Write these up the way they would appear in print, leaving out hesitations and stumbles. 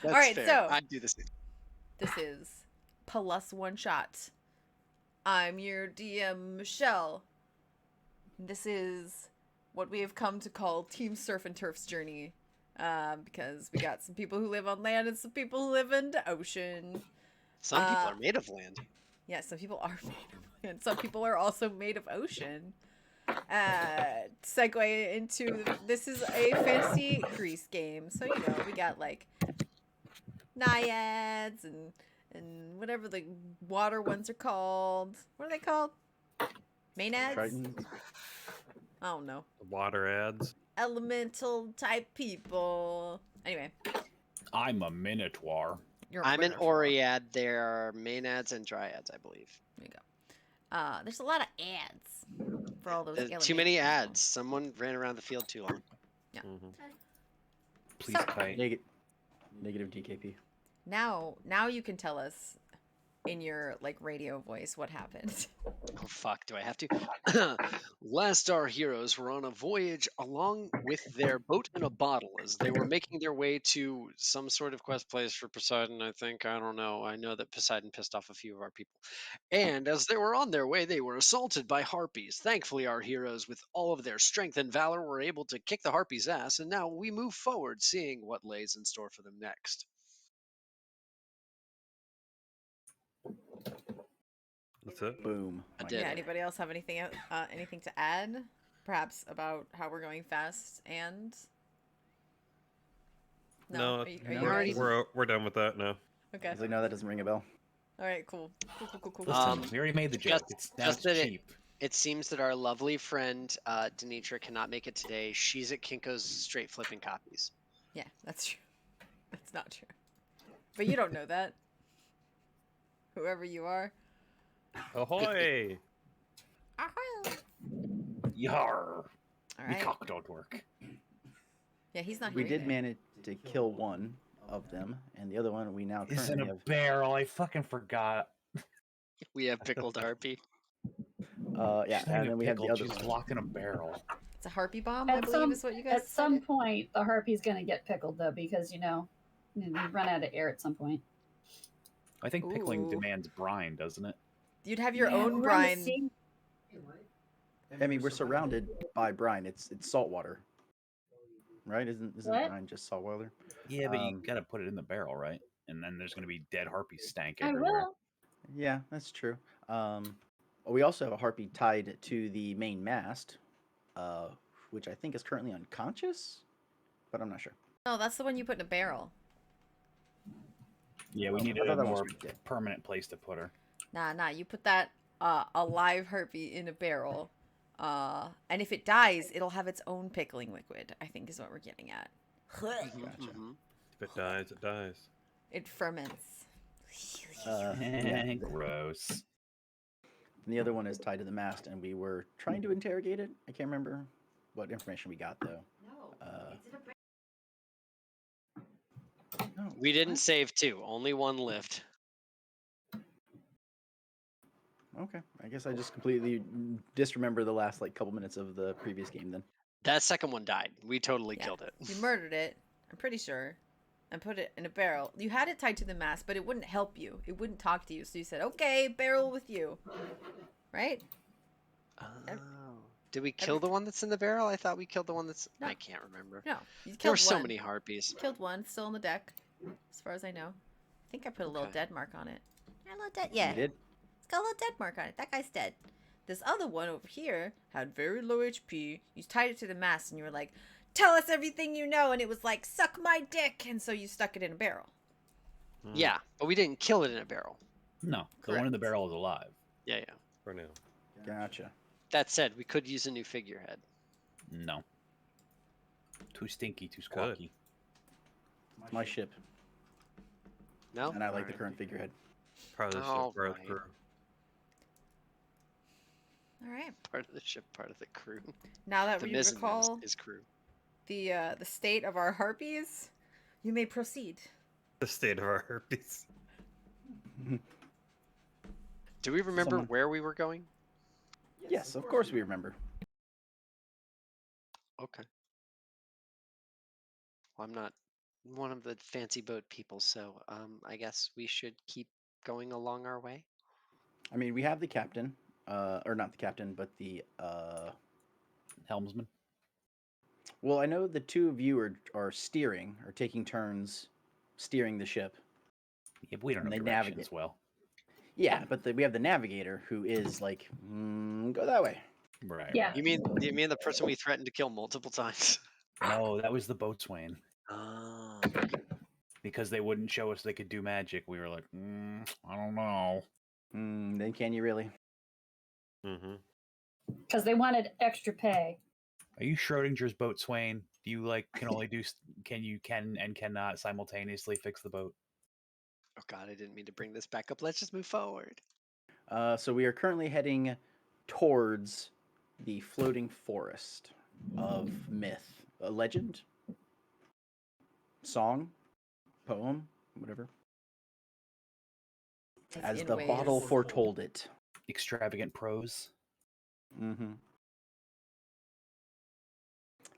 That's All right, fair. so I do the same. this is plus one shot. I'm your DM, Michelle. This is what we have come to call Team Surf and Turf's journey. Because we got some people who live on land and some people who live in the ocean. Some people are made of land. Yeah, some people are made of land. Some people are also made of ocean. Segue into this is a fantasy Greece game, so you know we got like naiads and whatever the water ones are called. What are they called? Maenads? Tritons. I don't know. Water ads. Elemental type people. Anyway, I'm a minotaur. you're a I'm an minotaur. Oread. There are Maenads and Dryads, I believe. There you go. There's a lot of ads for all those. There's too many ads. Someone ran around the field too long. Yeah. Please So- kite. Negative DKP. Now you can tell us in your like radio voice what happened. Oh fuck, do I have to? Last our heroes were on a voyage along with their boat and a bottle as they were making their way to some sort of quest place for Poseidon, I think. I don't know. I know that Poseidon pissed off a few of our people. And as they were on their way, they were assaulted by harpies. Thankfully, our heroes, with all of their strength and valor, were able to kick the harpies' ass, and now we move forward, seeing what lays in store for them next. That's it. Boom. I My did. Yeah. it. Anybody else have anything to add? Perhaps about how we're going fast and. No, Are you no, already? we're done with that now. Okay. I was like, no, that doesn't ring a bell. All right. Cool. Cool. Listen, we already made the joke. It's just now that cheap. It seems that our lovely friend Denitra cannot make it today. She's at Kinko's straight flipping copies. Yeah, that's true. That's not true. But you don't know that. Whoever you are. Ahoy! Yar. All Me right. cock don't work. Yeah, he's not We here. did manage to kill one of them, and the other one we now It's in currently a have. barrel. I fucking forgot. We have pickled harpy. Yeah, She's not and even then we have the pickled, other she's one. locked in a barrel. It's a harpy bomb, I At believe some is what you guys at some said. point, the harpy's gonna get pickled though, because you run out of air at some point. I think pickling Ooh. demands brine, doesn't it? You'd have your Yeah, own we're on the brine. sea. I mean, we're surrounded by brine. It's salt water, right? Isn't What? brine just salt water? Yeah, but you Um, gotta put it in the barrel, right? And then there's gonna be dead harpy stank I everywhere. will. Yeah, that's true. We also have a harpy tied to the main mast, which I think is currently unconscious, but I'm not sure. No, that's the one you put in a barrel. Yeah, we Oh, needed I thought a that was more yeah. permanent place to put her. Nah. You put that a live harpy in a barrel. And if it dies, it'll have its own pickling liquid, I think is what we're getting at. Gotcha. If it dies, it dies. It ferments. Yeah. Gross. And the other one is tied to the mast, and we were trying to interrogate it. I can't remember what information we got though. No, We didn't save two. Only one lived. Okay, I guess I just completely disremember the last like couple minutes of the previous game then. That second one died. We totally Yeah. killed it. You murdered it, I'm pretty sure, and put it in a barrel. You had it tied to the mast, but it wouldn't help you. It wouldn't talk to you. So you said, okay, barrel with you. Right? Oh. Did we kill the one that's in the barrel? I thought we killed the one that's... No. I can't remember. No. You killed There were so one. many harpies. Killed one, still on the deck, as far as I know. I think I put a little Okay. dead mark on it. A little dead, yeah. You did? It's got a little dead mark on it. That guy's dead. This other one over here had very low HP. You tied it to the mast and you were like, tell us everything you know. And it was like, suck my dick. And so you stuck it in a barrel. Yeah, but we didn't kill it in a barrel. No, the one in the Correct. barrel is alive. Yeah. For now. Gotcha. That said, we could use a new figurehead. No. Too stinky, too squawky. My ship, No? and I like the Alright. current figurehead. Probably All the right. crew. All right. Part of the ship, part of the crew. Now that The we mizzenmast recall is crew. the state of our harpies, you may proceed. The state of our herpes. Do we remember Someone- where we were going? Yes, of course we remember. Okay. Well, I'm not one of the fancy boat people, so I guess we should keep going along our way. I mean, we have the captain, or not the captain, but the. Helmsman. Well, I know the two of you are steering, or taking turns steering the ship. Yeah, but we don't know And they directions navigate. well. Yeah, but we have the navigator who is like, go that way. Right. Yeah. You mean the person we threatened to kill multiple times? No, that was the boatswain. Oh. Because they wouldn't show us they could do magic. We were like, I don't know. Then can you really? Mm-hmm. Because they wanted extra pay. Are you Schrodinger's boatswain? Do you can only do can and cannot simultaneously fix the boat? Oh God, I didn't mean to bring this back up. Let's just move forward. So we are currently heading towards the floating forest of myth, a legend, song, poem, whatever, as In the ways. bottle foretold it. Extravagant prose. Mm-hmm.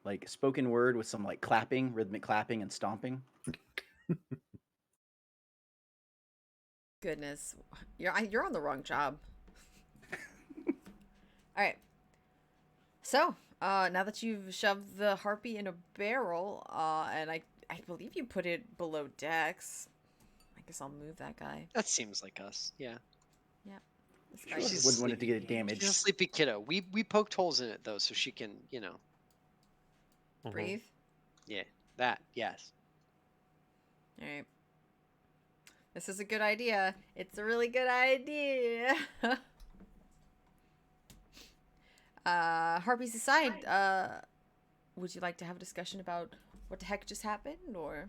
Like spoken word with some like clapping, rhythmic clapping and stomping. Goodness, you're on the wrong job. All right. So, now that you've shoved the harpy in a barrel, and I believe you put it below decks. I guess I'll move that guy. That seems like us. Yeah. This Sure, guy She's wouldn't want it to sleepy. get damaged. She's a sleepy kiddo. We poked holes in it though, so she can, breathe. Yeah, that. Yes. All right. This is a good idea. It's a really good idea. Harpies aside, would you like to have a discussion about what the heck just happened, or?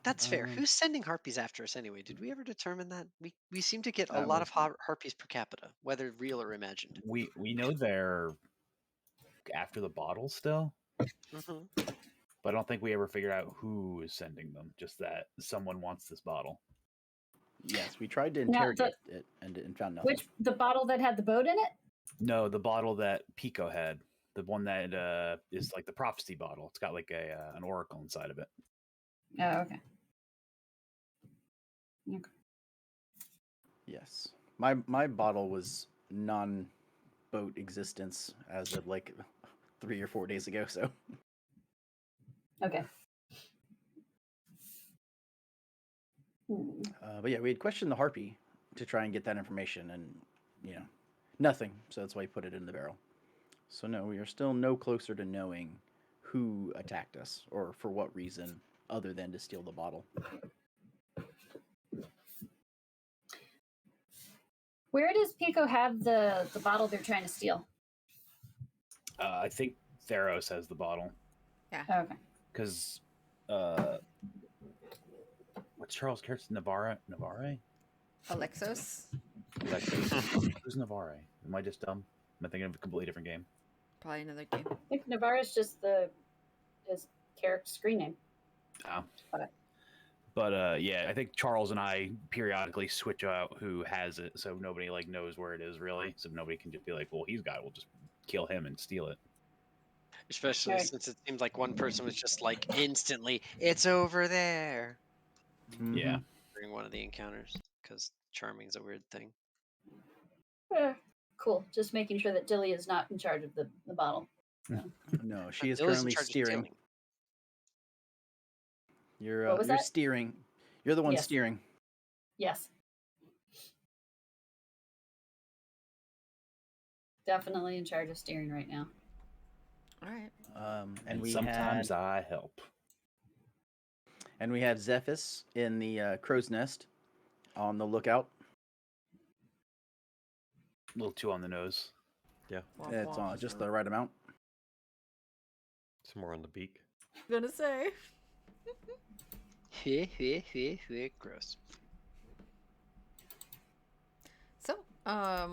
That's fair. Um, Who's sending harpies after us anyway? Did we ever determine that? We seem to get a That lot was- of harpies per capita, whether real or imagined. We know they're after the bottle still, Hmm. but I don't think we ever figured out who is sending them. Just that someone wants this bottle. Yes, we tried to Now, interrogate it and found nothing. Which the bottle that had the boat in it? No, the bottle that Pico had, the one that is like the prophecy bottle. It's got like an oracle inside of it. Oh, okay. Yes, my bottle was non-boat existence as of like 3 or 4 days ago. So Okay. but yeah, we had questioned the harpy to try and get that information, and nothing. So that's why he put it in the barrel. So no, we are still no closer to knowing who attacked us or for what reason, other than to steal the bottle. Where does Pico have the bottle they're trying to steal? I think Theros has the bottle Oh, okay. because what's Charles' character? Navarre? Alexos? Who's Navarre? Am I just dumb? Am I thinking of a completely different game? Probably another game. I think Navarro's just his character screen name. Oh. Okay. But yeah, I think Charles and I periodically switch out who has it, so nobody knows where it is really. So nobody can just be like, "Well, he's got it. We'll just kill him and steal it." Especially Right. since it seemed like one person was just like instantly, it's over there Yeah. during one of the encounters. Because charming's a weird thing. Cool. Just making sure that Dilly is not in charge of the bottle. No, she is Dilla's in currently charge of steering. stealing. You're What was you're that? steering. You're the one Yes. steering. Yes. Definitely in charge of steering right now. All right. And we sometimes had I help. Zephys in the crow's nest on the lookout. A little too on the nose. Yeah, Womp It's womp. just the right amount. it's more on the beak. Gonna say. Gross. So, I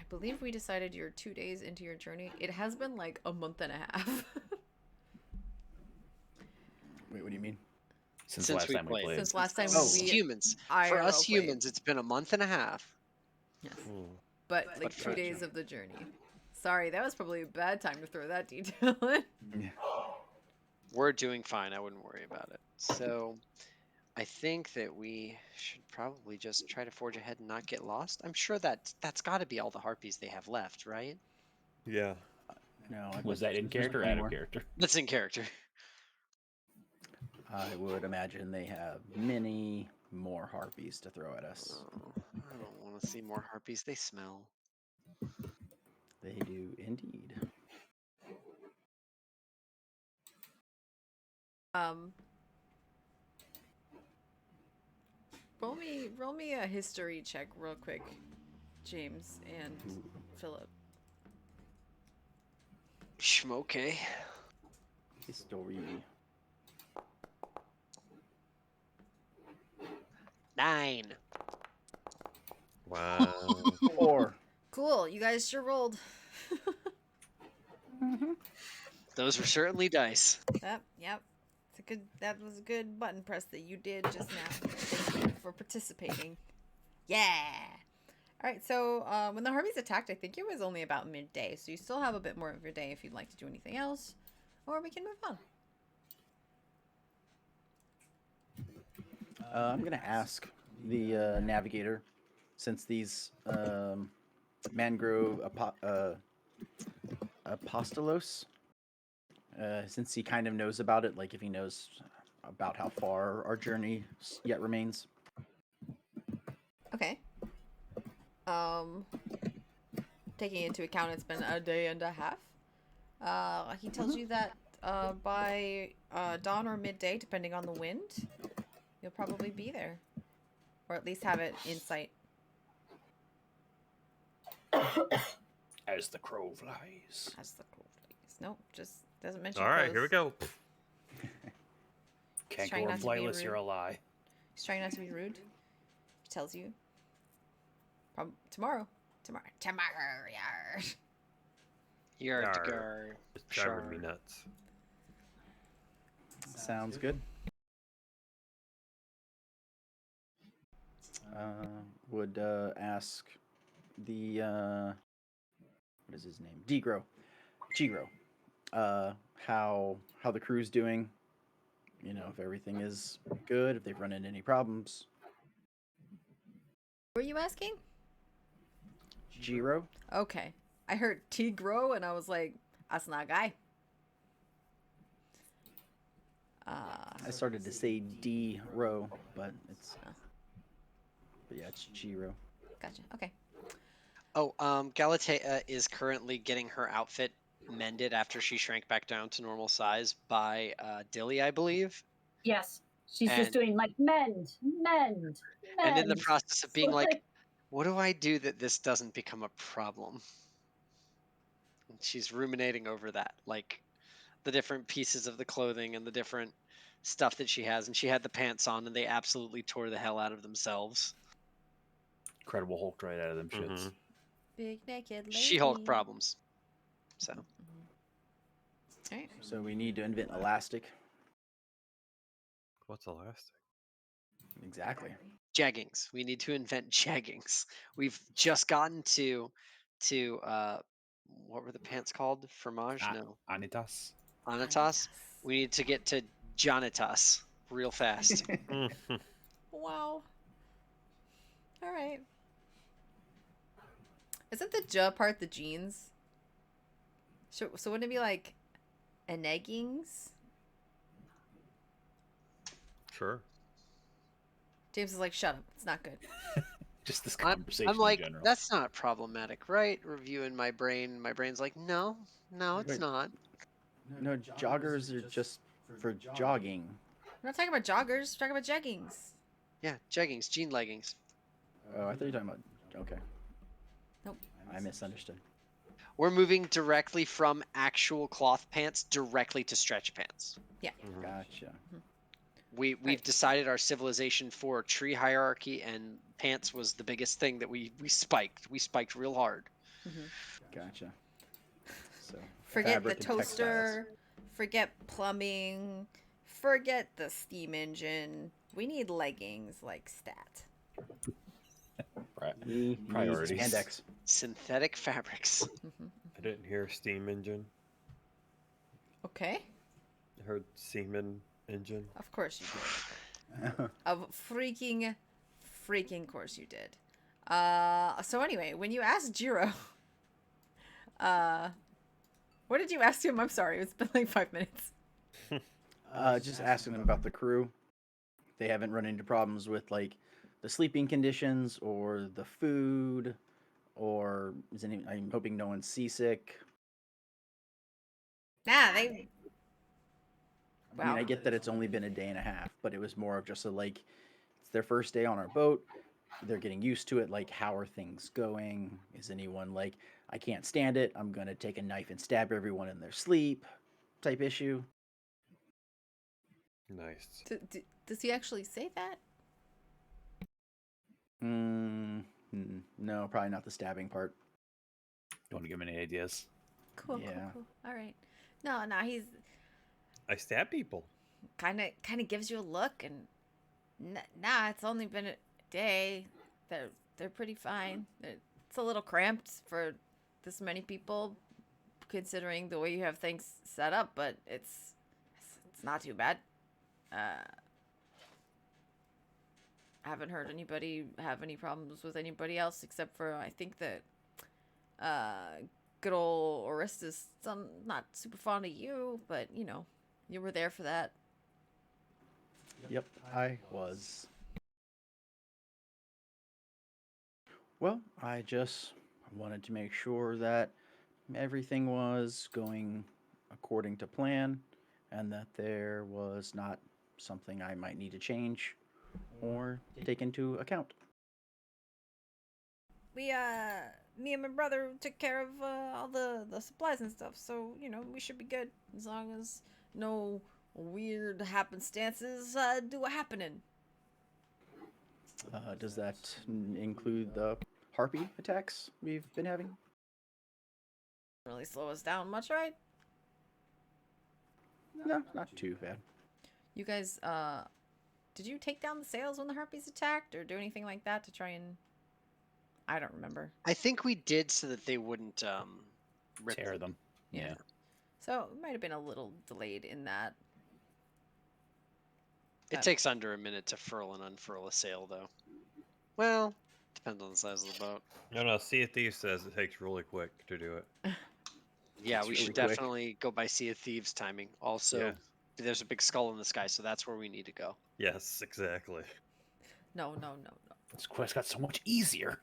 believe we decided you're 2 days into your journey. It has been like a month and a half. Wait, what do you mean? Since Since last we time we played. played. Since last time Oh. we Humans. For IRL us played. humans, it's been a month and a half. Yes. Mm. But like But 2 for- days of the journey. Sorry, that was probably a bad time to throw that detail in. Yeah. We're doing fine. I wouldn't worry about it. So I think that we should probably just try to forge ahead and not get lost. I'm sure that that's got to be all the harpies they have left, right? Yeah. No, I Was bet that in there's character or plenty out of more. character? That's in character. I would imagine they have many more harpies to throw at us. Oh, I don't want to see more harpies. They smell. They do indeed. Um, roll me a history check real quick, James and Philip. Okay. History. 9. Wow. 4. Cool, you guys sure rolled. Those were certainly dice. Yep. That was a good button press that you did just now. Thank you for participating. Yeah. All right, so when the harpies attacked, I think it was only about midday, so you still have a bit more of your day if you'd like to do anything else, or we can move on. I'm gonna ask the navigator, since these mangrove apostolos, since he kind of knows about it, like if he knows about how far our journey yet remains. Okay. Taking into account it's been a day and a half. He tells you that by dawn or midday, depending on the wind, you'll probably be there, or at least have it in sight. As the crow flies. As the crow flies. Nope, just doesn't mention. All right, here we crows. go. Can't trying go not on to be flightless, you're rude. a lie. He's trying not to be rude. He tells you. Tomorrow. Yar. You're Yarr. gar. It's driving me Sure. nuts. Sounds good. Would ask the what is his name? Chigro. How the crew's doing. You know, if everything is good, if they've run into any problems. Were you asking? Jiro? Okay. I heard Tigro and I was like, that's not a guy. I started to say D-Ro, but it's but yeah, it's Jiro. Gotcha. Okay. Oh, Galatea is currently getting her outfit mended after she shrank back down to normal size by Dilly, I believe. Yes. She's And- just doing like mend. And in the process of being like, what do I do that this doesn't become a problem? And she's ruminating over that, like the different pieces of the clothing and the different stuff that she has. And she had the pants on and they absolutely tore the hell out of themselves. Incredible Hulk right out of them shits. Mhm. Big naked lady. She-Hulk problems. So All right. So we need to invent elastic. What's elastic? Exactly. jeggings. We need to invent jeggings. We've just gotten to what were the pants called? Fromage? No. Anitas. Anatas. We need to get to Janitas real fast. Mhm. Wow. All right. Isn't the J part the jeans? So wouldn't it be like eggings? Sure. James is like, shut up. It's not good. Just this I'm conversation like, in general. that's not problematic, right? Reviewing my brain. My brain's like, no, it's Wait. not. No, joggers are just for jogging. We're not talking about joggers. We're talking about jeggings. Yeah, jeggings, jean leggings. Oh, I thought you were talking about. Okay. Nope. I misunderstood. We're moving directly from actual cloth pants directly to stretch pants. Mhm. Gotcha. We've decided our civilization for tree hierarchy, and pants was the biggest thing that we spiked. We spiked real hard. Gotcha. So Forget the fabric and textiles. toaster. Forget plumbing. Forget the steam engine. We need leggings like stat. Right. We need Priorities. spandex. Synthetic fabrics. I didn't hear steam engine. Okay. Heard semen engine. Of course you did. Of freaking course you did. So anyway, when you asked Jiro, what did you ask him? I'm sorry, it's been like 5 minutes. Just asking them about the crew. They haven't run into problems with like the sleeping conditions or the food, or I'm hoping no one's seasick. Nah, they. I mean, I get that it's only been a day and a half, but it was more of just a like, it's their first day on our boat. They're getting used to it. Like, how are things going? Is anyone like, I can't stand it, I'm gonna take a knife and stab everyone in their sleep type issue? Nice. Does he actually say that? No, probably not the stabbing part. Don't want to give him any ideas. Cool, Yeah. cool. All right. No, he's I stab people. kind of gives you a look, and nah, it's only been a day. They're pretty fine. It's a little cramped for this many people, considering the way you have things set up, but it's not too bad. Haven't heard anybody have any problems with anybody else, except for I think that good old Orestes not super fond of you, but you know, you were there for that. Yep, I was. Well, I just wanted to make sure that everything was going according to plan and that there was not something I might need to change or take into account. We me and my brother took care of all the supplies and stuff, so you know we should be good as long as no weird happenstances do a happening. Does that include the harpy attacks we've been having? Really slow us down much, right? No, not too bad. You guys, did you take down the sails when the harpies attacked, or do anything like that to try and? I don't remember. I think we did so that they wouldn't rip Tear them. Yeah. So it might have been a little delayed in that. It takes under a minute to furl and unfurl a sail, though. Well, depends on the size of the boat. No, Sea of Thieves says it takes really quick to do it. Yeah, It's we really should quick. definitely go by Sea of Thieves timing. Also, Yeah. there's a big skull in the sky, so that's where we need to go. Yes, exactly. No. This quest got so much easier.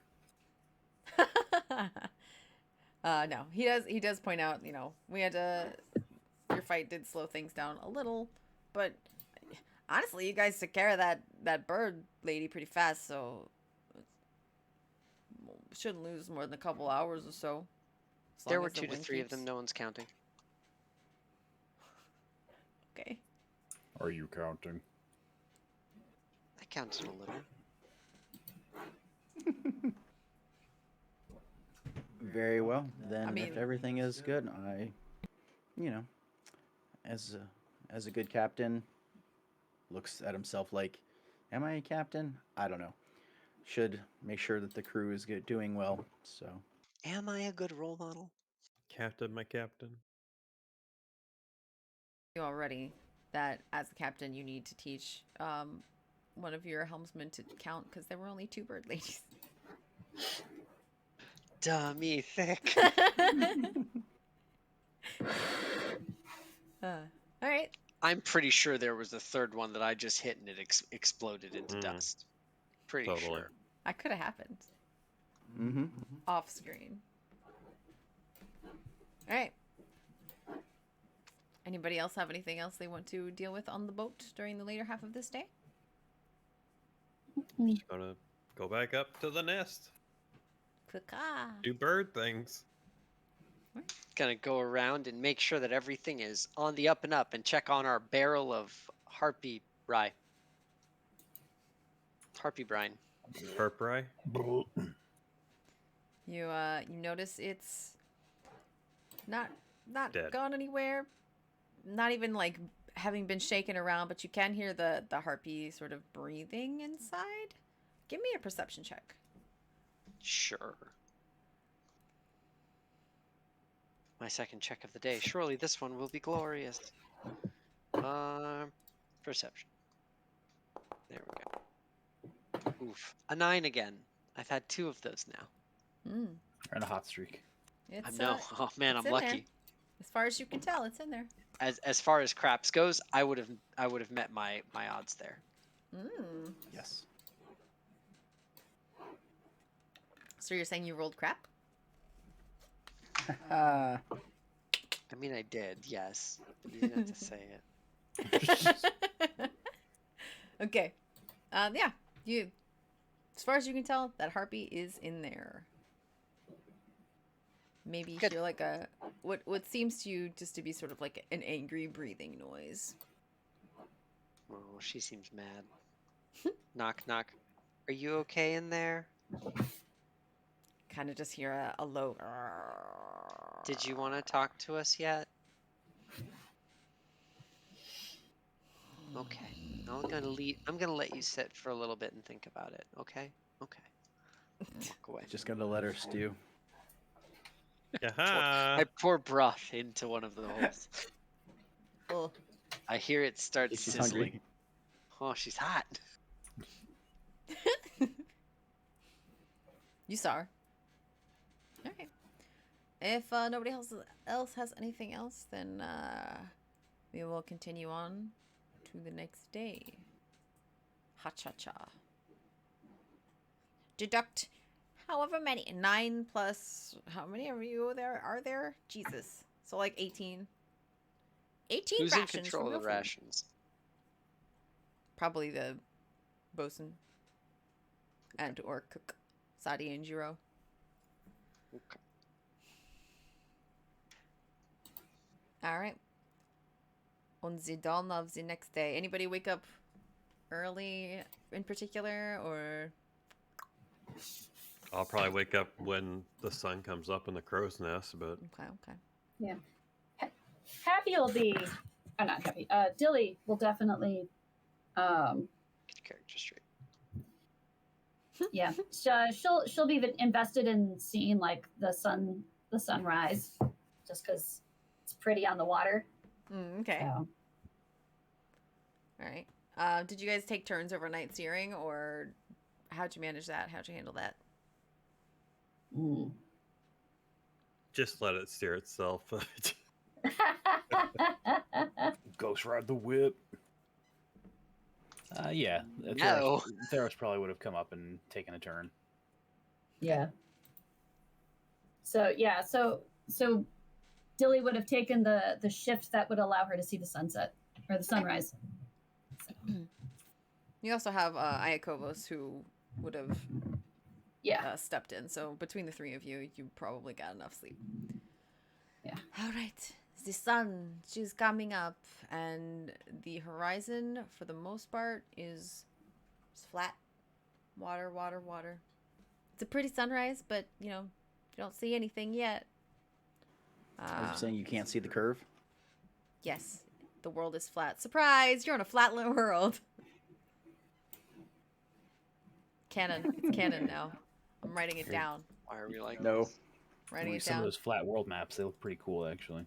No, he does point out, you know, we had to, your fight did slow things down a little, but honestly, you guys took care of that bird lady pretty fast, so shouldn't lose more than a couple hours or so. There were 2 to 3 of them, no one's counting. Okay. Are you counting? I counted a little. Very well. Then, I mean- if everything is good, you know, as a good captain, looks at himself like, am I a captain? I don't know. Should make sure that the crew is doing well. So, Am I a good role model? Captain, my captain. You already that as a captain you need to teach one of your helmsmen to count because there were only 2 bird ladies. Dummy thick. All right. I'm pretty sure there was a third one that I just hit and it exploded into dust. Pretty Totally. sure. That could have happened mm-hmm. off screen. All right. Anybody else have anything else they want to deal with on the boat during the later half of this day? Just gonna go back up to the nest. Caca. Do bird things. Gonna go around and make sure that everything is on the up and up and check on our barrel of harpy rye. Harpy brine. Herp rye. You notice it's not Dead. gone anywhere. Not even like having been shaken around, but you can hear the harpy sort of breathing inside. Give me a perception check. Sure. My second check of the day. Surely this one will be glorious. Perception. There we go. Oof. A 9 again. I've had 2 of those now. Mm. We're in a hot streak. I It's know. Oh man, it's I'm in there. lucky. As far as you can tell, it's in there. As far as craps goes, I would have met my odds there. Mm. Yes. So you're saying you rolled crap? Uh, I mean, I did, yes. But you didn't have to say it. Okay. Yeah. You. As far as you can tell, that harpy is in there. Maybe you Good. hear like a what seems to you just to be sort of like an angry breathing noise. Oh, she seems mad. Knock, knock. Are you okay in there? Kind of just hear a low. Did you want to talk to us yet? Okay. I'm gonna let you sit for a little bit and think about it. Okay. Okay. Walk away. just gonna let her stew. Yaha! I pour broth into one of the holes. Oh. I hear it start If she's sizzling. hungry. Oh, she's hot. You saw her. Okay. If nobody else has anything else, then we will continue on to the next day. Ha cha cha. Deduct however many. 9 plus. How many of you there are there? Jesus. So like 18. 18 Who's in rations. control of from the real food. rations? Probably the bosun and or cook. Sadi and Jiro. Okay. Alright. On the dawn of the next day. Anybody wake up early in particular, or I'll probably wake up when the sun comes up in the crow's nest, but okay. Happy will be, not Happy. Dilly will definitely, Get your character straight. yeah, she'll be invested in seeing like the sunrise, just because it's pretty on the water. Okay. So. Alright. Did you guys take turns overnight steering, or how'd you manage that? How'd you handle that? Mm. just let it steer itself. Ghost ride the whip. Yeah. No. Theros probably would have come up and taken a turn. Yeah. So Dilly would have taken the shift that would allow her to see the sunset or the sunrise. You also have Iakovos, who would have stepped in. So between the three of you, you probably got enough sleep. Yeah. All right. The sun, she's coming up, and the horizon, for the most part, is flat. Water, water, water. It's a pretty sunrise, but, you don't see anything yet. Are you saying you can't see the curve? Yes, the world is flat. Surprise! You're on a flat world. Canon. It's canon now. I'm writing it down. Why are we like No. this? Writing it Some of down. those flat world maps, they look pretty cool, actually.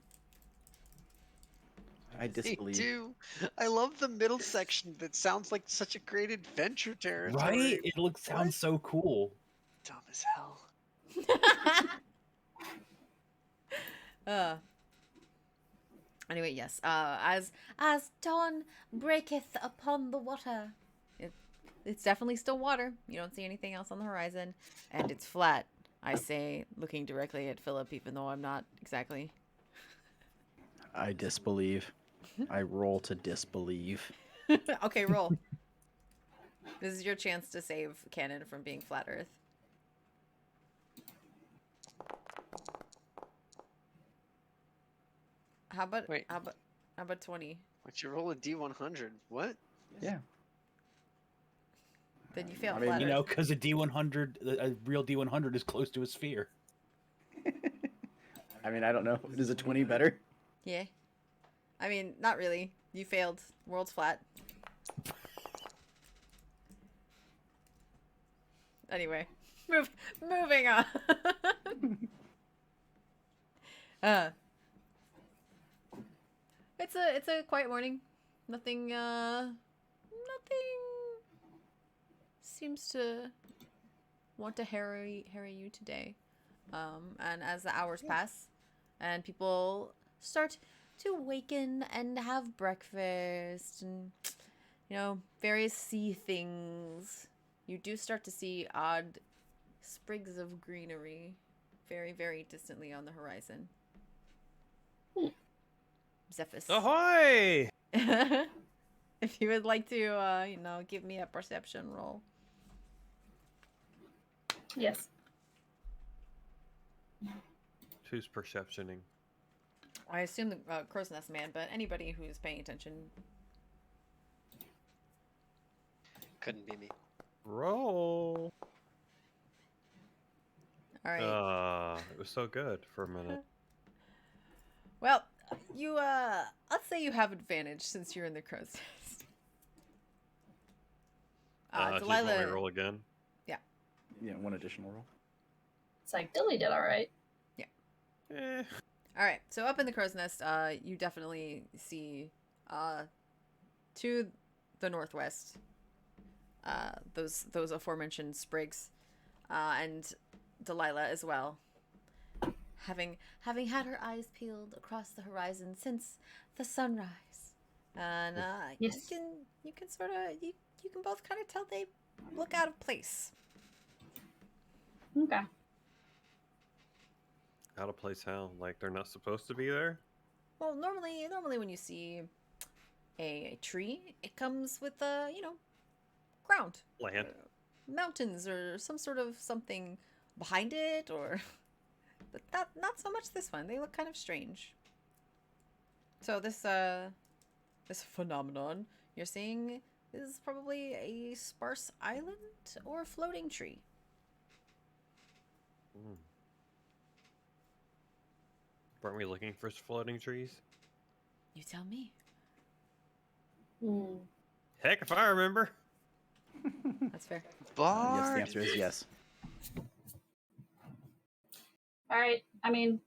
I They disbelieve. do. I love the middle section. That sounds like such a great adventure territory. Right? It sounds so cool. Dumb as hell. Anyway, yes. As dawn breaketh upon the water, it's definitely still water. You don't see anything else on the horizon, and it's flat. I say, looking directly at Philip, even though I'm not exactly. I disbelieve. I roll to disbelieve. Okay, roll. This is your chance to save Canon from being flat Earth. How about 20? Why'd you roll a D100? What? Yeah. Then you fail I mean, flat You Earth. know, because a D100, a real D100 is close to a sphere. I mean, I don't know. Is a 20 better? Yeah. I mean, not really. You failed. World's flat. Anyway, moving on. It's a quiet morning. Nothing seems to want to harry you today. And as the hours pass and people start to waken and have breakfast and various sea things, you do start to see odd sprigs of greenery very, very distantly on the horizon. Zephys. Ahoy! If you would like to, give me a perception roll. Yes. Who's perceptioning? I assume the crow's nest man, but anybody who's paying attention. Couldn't be me. Roll. All right. It was so good for a minute. Well, you let's say you have advantage since you're in the crow's nest. Do you want me Delilah. to roll again? Yeah, one additional roll. It's like Dilly did all right. Eh. All right. So up in the crow's nest, you definitely see to the northwest those aforementioned sprigs, and Delilah as well. Having had her eyes peeled across the horizon since the sunrise, and Yes. you can sort of you can both kind of tell they look out of place. Okay. Out of place how? Like they're not supposed to be there? Well, normally when you see a tree, it comes with ground, Land. mountains, or some sort of something behind it, or but not so much this one. They look kind of strange. So this phenomenon you're seeing is probably a sparse island or floating tree. Mm. Weren't we looking for floating trees? You tell me. Hmm. Heck, if I remember. That's fair. Yes, the Bard. answer is yes. All right. I mean,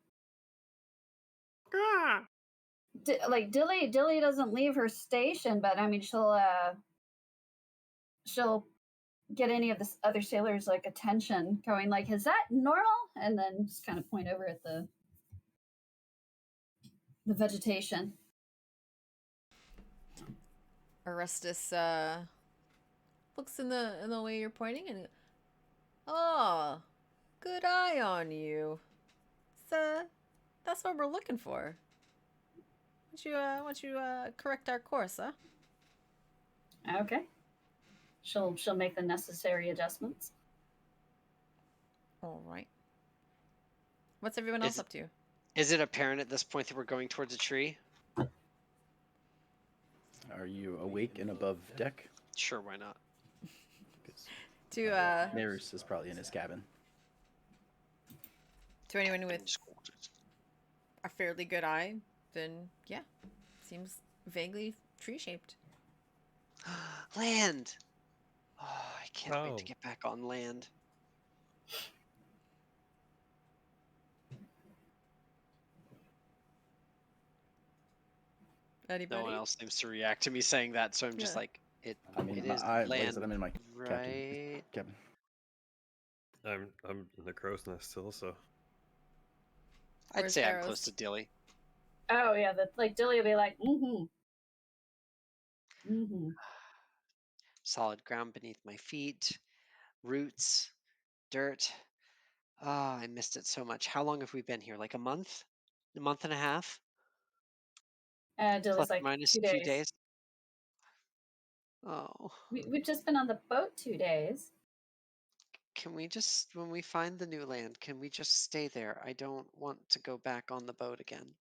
Ah! Dilly doesn't leave her station, but I mean, she'll get any of the other sailors like attention, going like, "Is that normal?" And then just kind of point over at the vegetation. Orestes looks in the way you're pointing and oh, good eye on you. That's what we're looking for. Why don't you correct our course, huh? Okay. She'll make the necessary adjustments. All right. What's everyone else up to? Is it apparent at this point that we're going towards a tree? Are you awake and above deck? Sure, why not? To Nerus is probably in his cabin. anyone with Just quarters. a fairly good eye, then yeah, seems vaguely tree shaped. Land. Oh, I can't wait to Oh. get back on land. Anybody? No one else seems to react to me saying that, so I'm just Yeah. like, it I mean, is like I land, said, I'm in my right? cabin. I'm in the crow's nest still, so I'd Where's say I'm Barrows? close to Dilly. Oh yeah, that like Dilly will be like, mm-hmm. Mm-hmm. Solid ground beneath my feet, roots, dirt. Ah, I missed it so much. How long have we been here? Like a month? A month and a half? Dilly's Plus or like minus 2 a few days. days? Oh. We've just been on the boat 2 days. Can we just, when we find the new land, can we just stay there? I don't want to go back on the boat again.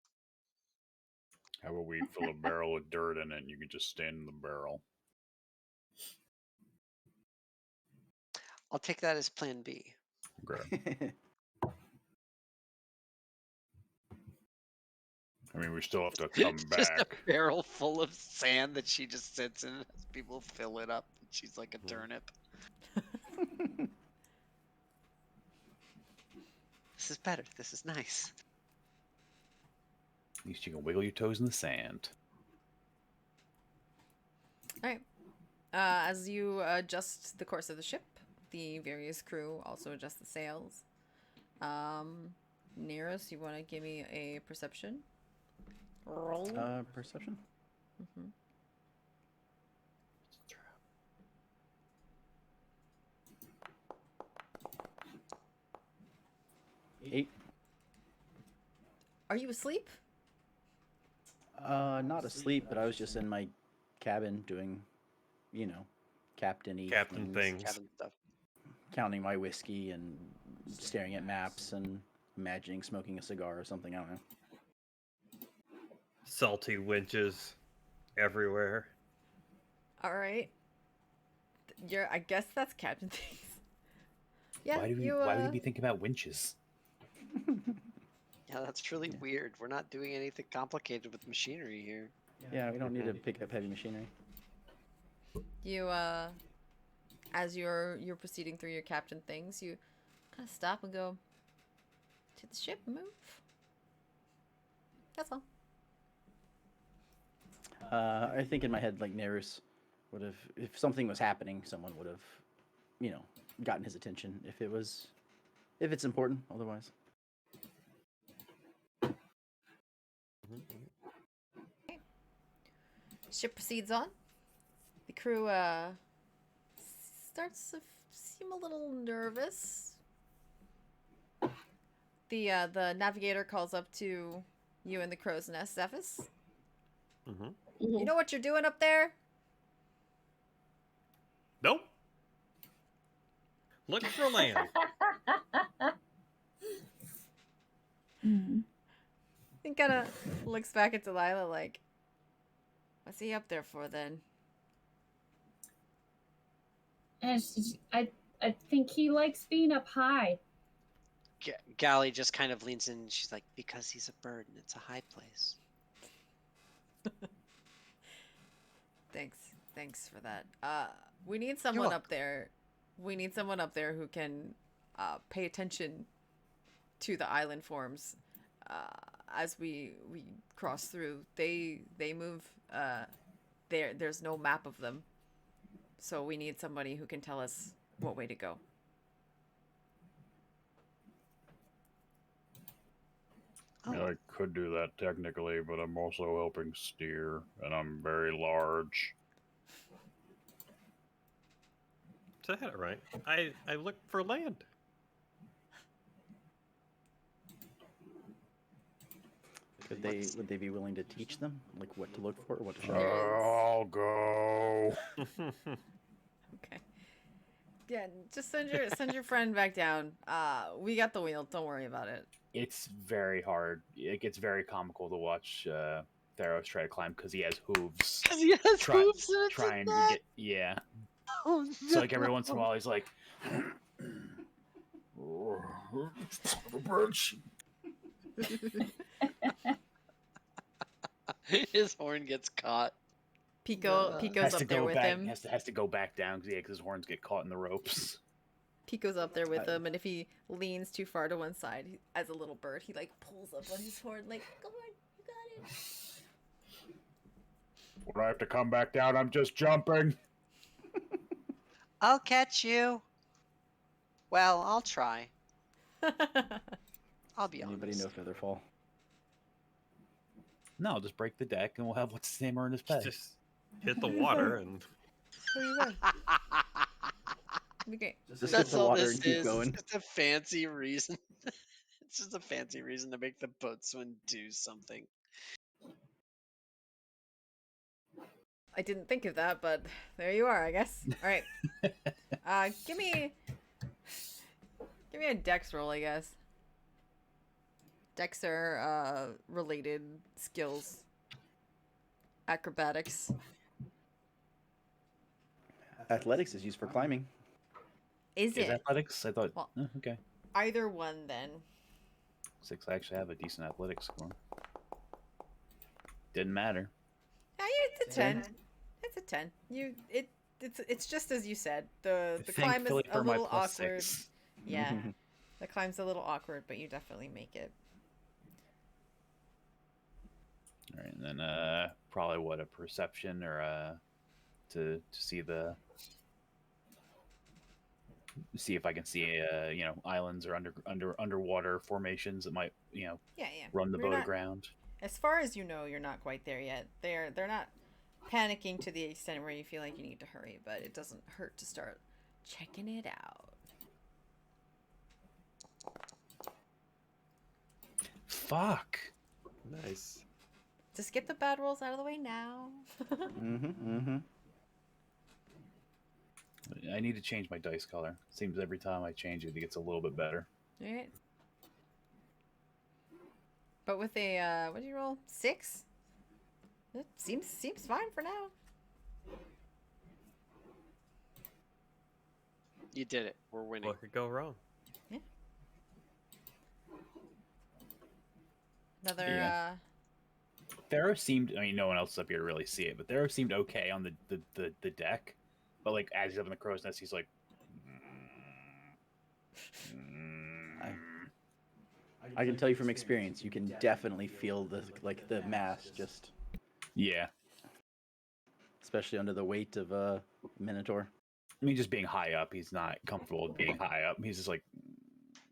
How about we fill a barrel with dirt in it and you can just stand in the barrel? I'll take that as plan B. Okay. I mean, we still have to come Just a back. barrel full of sand that she just sits in and has people fill it up. She's like a turnip. This is better. This is nice. At least you can wiggle your toes in the sand. All right. As you adjust the course of the ship, the various crew also adjust the sails. Nearest, you want to give me a perception roll? Perception. Mm-hmm. 8. Are you asleep? Not asleep, but I was just in my cabin doing, you know, captain-y Captain things. Cabin stuff. counting my whiskey and staring at maps and imagining smoking a cigar or something. I don't know. Salty winches everywhere. All right. I guess that's Captain Things. Yeah, Why do we? Why would we be thinking about winches? Yeah, that's really weird. We're not doing anything complicated with machinery here. Yeah, we don't need to pick up heavy machinery. You as you're proceeding through your Captain Things, you kind of stop and go, "Did the ship move?" That's all. I think in my head, like Nerus would have, if something was happening, someone would have, you know, gotten his attention if it's important. Otherwise, Ship proceeds on. The crew starts to seem a little nervous. The navigator calls up to you in the crow's nest, Zephys. Mm-hmm. You know what you're doing up there? Nope. Look for land. He kind of looks back at Delilah like, what's he up there for then? And I think he likes being up high. Gally just kind of leans in and she's like, because he's a bird and it's a high place. Thanks for that. We need someone welcome. up there. We need someone up there who can pay attention to the island forms as we cross through. They move. There's no map of them, so we need somebody who can tell us what way to go. I could do that technically, but I'm also helping steer, and I'm very large. Is that right? I look for land. would they be willing to teach them like what to look for, or what to show? I'll go. Okay. Yeah, just send your friend back down. We got the wheel. Don't worry about it. It's very hard. It gets very comical to watch Theros try to climb because he has hooves. Because he has Try- hooves and it's Trying a to net. get Oh, no. So like every once in a while he's like, "Oh, son of a bitch." His horn gets caught. Pico's Has up to there go with back. him. Has to go back down because his horns get caught in the ropes. Pico's up there with him, and if he leans too far to one side, as a little bird, he like pulls up on his horn, like, "Come on, you got it." When I have to come back down, I'm just jumping. I'll catch you. Well, I'll try. I'll be Anybody honest. know Featherfall? No, just break the deck, and we'll have what's his name earn his pay. Just hit the water and Okay. Just hit That's the all water this and keep is. going. It's a fancy reason. It's just a fancy reason to make the boatswain do something. I didn't think of that, but there you are, I guess. All right. Give me a dex roll, I guess. Dex are related skills. Acrobatics. Athletics is used for climbing. Is Is it? athletics? I thought. Well- Okay. Either one, then. 6. I actually have a decent athletics score. Didn't matter. Yeah, it's a 10. It's a 10. It's just as you said. The climb is Thankfully a for my little plus awkward. 6. Yeah. The climb's a little awkward, but you definitely make it. All right, and then probably what, a perception or a to see if I can see islands or underwater formations that might Yeah, yeah. run the You're boat not, aground. as far as you know, you're not quite there yet. They're not panicking to the extent where you feel like you need to hurry, but it doesn't hurt to start checking it out. Fuck. Nice. Just get the bad rolls out of the way now. I need to change my dice color. Seems every time I change it, it gets a little bit better. Alright. But with a what do you roll? 6? It seems fine for now. You did it. We're winning. What could go wrong? Yeah. Another Yeah. Thero seemed, I mean, no one else is up here to really see it, but Thero seemed okay on the deck. But, like, as he's up in the crow's nest, he's like... I can tell you from experience, you can definitely feel the mass just... Yeah. Especially under the weight of a Minotaur. I mean, just being high up, he's not comfortable with being high up. He's just like...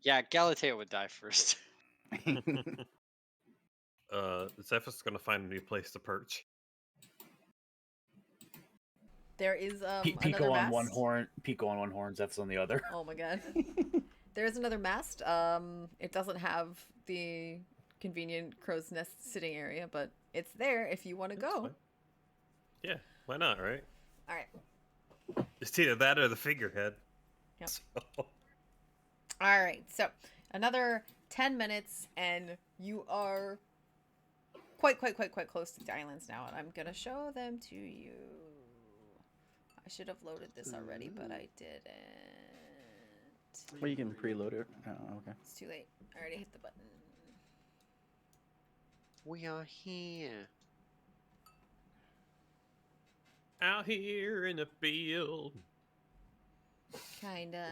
Yeah, Galatea would die first. Zephyr's gonna find a new place to perch. There is Pico another on mast. one horn, Pico on one horn, Zeph's on the other. Oh my god. There is another mast. It doesn't have the convenient crow's nest sitting area, but it's there if you want to That's go. fine. Yeah, why not, right? All right. It's either that or the figurehead. Yep. So, All right. So another 10 minutes, and you are quite close to the islands now, and I'm gonna show them to you. I should have loaded this already, but I didn't. Well, you can preload it. Oh, okay. It's too late. I already hit the button. We are here. out here in the field. Kinda.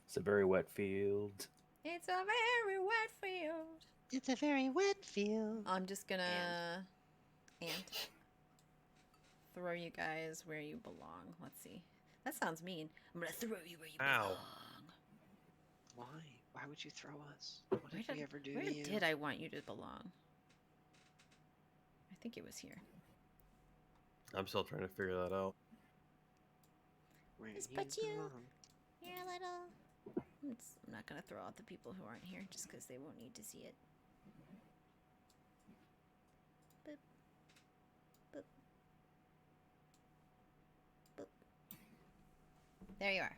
It's a very wet field. It's a very wet field. It's a very wet field. I'm just gonna and throw you guys where you belong. Let's see. That sounds mean. I'm gonna throw you where you Ow. belong. Why? Why would you throw us? What did we ever do Where to you? did I want you to belong? I think it was here. I'm still trying to figure that out. Where Just you put you- belong. You're a little... I'm not gonna throw out the people who aren't here just because they won't need to see it. Boop. Boop. Boop. There you are.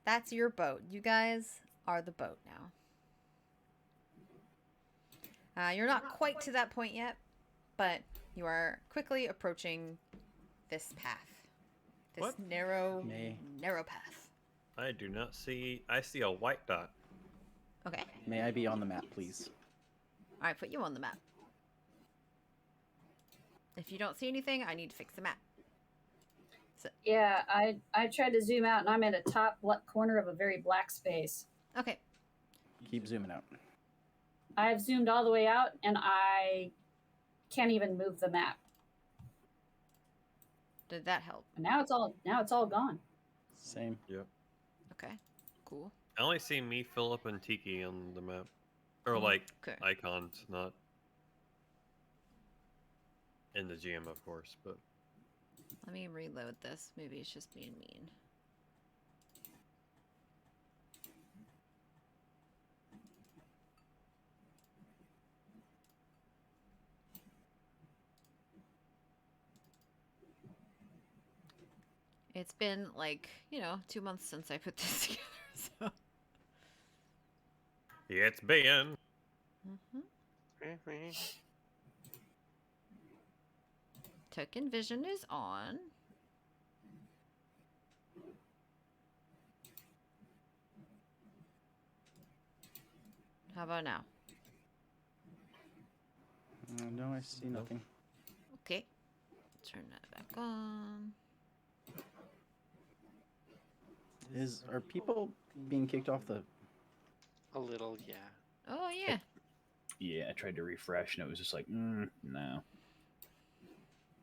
That's your boat. You guys are the boat now. You're not quite to that point yet, but you are quickly approaching this path. This What? narrow path. I do not see. I see a white dot. Okay. May I be on the map, please? I put you on the map. If you don't see anything, I need to fix the map. Yeah, I tried to zoom out, and I'm at a top corner of a very black space. Okay. Keep zooming out. I've zoomed all the way out, and I can't even move the map. Did that help? And now it's all gone. Same. Yep. Okay. Cool. I only see me, Philip, and Tiki on the map, or Oh, like okay. icons, not in the GM, of course. But Let me reload this. Maybe it's just being mean. It's been like, 2 months since I put this together, so. it's been. Token vision is on. How about now? No, I see nothing. Okay. Turn that back on. Are people being kicked off the... A little, yeah. Oh, yeah. Yeah, I tried to refresh and it was just like, no.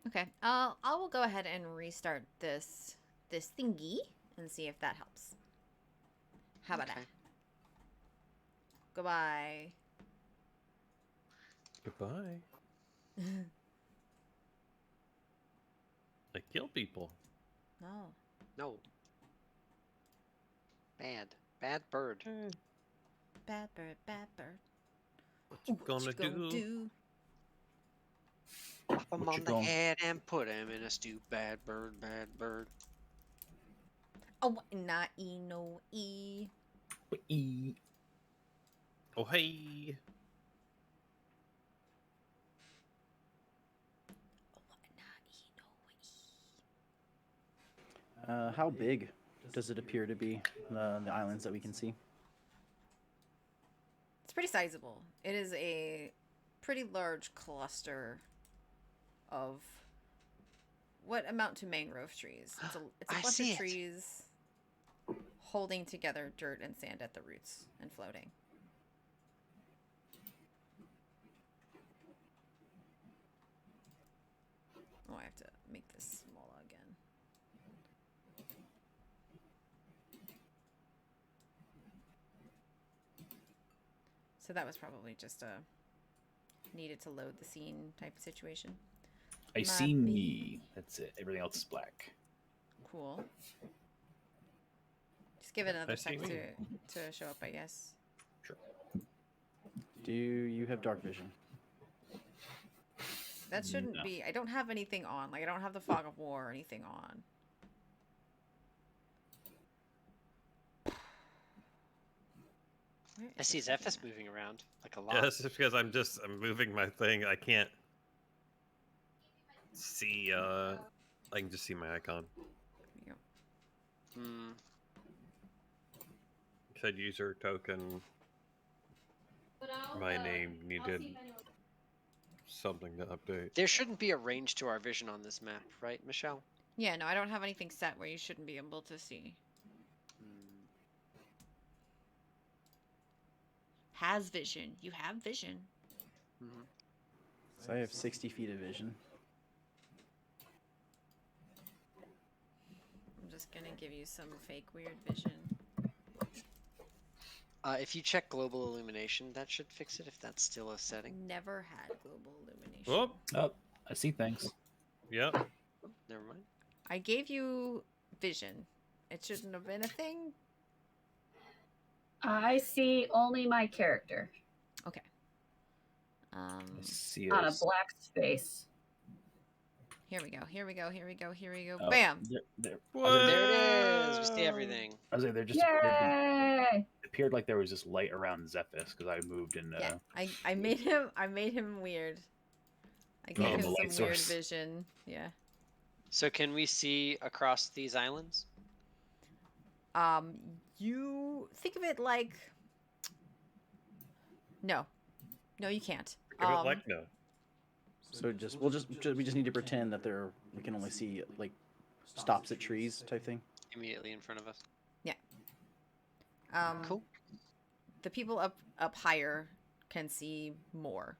Okay. I will go ahead and restart this thingy and see if that helps. How about Okay. that? Goodbye. Goodbye. I kill people. No. No. Bad bird. Bad bird, bad bird. What you gonna What you gonna do? do? Pop him What you on the gon- head and put him in a stew. Bad bird, bad bird. Oh, not e no e. E. Oh hey. Oh, not e no e. How big does it appear to be, the islands that we can see? It's pretty sizable. It is a pretty large cluster of what amount to mangrove trees. It's a I bunch see of it. trees holding together dirt and sand at the roots and floating. Oh, I have to make this smaller again. So that was probably just a needed to load the scene type of situation. I My see bee. me. That's it. Everything else is black. Cool. Just give it another I see sec me. to show up, I guess. Sure. Do you have dark vision? That shouldn't No. be. I don't have anything on. Like I don't have the fog of war or anything on. Where I is see this Zephyrus looking at? moving around like a lot. Yeah, it's just because I'm moving my thing. I can't see. I can just see my icon. There you Hmm. Said user token. My name needed something to update. There shouldn't be a range to our vision on this map, right, Michelle? Yeah, no, I don't have anything set where you shouldn't be able to see. Hmm. Has vision. You have vision. Mhm. So I have 60 feet of vision. I'm just gonna give you some fake weird vision. If you check global illumination, that should fix it if that's still a setting. Never had global illumination. Oh, Oh, I see things. yep. Oh, never mind. I gave you vision. It shouldn't have been a thing. I see only my character Okay. I see on a us. black space. Here we go. Here we go. Here we go. Here we go. Oh, Bam. there- There it is. We see everything. I was like, there just Yay! appeared like there was just light around Zephyrus because I moved in. Yeah. I made him weird. I gave Oh, him the some light weird source. vision. Yeah. So can we see across these islands? You think of it like no, you can't. Give it like no. So we just need to pretend that we can only see like stops at trees type thing. Immediately in front of us. Cool. The people up higher can see more,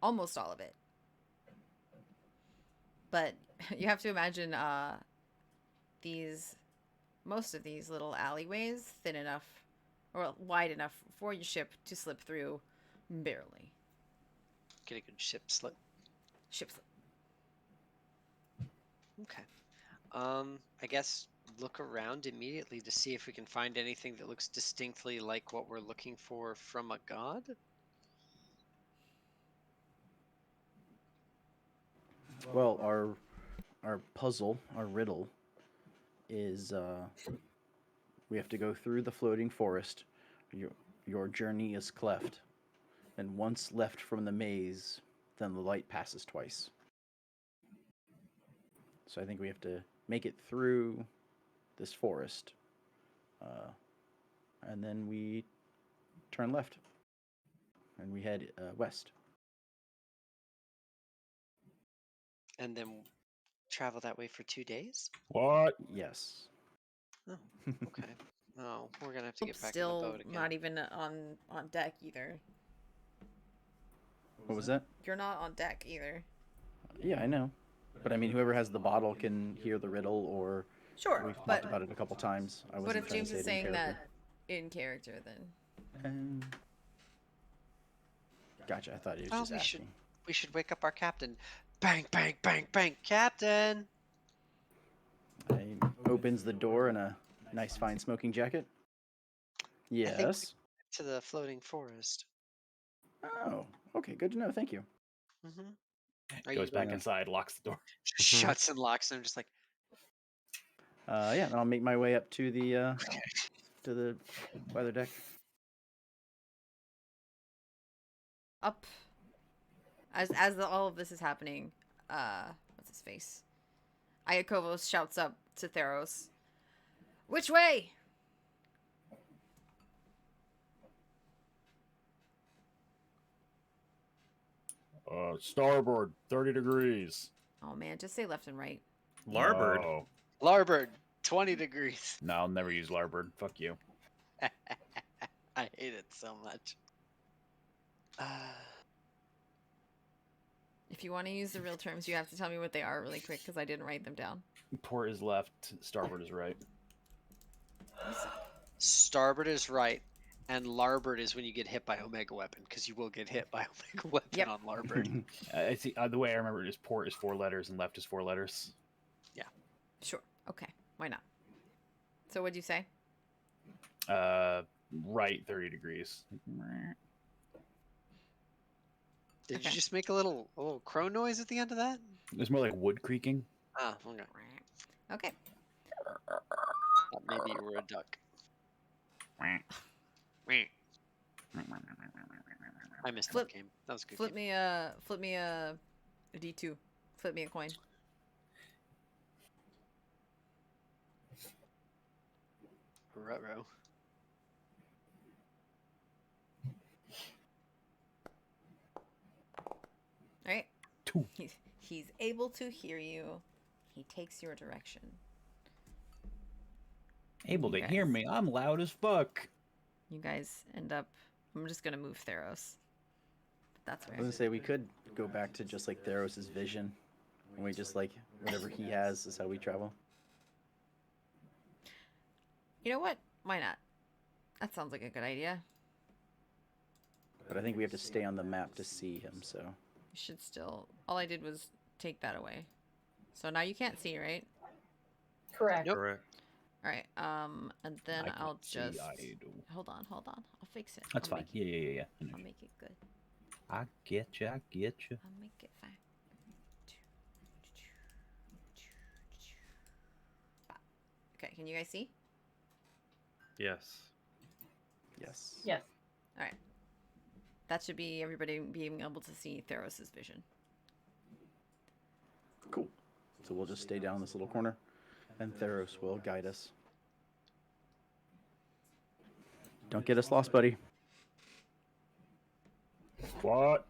almost all of it. But you have to imagine most of these little alleyways thin enough or wide enough for your ship to slip through barely. Get a good ship slip. Ship slip. Okay. I guess look around immediately to see if we can find anything that looks distinctly like what we're looking for from a god. Well, our puzzle, our riddle, is we have to go through the floating forest. Your journey is cleft, and once left from the maze, then the light passes twice. So I think we have to make it through this forest, and then we turn left, and we head west. And then travel that way for 2 days? What? Yes. Oh, okay. Oh, we're gonna have to get back in the Still boat again. not even on deck either. What was that? You're not on deck either. Yeah, I know. But I mean, whoever has the bottle can hear the riddle, or Sure, we've talked but about it a couple times. I wasn't if trying to James say is it in saying character. that in character, then Gotcha. I thought he was Oh, just asking. we should wake up our captain. Bang, bang, bang, bang, captain. He opens the door in a nice, fine smoking jacket. I think Yes. to the floating forest. Oh, okay. Good to know. Thank you. Mm-hmm. Are you Goes back Yeah. inside, locks the door. shuts and locks? And I'm just like, Yeah, and I'll make my way up to the weather deck. up as all of this is happening, what's his face? Iakovos shouts up to Theros, "Which way?" Starboard, 30 degrees. Oh man, just say left and right. Larboard. Oh, Larboard, 20 degrees. no, I'll never use larboard. Fuck you. I hate it so much. If you want to use the real terms, you have to tell me what they are really quick because I didn't write them down. Port is left, starboard is right. Starboard is right, and larboard is when you get hit by Omega Weapon, because you will get hit by Omega Weapon Yep. on larboard. It's the way I remember it is port is 4 letters and left is 4 letters. Sure. Okay. Why not? So what'd you say? Right 30 degrees. Did Okay. you just make a little crow noise at the end of that? It's more like wood creaking. Ah, okay. Okay. Thought maybe you were a duck. I missed Flip- that game. That was a good Flip game. me a D2. Flip me a coin. Ruh-roh. All right. 2. He's able to hear you. He takes your direction. Able to Yes. hear me. I'm loud as fuck. You guys end up. I'm just gonna move Theros. That's I where. was gonna say we could go back to just like Theros' vision, and we just like whatever he has is how we travel. You know what? Why not? That sounds like a good idea. But I think we have to stay on the map to see him. So You should still. All I did was take that away. So now you can't see, right? Correct. Nope. Correct. All right. And then I I'll can't see, just I do. hold on. I'll fix it. That's I'll fine. Make it, Yeah. I'll make it good. I get you. I'll make it fine. Okay, can you guys see? Yes. yes. Yes. All right. That should be everybody being able to see Theros' vision. Cool. So we'll just stay down in this little corner, and Theros will guide us. Don't get us lost, buddy. What?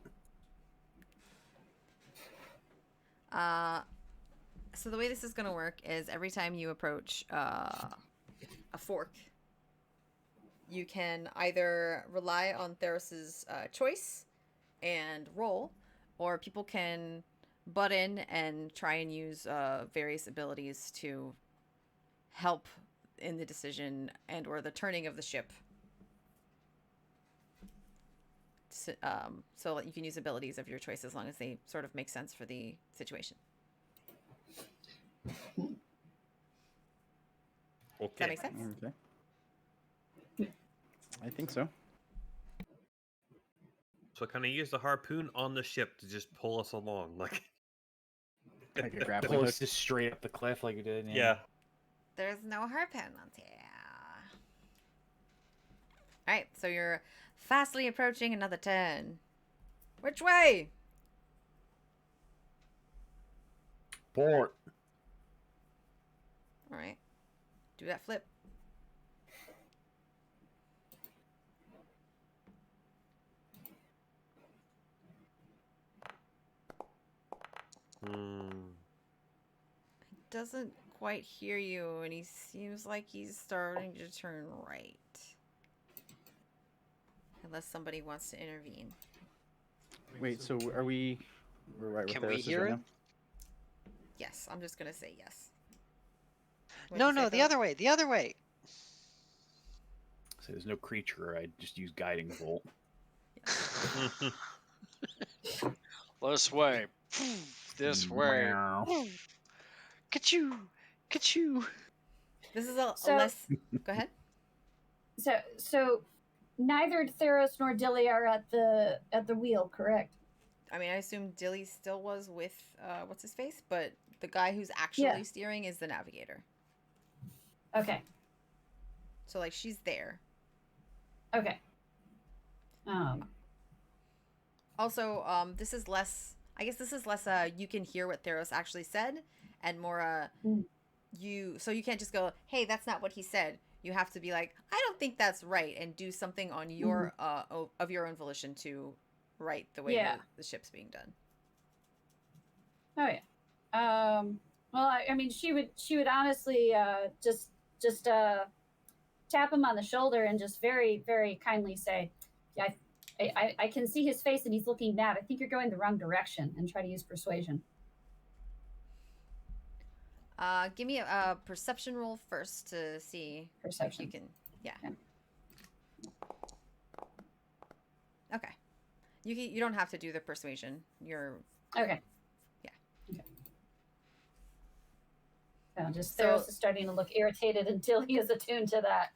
So the way this is gonna work is every time you approach a fork, you can either rely on Theros' choice and roll, or people can butt in and try and use various abilities to help in the decision and or the turning of the ship. So you can use abilities of your choice as long as they sort of make sense for the situation. Does that Okay. make sense? Okay. I think so. So can I use the harpoon on the ship to just pull us along? Like, Like a grappling Pull hook. us just straight up the cliff like you did. yeah. There's no harpoon on here. Alright, so you're fastly approaching another turn. Which way? Port. Alright. Do that flip. Doesn't quite hear you, and he seems like he's starting to turn right. Unless somebody wants to intervene. Wait, so are we? We're right. Can where we Theros is hear right it? now? Yes, I'm just gonna say yes. What'd No, you say, no, the Philip? other way. The other way. So there's no creature. I just use guiding bolt. This way. This way. Meow. Ka-choo! Ka-choo! This is a So- less. Go ahead. So neither Theros nor Dilly are at the wheel, correct? I mean, I assume Dilly still was with what's his face, but the guy who's actually steering is the navigator. Okay. So like she's there. Okay. Also, this is less. I guess this is less. You can hear what Theros actually said, and more. Mm. So you can't just go, "Hey, that's not what he said." You have to be like, "I don't think that's right," and do something on your of your own volition to right the way the ship's being done. Oh yeah. Well, I mean, she would honestly just tap him on the shoulder and just very very kindly say, "Yeah, I can see his face and he's looking mad. I think you're going the wrong direction," and try to use persuasion. Give me a perception roll first to see Perception. if you can. Yeah. Okay. Okay. You don't have to do the persuasion. You're Okay. Yeah. Okay. So just So- Theros is starting to look irritated until he is attuned to that.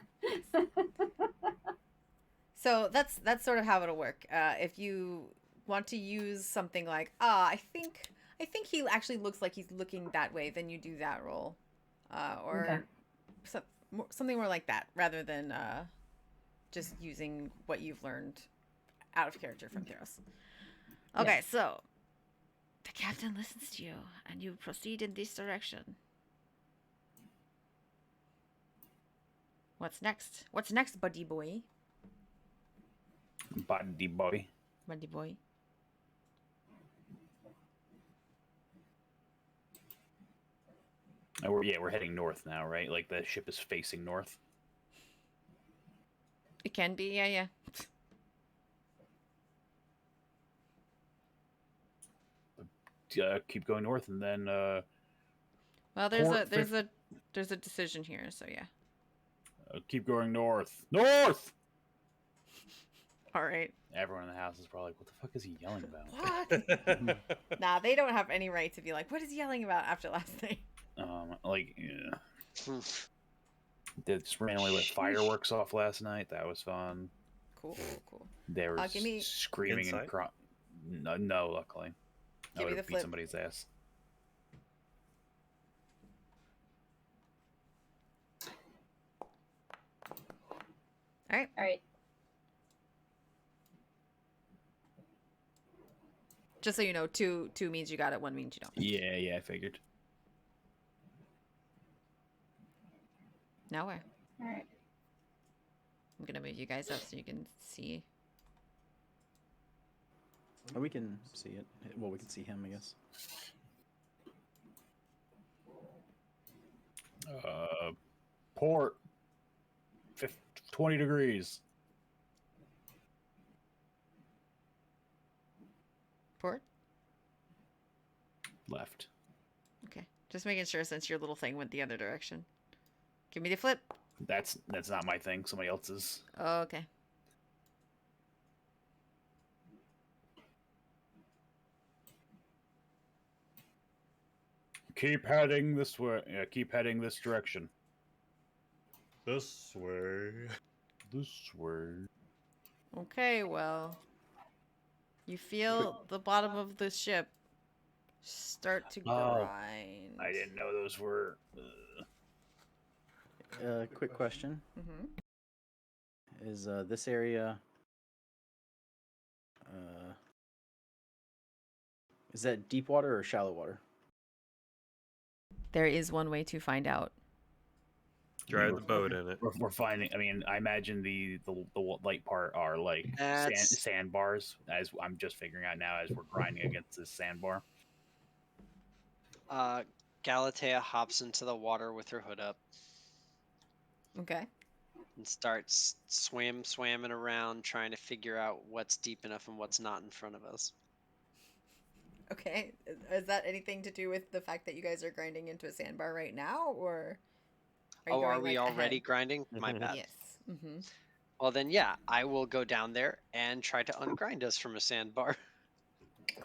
So that's sort of how it'll work. If you want to use something like, I think he actually looks like he's looking that way, then you do that roll, or something more like that, rather than just using what you've learned out of character from Theros. Okay, so the captain listens to you, and you proceed in this direction. What's next? What's next, buddy boy? Buddy boy. Buddy boy. Oh, we're heading north now, right? Like the ship is facing north. It can be, yeah. Keep going north, and then Well, there's a decision here, so yeah. keep going north. North. All right. Everyone in the house is probably like, "What the fuck is he yelling about?" What? Nah, they don't have any right to be like, what is he yelling about after last night? Yeah. They just randomly lit fireworks off last night. That was fun. Cool. They were Give me- screaming and Insight? crying. No, luckily. I Give me would the have beat flip. somebody's ass. All right. Just so you know, two means you got it, one means you don't. Yeah, I figured. Now where? All right. I'm gonna move you guys up so you can see. Oh, we can see it. Well, we can see him, I guess. Port. 20 degrees. Port? Left. Okay. Just making sure since your little thing went the other direction. Give me the flip. That's not my thing. Somebody else's. Oh, okay. Keep heading this way. Yeah, keep heading this direction. This way. This way. Okay, well. You feel the bottom of the ship start to grind. I didn't know those were. Quick question: Mm-hmm. Is this area? Is that deep water or shallow water? There is one way to find out. Drive the boat in it. We're finding. I mean, I imagine the light part are like That's- sandbars. As I'm just figuring out now, as we're grinding against this sandbar. Galatea hops into the water with her hood up Okay. and starts swimming around trying to figure out what's deep enough and what's not in front of us. Okay. Is that anything to do with the fact that you guys are grinding into a sandbar right now, or are you Oh, are going we like already ahead? grinding? My bad. Yes. Mm-hmm. Well, then, yeah, I will go down there and try to ungrind us from a sandbar.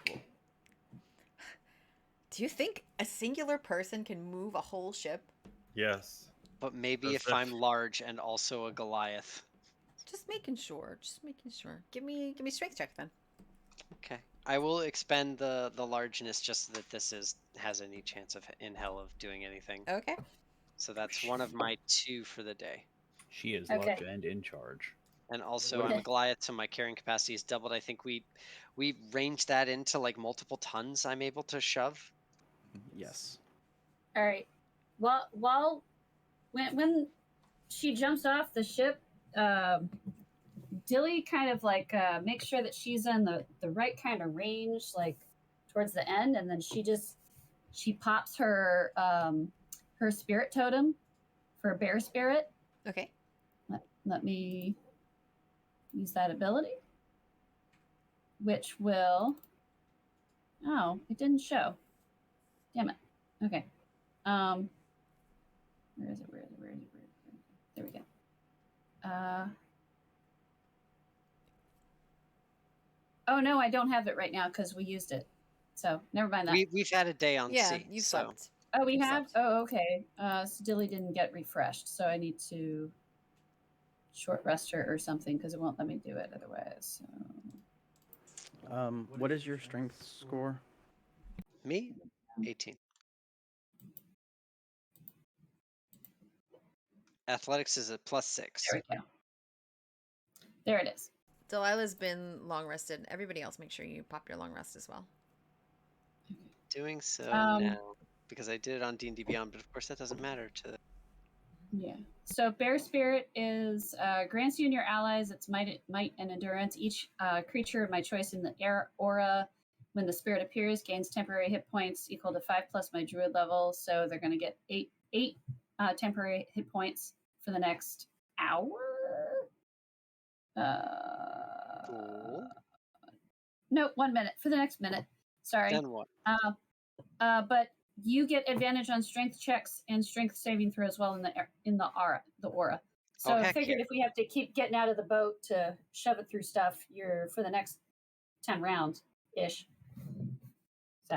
Cool. Do you think a singular person can move a whole ship? Yes. But maybe That's if I'm large and also a Goliath. Just making sure. Just making sure. Give me strength check then. Okay. I will expend the largeness just so that this has any chance of in hell of doing anything. Okay. So that's one of my 2 for the day. She is Okay. luck and in charge. And also I'm a Goliath, so my carrying capacity is doubled. I think we ranged that into like multiple tons I'm able to shove. Yes. All right. While when she jumps off the ship, Dilly kind of like makes sure that she's in the right kind of range, like towards the end, and then she pops her spirit totem for a bear spirit. Okay. Let me use that ability, which will. Oh, it didn't show. Damn it. Okay. Where is it? Where is it? Where is it? Where is it? There we go. Oh no, I don't have it right now because we used it. So never mind that. We've had a day on Yeah, sea. you So slept. Oh, we You have? slept. Oh, okay. So Dilly didn't get refreshed, so I need to short rest her or something because it won't let me do it otherwise. So. What is your strength score? me, 18. Athletics is a +6. There we go. There it is. Delilah's been long rested. Everybody else, make sure you pop your long rest as well. Doing so Um, now because I did it on D&D Beyond, but of course that doesn't matter to. Yeah. So Bear Spirit is grants you and your allies its might and endurance. Each creature of my choice in the air aura, when the spirit appears, gains temporary hit points equal to 5 plus my druid level. So they're going to get eight temporary hit points for the next hour. Cool. No, 1 minute for the next minute. Sorry. Then what? But you get advantage on strength checks and strength saving throw as well in the aura. So Oh, I heck figured yeah. if we have to keep getting out of the boat to shove it through stuff, you're for the next 10 rounds ish.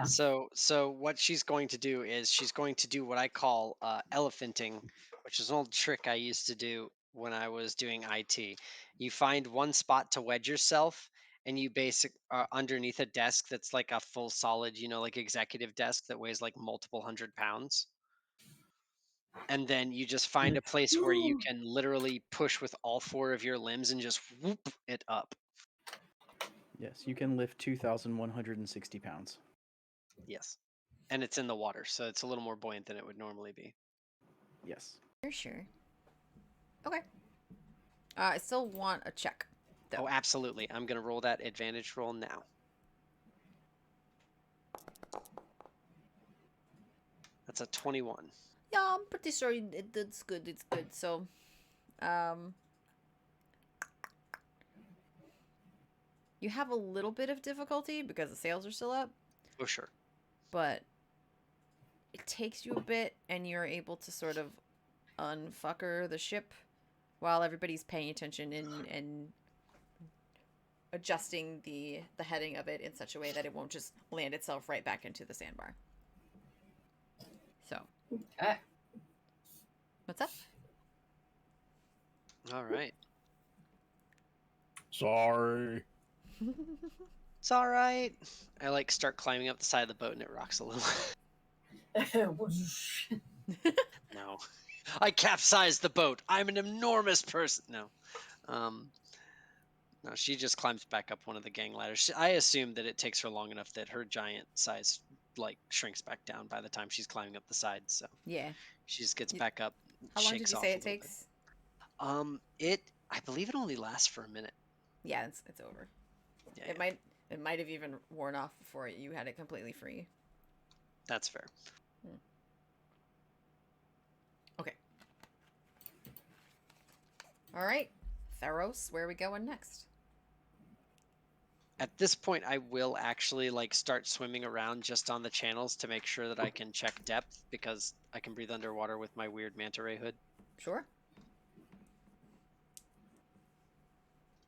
So what she's going to do is she's going to do what I call elephanting, which is an old trick I used to do when I was doing IT. You find one spot to wedge yourself, and you underneath a desk that's like a full solid, like executive desk that weighs like multiple 100 pounds. And then you just find a place where you can literally push with all 4 of your limbs and just whoop it up. Yes, you can lift 2,160 pounds. Yes. And it's in the water, so it's a little more buoyant than it would normally be. Yes. For sure. Okay. I still want a check, though. Oh, absolutely. I'm going to roll that advantage roll now. That's a 21. Yeah, I'm pretty sure it's good. It's good. So, you have a little bit of difficulty because the sails are still up, Oh, sure. but it takes you a bit, and you're able to sort of unfucker the ship while everybody's paying attention and adjusting the heading of it in such a way that it won't just land itself right back into the sandbar. So, Okay. what's up? All right. Sorry. It's all right. I start climbing up the side of the boat and it rocks a little. No. I capsized the boat. I'm an enormous person. No. No, she just climbs back up one of the gang ladders. I assume that it takes her long enough that her giant size shrinks back down by the time she's climbing up the side. So Yeah. she just gets You- back up. How long did shakes you off say a it little bit. takes? I believe it only lasts for a minute. Yeah, it's over. Yeah, It might have even worn off before you had it completely free. that's fair. Okay. All right, Theros, where are we going next? At this point, I will actually like start swimming around just on the channels to make sure that I can check depth because I can breathe underwater with my weird manta ray hood. Sure.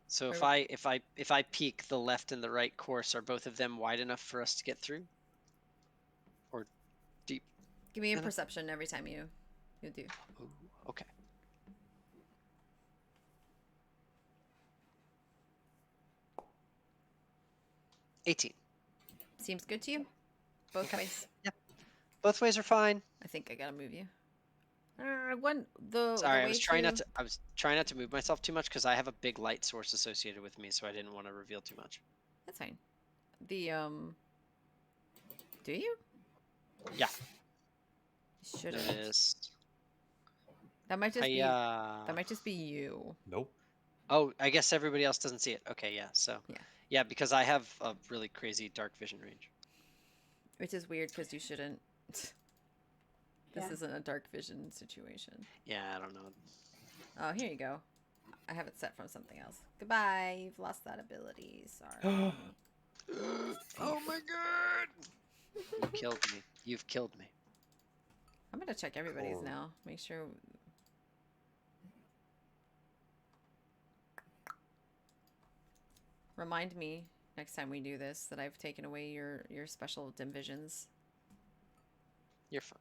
So if Or- I peek the left and the right course, are both of them wide enough for us to get through? Or deep Give me a enough? perception every time you do. Ooh, okay. $18. Seems good to you? Both Okay. ways. Both ways are fine. I think I gotta move you. One the Sorry, I way was trying to not to. I was trying not to move myself too much because I have a big light source associated with me, so I didn't want to reveal too much. That's fine. The do you? Yeah. Should have. Notice. That might just be Hiya. that might just be you. Nope. Oh, I guess everybody else doesn't see it. Okay, yeah. So. Yeah. Yeah, because I have a really crazy dark vision range. Which is weird because you shouldn't. This Yeah. isn't a dark vision situation. Yeah, I don't know. Oh, here you go. I have it set from something else. Goodbye. You've lost that ability. Sorry. Oh my god! You killed me. You've killed me. I'm gonna check everybody's Cool. now. Make sure. Remind me next time we do this that I've taken away your special dim visions. You're fine.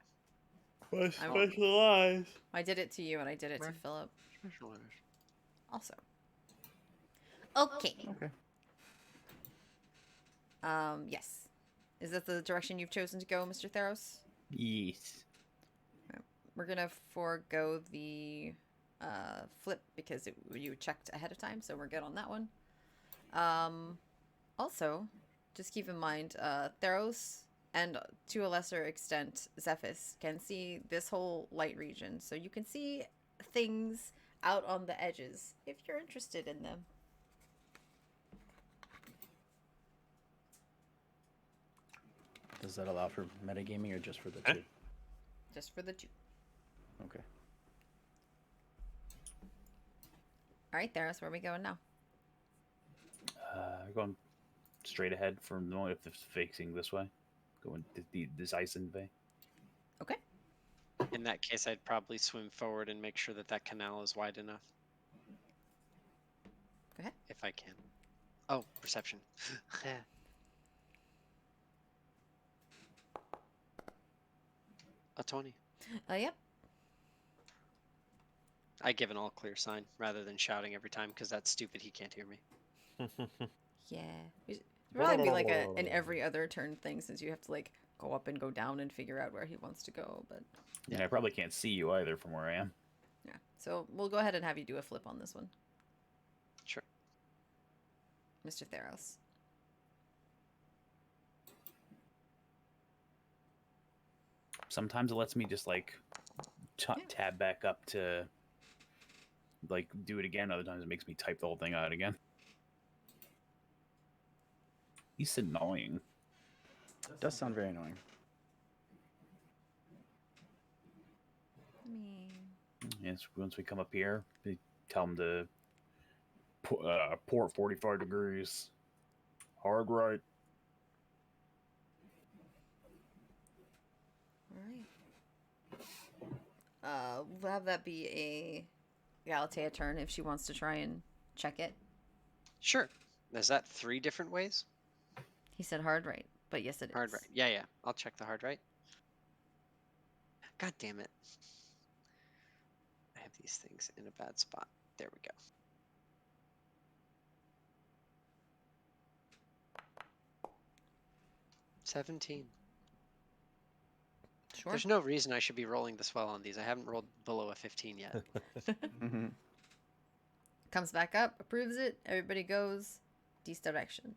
I Specialized. I did it to you and I did it to Right. Philip Special orders. also. Okay. Okay. Yes. Is that the direction you've chosen to go, Mr. Theros? Yes. We're gonna forego the flip because you checked ahead of time, so we're good on that one. Also, just keep in mind, Theros and to a lesser extent Zephys can see this whole light region, so you can see things out on the edges if you're interested in them. Does that allow for metagaming or just for the Eh? two? Just for the two. Okay. All right, Theros, where are we going now? Going straight ahead from the one if it's facing this way. Going this Ison Bay. Okay. In that case, I'd probably swim forward and make sure that that canal is wide enough. Go ahead. If I can. Oh, perception. A 20. Yep. I give an all clear sign rather than shouting every time because that's stupid. He can't hear me. Yeah. It should probably be like an every other turn thing since you have to like go up and go down and figure out where he wants to go. But Yeah, I probably can't see you either from where I am. yeah, so we'll go ahead and have you do a flip on this one, Sure. Mr. Theros. Sometimes it lets me just like Yeah. tab back up to like do it again. Other times it makes me type the whole thing out again. He's annoying. Does sound very annoying. I mean, Yes, once we come up here, we tell him to port 45 degrees. Hard right. all right. We'll have that be a Galatea turn if she wants to try and check it. Sure. Is that 3 different ways? He said hard right, but yes, it is. Hard right. Yeah, yeah. I'll check the hard right. God damn it. I have these things in a bad spot. There we go. $17. Sure. There's no reason I should be rolling this well on these. I haven't rolled below a 15 yet. Mm-hmm. Comes back up, approves it. Everybody goes. East direction.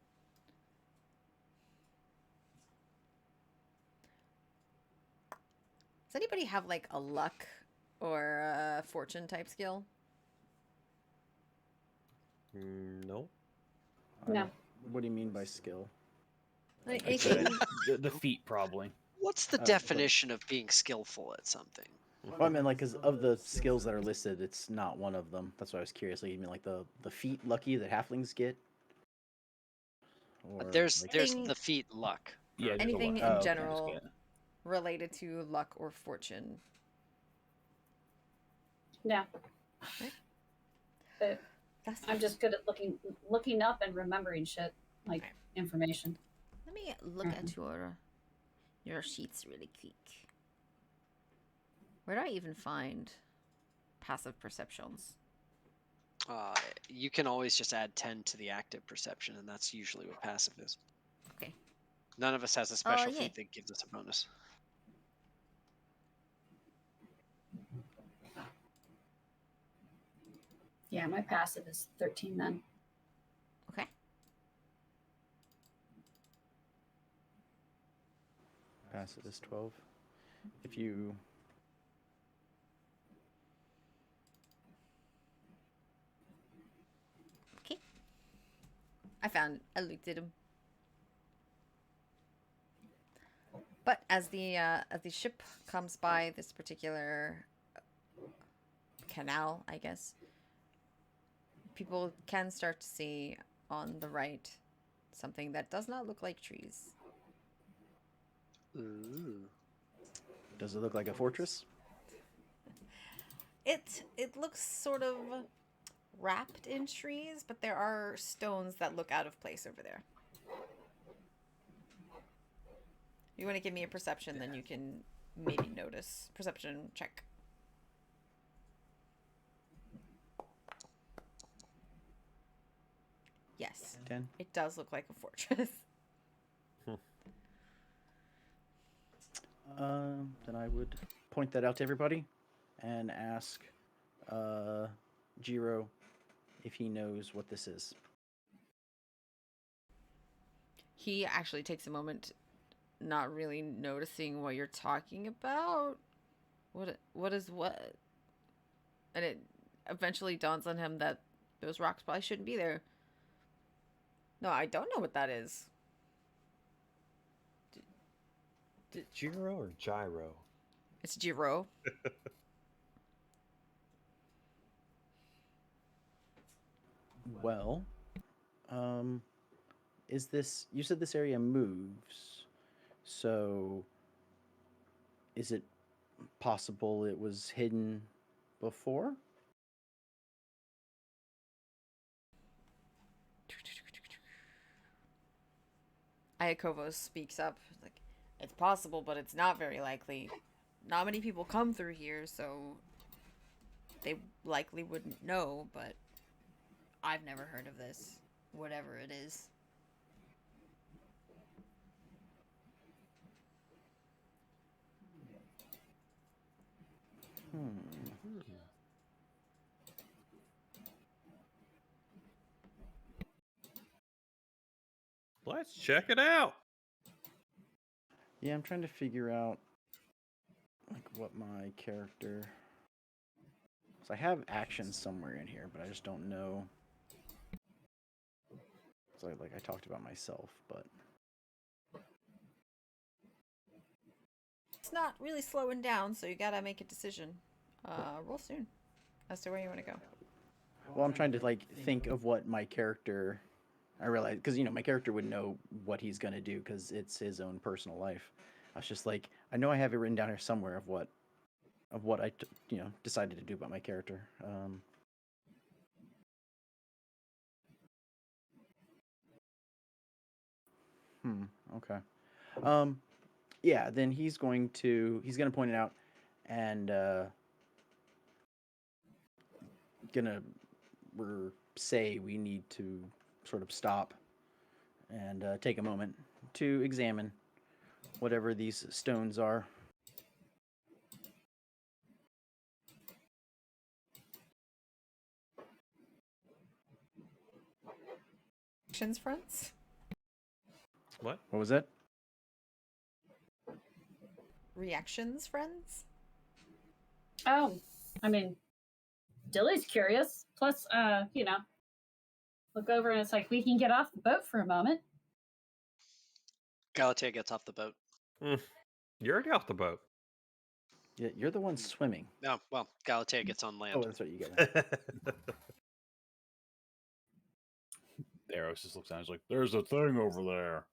Does anybody have like a luck or a fortune type skill? No. No. What do you mean by skill? Like Like anything? the feet probably. What's the but- definition of being skillful at something? Well, I mean, like, because of the skills that are listed, it's not one of them. That's why I was curious. Like, you mean like the feet lucky that halflings get? or There's like, there's Anything- the feat luck. Yeah, or- just a Anything look. in okay. general Yeah. related to luck or fortune. Yeah. Right. But That's I'm just good at looking up and remembering shit, like Okay. information. Let me look at your sheets really quick. Where do I even find passive perceptions? You can always just add 10 to the active perception, and that's usually what passive is. Okay. None of us has a special yeah. feat that gives us a bonus. Yeah, my passive is 13 then. Okay. passive is 12. If you Okay. I looked at him. But as the ship comes by this particular canal, I guess, people can start to see on the right something that does not look like trees. Ooh. does it look like a fortress? It looks sort of wrapped in trees, but there are stones that look out of place over there. You want to give me a perception, then you can maybe notice. Perception check. Yes, 10. it does look like a fortress. Then I would point that out to everybody and ask Jiro if he knows what this is. He actually takes a moment, not really noticing what you're talking about. What is what? And it eventually dawns on him that those rocks probably shouldn't be there. No, I don't know what that is. Gyro or gyro? It's Jiro. Well, is this, you said this area moves, so is it possible it was hidden before? Ayakovos speaks up. Like, it's possible, but it's not very likely. Not many people come through here, so they likely wouldn't know, but I've never heard of this. Whatever it is. Let's check it out. Yeah, I'm trying to figure out like what my character. So I have actions somewhere in here, but I just don't know. So I talked about myself, but It's not really slowing down, so you gotta make a decision. Roll soon as to where you want to go. well, I'm trying to like think of what my character. I realize because my character would know what he's gonna do because it's his own personal life. I was just like, I know I have it written down here somewhere of what I decided to do about my character. Okay. Yeah. Then he's gonna point it out, and gonna say we need to sort of stop and take a moment to examine whatever these stones are. Actions, friends? What? What was that? Reactions, friends? Oh, I mean, Dilly's curious. Plus, look over and it's like, we can get off the boat for a moment. Galatea gets off the boat. You're already off the boat. Yeah, you're the one swimming. No, well, Galatea gets on land. Oh, that's right. You get that. Theros just looks down. He's like, "There's a thing over there."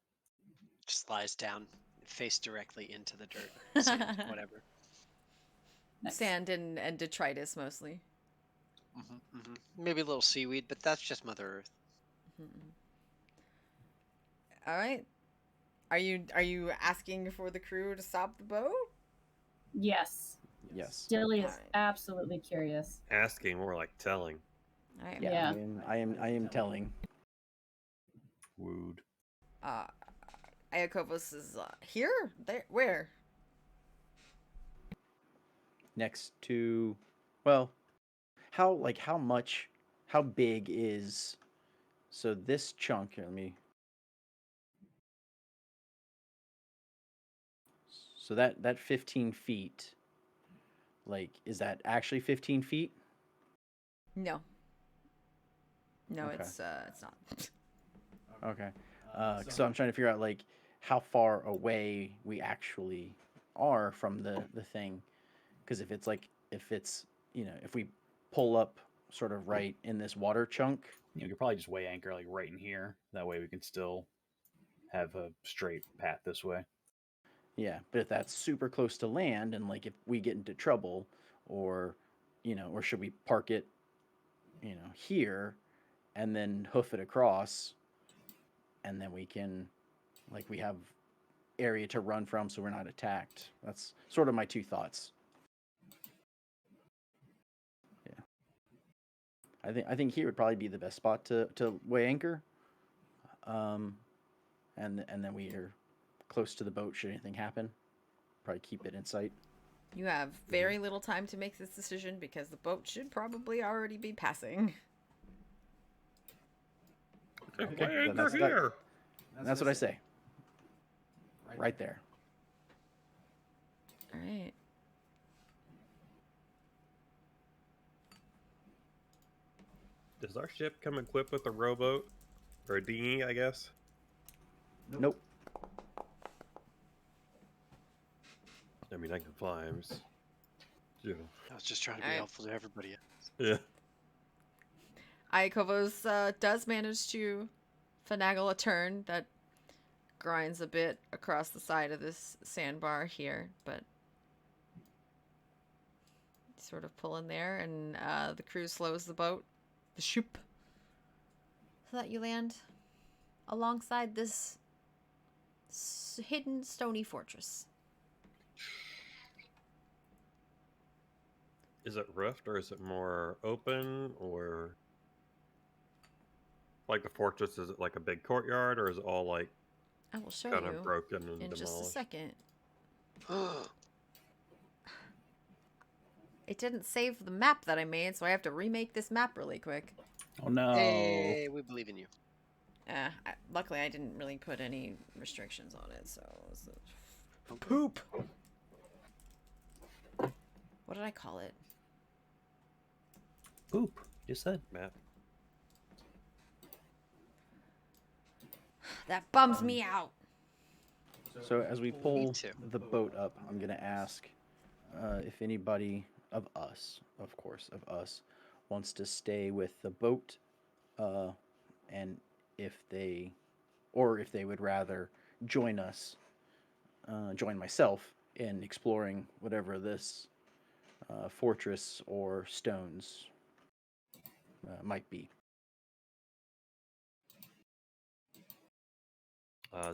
Just lies down, face directly into the dirt, sand, whatever. Nice. Sand and detritus mostly. Maybe a little seaweed, but that's just Mother Earth. All right. Are you asking for the crew to stop the boat? Yes. Yes. Dilly is Alright. absolutely curious. Asking, more like telling. All right. Yeah. Yeah. I am telling. Wooed. Iakovos is here. There. Where? Next to, well, how big is, so this chunk here, so that 15 feet, like, is that actually 15 feet? No. No, Okay. it's not. Okay. So I'm trying to figure out, like, how far away we actually are from the thing, because if it's if we pull up sort of right in this water chunk. You could probably just weigh anchor like right in here. That way we can still have a straight path this way. Yeah, but if that's super close to land, and like if we get into trouble, or or should we park it, here, and then hoof it across, and then we can, like, we have area to run from, so we're not attacked. That's sort of my two thoughts. Yeah, I think here would probably be the best spot to weigh anchor. And then we are close to the boat should anything happen. Probably keep it in sight. You have very little time to make this decision because the boat should probably already be passing. Okay, then anchor here. That's what I say. Right there. All right. Does our ship come equipped with a rowboat? Or a dinghy, I guess? Nope. I mean, I can fly. I'm just, I was just trying to be Alright. helpful to everybody. yeah. Iakovos does manage to finagle a turn that grinds a bit across the side of this sandbar here, but sort of pull in there, and the crew slows the boat, the ship, so that you land alongside this hidden stony fortress. Is it roofed or is it more open, or like the fortress? Is it like a big courtyard, or is it all like I will show kind you of broken and in demolished? just a second. It didn't save the map that I made, so I have to remake this map really quick. Oh no! Hey, we believe in you. Luckily, I didn't really put any restrictions on it, so it was poop. What did I call it? Poop. You just said. Map. That bums me out. So as we pull too. the boat up, I'm gonna ask if anybody of us, wants to stay with the boat, and if they would rather join us, join myself in exploring whatever this fortress or stones might be.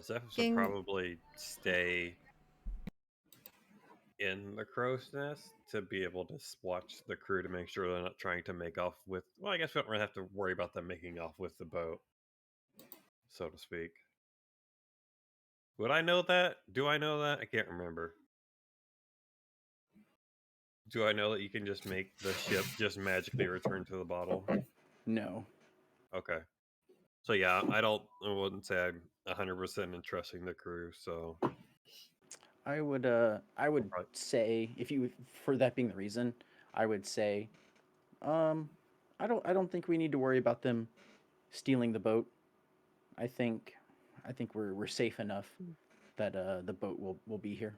Zephyrus would Ging- probably stay in the crow's nest to be able to watch the crew to make sure they're not trying to make off with. Well, I guess we don't really have to worry about them making off with the boat, so to speak. Would I know that? Do I know that? I can't remember. Do I know that you can just make the ship just magically return to the bottle? No. Okay. So yeah, I wouldn't say I'm 100% in trusting the crew. So I would Right. say, if you, for that being the reason, I would say, I don't think we need to worry about them stealing the boat. I think we're safe enough that the boat will be here.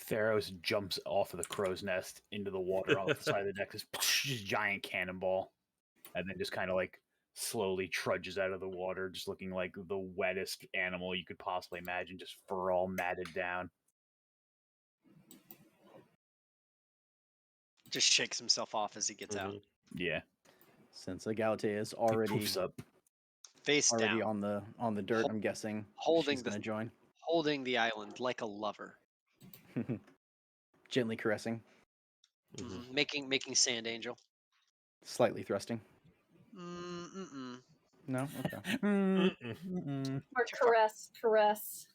Theros jumps off of the crow's nest into the water on the side of the deck. This giant cannonball and then just kind of like slowly trudges out of the water, just looking like the wettest animal you could possibly imagine, just fur all matted down. Just shakes himself off as he gets out. Yeah, Since Galatea is he already poofs up. Face already down, on the dirt, I'm guessing holding she's gonna join. holding the island like a lover. Gently caressing, Making sand angel. slightly thrusting. Mm-mm. No, okay. Or Too far. caress.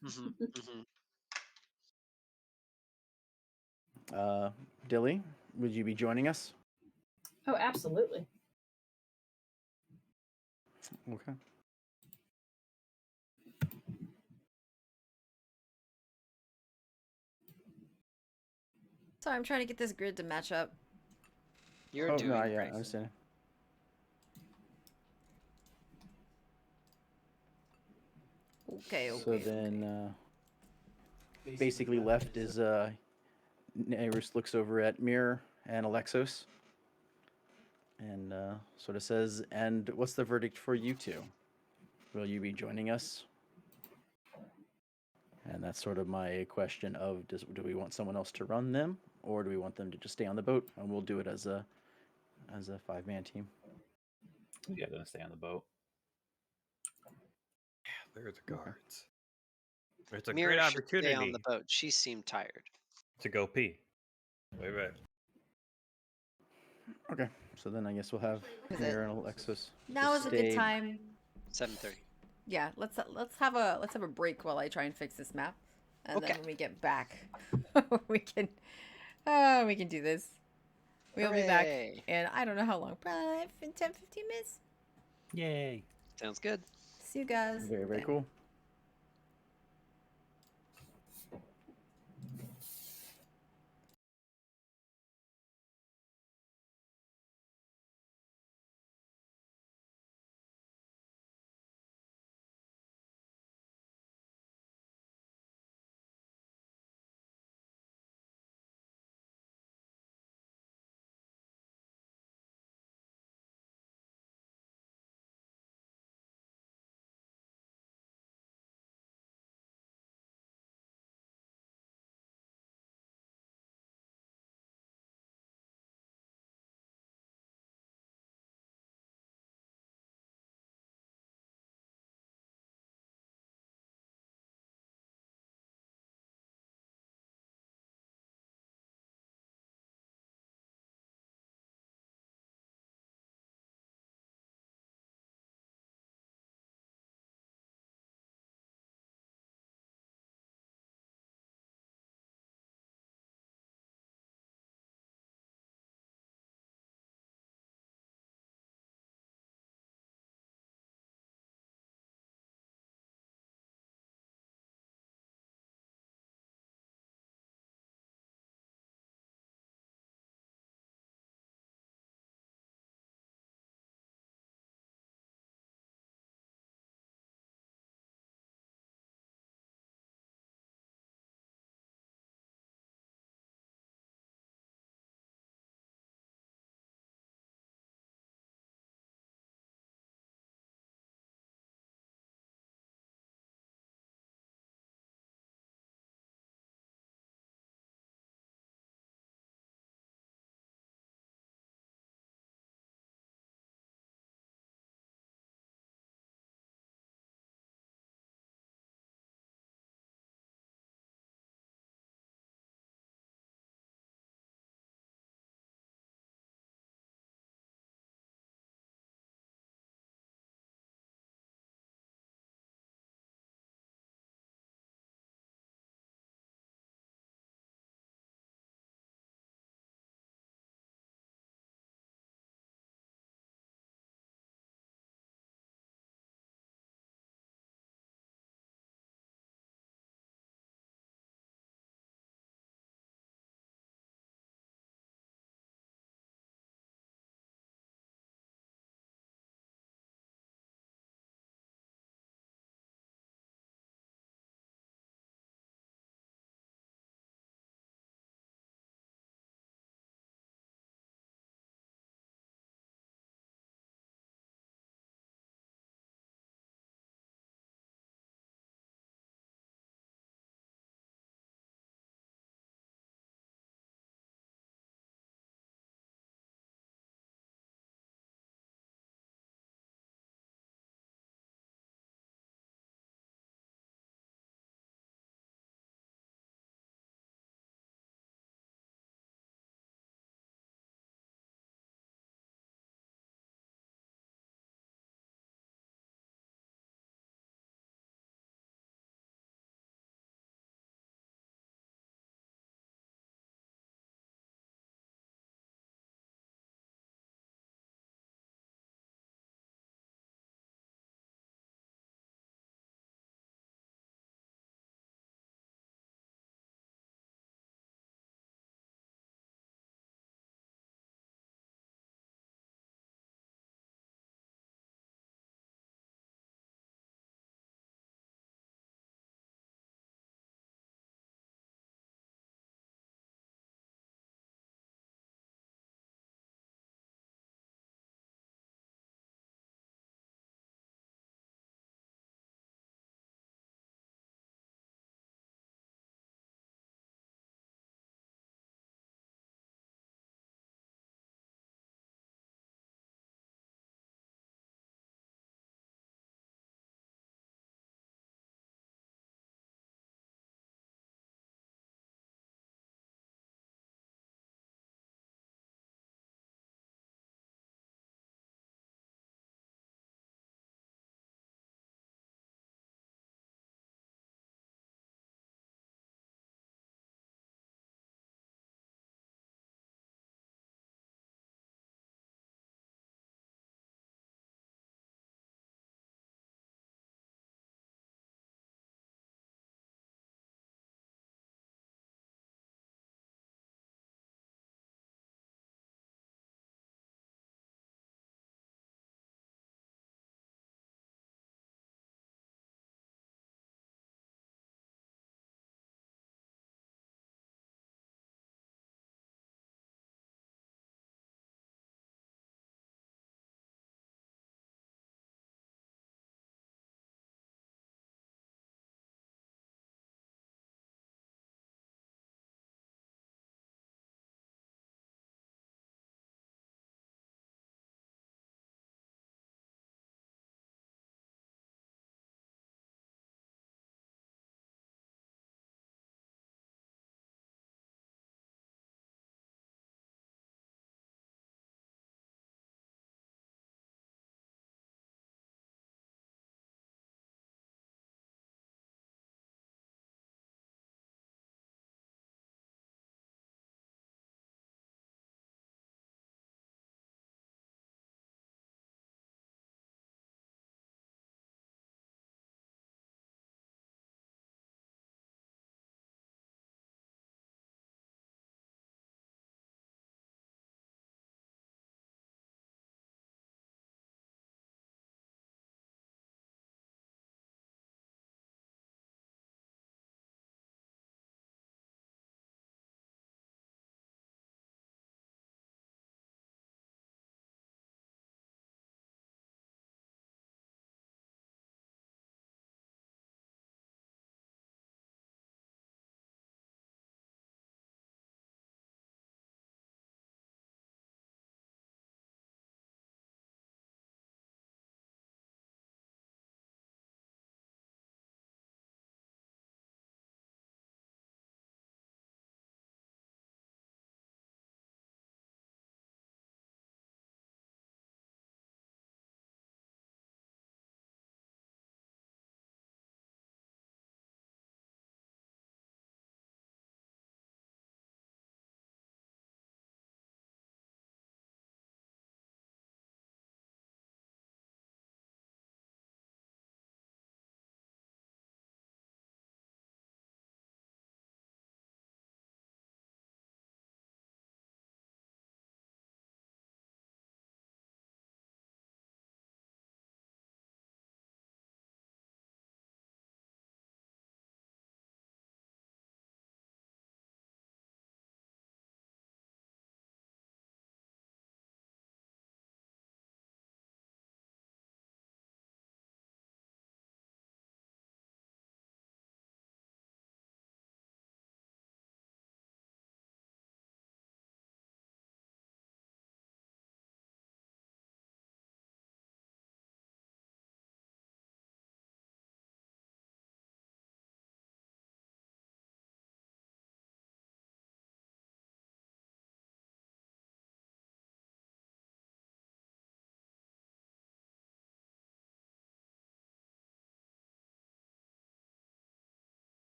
Dilly, would you be joining us? Oh, absolutely. Okay. Sorry, I'm trying to get this grid to match up. You're Oh doing no, great. yeah, I understand. Okay, So okay. then, basically left is Nairus looks over at Mir and Alexos, and sort of says, "And what's the verdict for you two? Will you be joining us?" And that's sort of my question of, do we want someone else to run them, or do we want them to just stay on the boat, and we'll do it as a 5-man team? Yeah, gonna stay on the boat. There's the guards. It's a Mira great should stay on the opportunity boat. She seemed tired. to go pee. Wait, wait. Okay, so then I guess we'll have Is Mir it? and Alexos. Now is a good time. 7:30. Yeah, let's have a break while I try and fix this map, and then Okay. when we get back, we can do this. We'll be back Hooray. in I don't know how long, probably in 10, 15 minutes. Yay! Sounds good. See you guys. Very, very then. cool.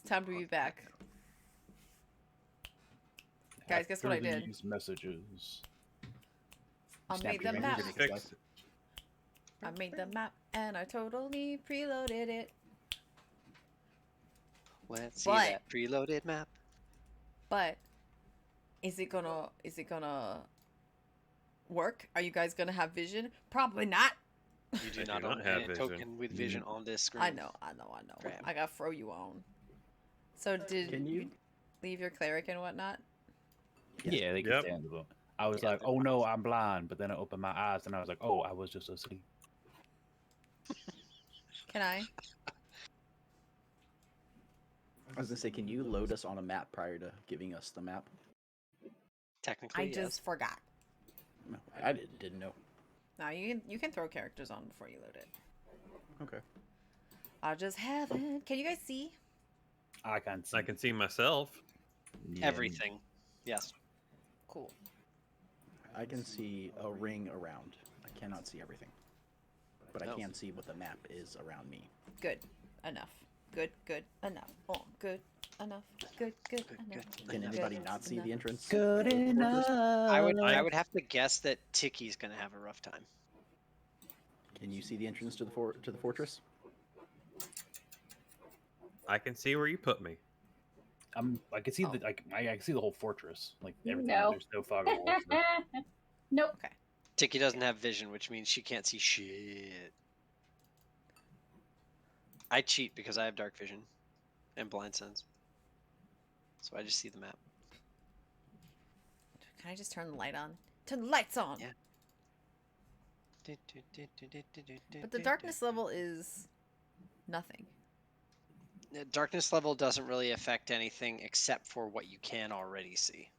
Time to be back. Guys, guess what I After did? these messages. I Snap made your the fingers, map. you're gonna Fix fix it. I made the map and I totally preloaded it. Let's see But- that preloaded map. But is it gonna work? Are you guys gonna have vision? Probably not. You do I do not not own have any vision. token with vision on this screen. I know. Crap. I gotta throw you on. So did Can you? leave your cleric and whatnot? Yeah, they can Yep. stand them. I was Yeah, like, they're oh no, I'm blind. But then I opened my eyes and I was like, oh, I was just asleep. Can I? I was gonna say, can you load us on a map prior to giving us the map? Technically, I yes. just forgot. No, I didn't know. Now you can throw characters on before you load it. Okay. I just haven't. Can you guys see? I can see. I can see myself. Yeah, Everything. Yes. Cool. I can see a ring around. I cannot see everything, but No. I can see what the map is around me. Good. Enough. Good. Good. Enough. Oh, good. Enough. Good. Good. Enough. Can anybody not see the entrance? Good to the fortress? enough. I would have to guess that Tiki's gonna have a rough time. Can you see the entrance to the fortress? I can see where you put me. I can see Oh. I can see the whole fortress. Like everything. No. There's no fog of war. Nope. Tiki doesn't have vision, which means she can't see shit. I cheat because I have dark vision and blind sense, so I just see the map. Can I just turn the light on? Turn the lights on. Yeah. But the darkness level is nothing. Darkness level doesn't really affect anything except for what you can already see.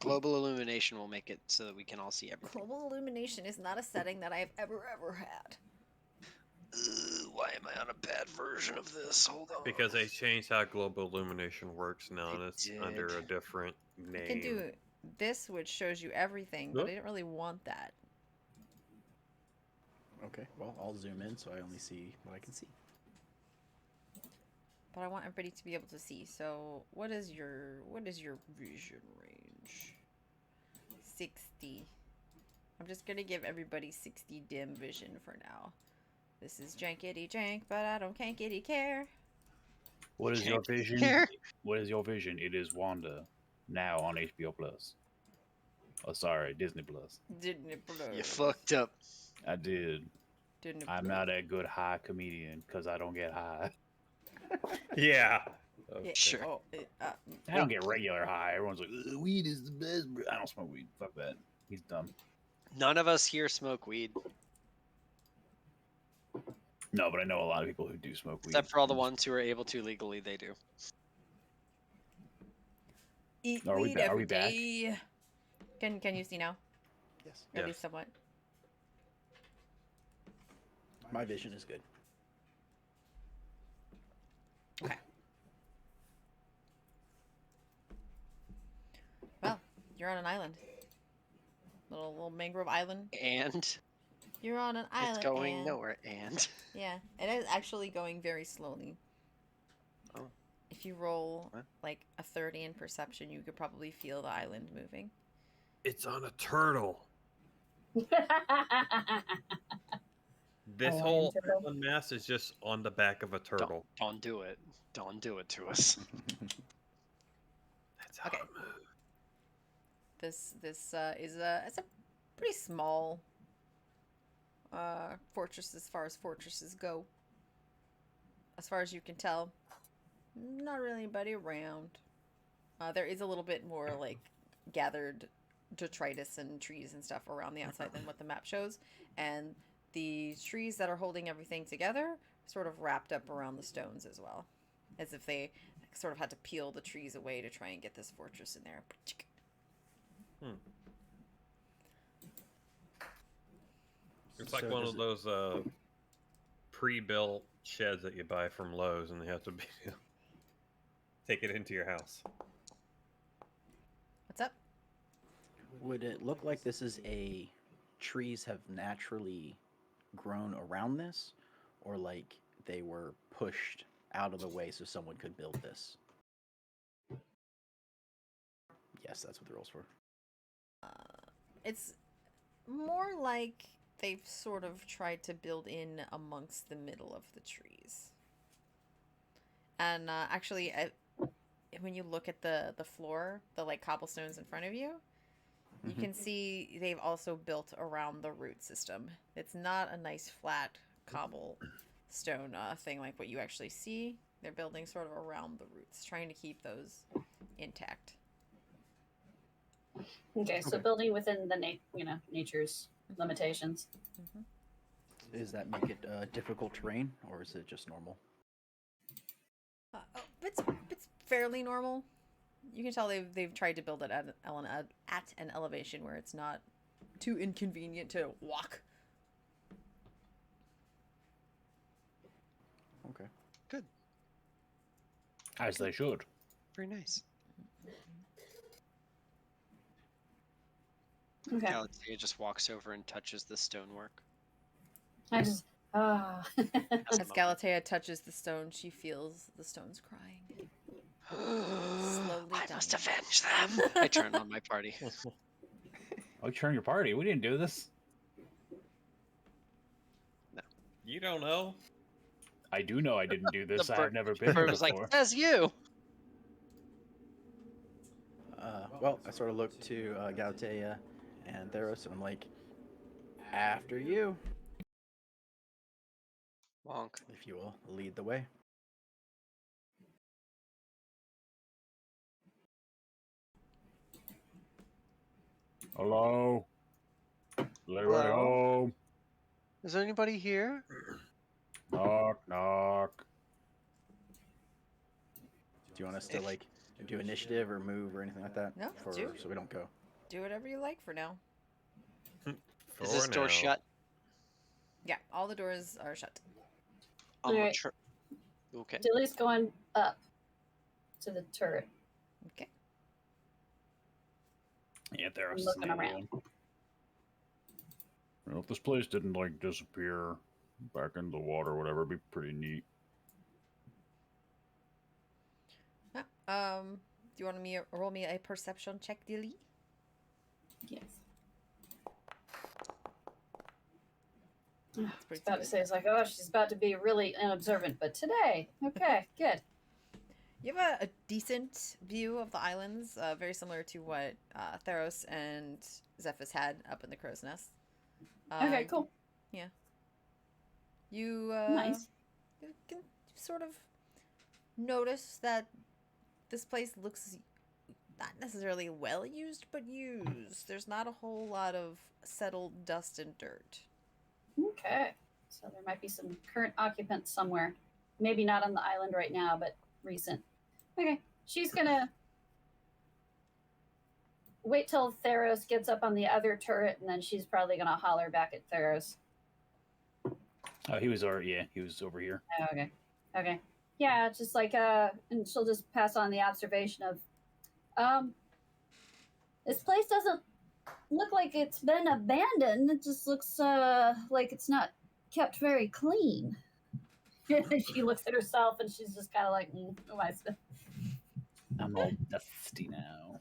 Global illumination will make it so that we can all see everything. Global illumination is not a setting that I've ever had. Why am I on a bad version of this? Hold on. Because they changed how global illumination works now, and They it's did. under a different name. I can do this, which shows you everything, but Nope. I didn't really want that. Okay. Well, I'll zoom in so I only see what I can see. But I want everybody to be able to see. So, what is your vision range? 60. I'm just gonna give everybody 60 dim vision for now. This is jankety jank, but I don't cankety care. What is your Can't vision? care. What is your vision? It is Wanda, now on HBO Plus. Oh, sorry, Disney Plus. Disney Plus. You fucked up. I did. Disney I'm Plus. not a good high comedian because I don't get high. Yeah. Yeah, Okay. Sure. Oh, I don't get regular high. Everyone's like, "Ugh, weed is the best. I don't smoke weed. Fuck that. He's dumb. None of us here smoke weed, No, but I know a lot of people who do smoke weed. except for all the ones who are able to legally. They do. eat Are we weed ba- are every we back? day. Can you see now? Yes. At Yes. least somewhat. My vision is good. Okay. Well, you're on an island. Little mangrove island. And You're on an island. it's going and... nowhere. And Yeah, it is actually going very slowly. Oh. If you roll What? like a 30 in perception, you could probably feel the island moving. It's on a turtle. This Oh, whole turtle. island mass is just on the back of a turtle. don't do it. Don't do it to us. That's how Okay. it moves. This is it's a pretty small fortress as far as fortresses go. As far as you can tell, not really anybody around. There is a little bit more like gathered detritus and trees and stuff around the outside than what the map shows, and the trees that are holding everything together sort of wrapped up around the stones as well, as if they sort of had to peel the trees away to try and get this fortress in there. It's like So one does of those pre-built sheds that you buy from Lowe's, and they have to be take it into your house. What's up? Would it look like this is a trees have naturally grown around this, or like they were pushed out of the way so someone could build this. Yes, that's what the rules were. It's more like they've sort of tried to build in amongst the middle of the trees. And actually, when you look at the floor, the like cobblestones in front of you, you can see they've also built around the root system. It's not a nice flat cobblestone thing like what you actually see. They're building sort of around the roots, trying to keep those intact. Okay, so building within the nature's limitations. Does that make it difficult terrain, or is it just normal? It's fairly normal. You can tell they've tried to build it at an elevation where it's not too inconvenient to walk. Okay. Good. As they should. Very nice. Okay. Galatea just walks over and touches the stonework. I just As Galatea touches the stone, she feels the stones crying. Slowly I dying. must avenge them. I turn on my party. Oh, turn your party. We didn't do this. You don't know. I do know I didn't do this. The I've never been here Bird was before. like, "Says you." Well, I sort of look to Galatea and Theros, and I'm like, after you, Wonk. if you will, lead the way. Hello? Is anybody Hello? home? Is anybody here? Knock, knock. Do you want us to like do initiative or move or anything like that? No, do. So we don't go. Do whatever you like for now. Is this For door now. shut? Yeah, all the doors are shut. Alright. Okay. Dilly's going up to the turret. Okay. Yeah, there is Looking another around. one. Well, if this place didn't like disappear back into the water or whatever, it'd be pretty neat. Do you want me to roll me a perception check, Dilly? Yes. That's I was pretty about to good. say, it's like, oh, she's about to be really unobservant, but today, okay, good. You have a decent view of the islands, very similar to what Theros and Zephys had up in the crow's nest. Okay, cool. You Nice. you can sort of notice that this place looks not necessarily well used, but used. There's not a whole lot of settled dust and dirt. Okay. So there might be some current occupants somewhere. Maybe not on the island right now, but recent. Okay. She's gonna wait till Theros gets up on the other turret, and then she's probably gonna holler back at Theros. Oh, he was already, yeah, he was over here. Oh, okay. Okay. Yeah, just like and she'll just pass on the observation of this place doesn't look like it's been abandoned. It just looks like it's not kept very clean. She looks at herself and she's just kind of like, who am I supposed I'm all dusty now.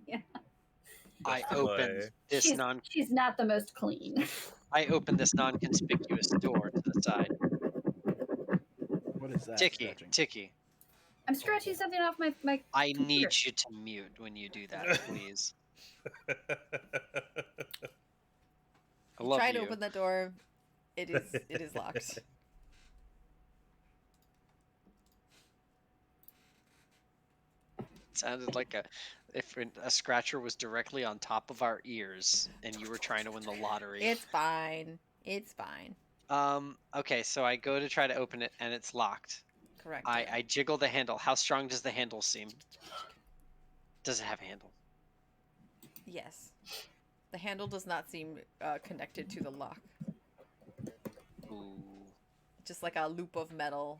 yeah. I Just opened play. this She's not the most clean. I opened this non-conspicuous door to the side. What is that? Ticky, scratching? Ticky. I'm scratching something off my I computer. need you to mute when you do that, please. I love Try you. to open the door. It is locked. It sounded like if a scratcher was directly on top of our ears and you were trying to win the lottery. It's fine. It's fine. Okay, so I go to try to open it and it's locked. Correct. I jiggle the handle. How strong does the handle seem? Does it have a handle? Yes. The handle does not seem connected to the lock. Ooh. Just like a loop of metal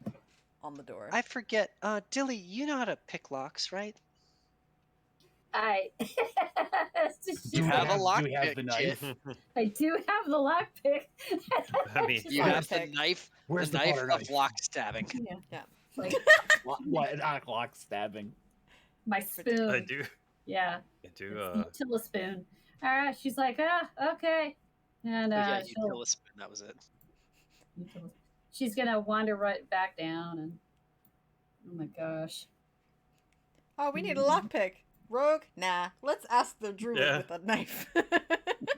on the door. I forget. Dilly, you know how to pick locks, right? I You have a lock Do we have pick, the kid. knife? I do have the lockpick. I mean, You Lock have the pick. knife. Where's the the knife butter of knife? lock stabbing. Yeah. Like What? Lock stabbing. my spoon. I do. Yeah, I do. it's Utila spoon. All right, she's like, okay, and Oh, yeah, she'll. Utila spoon. That was it. She's gonna wander right back down, and oh my gosh. Oh, we need a lockpick. Rogue? Nah. Let's ask the druid Yeah. with a knife.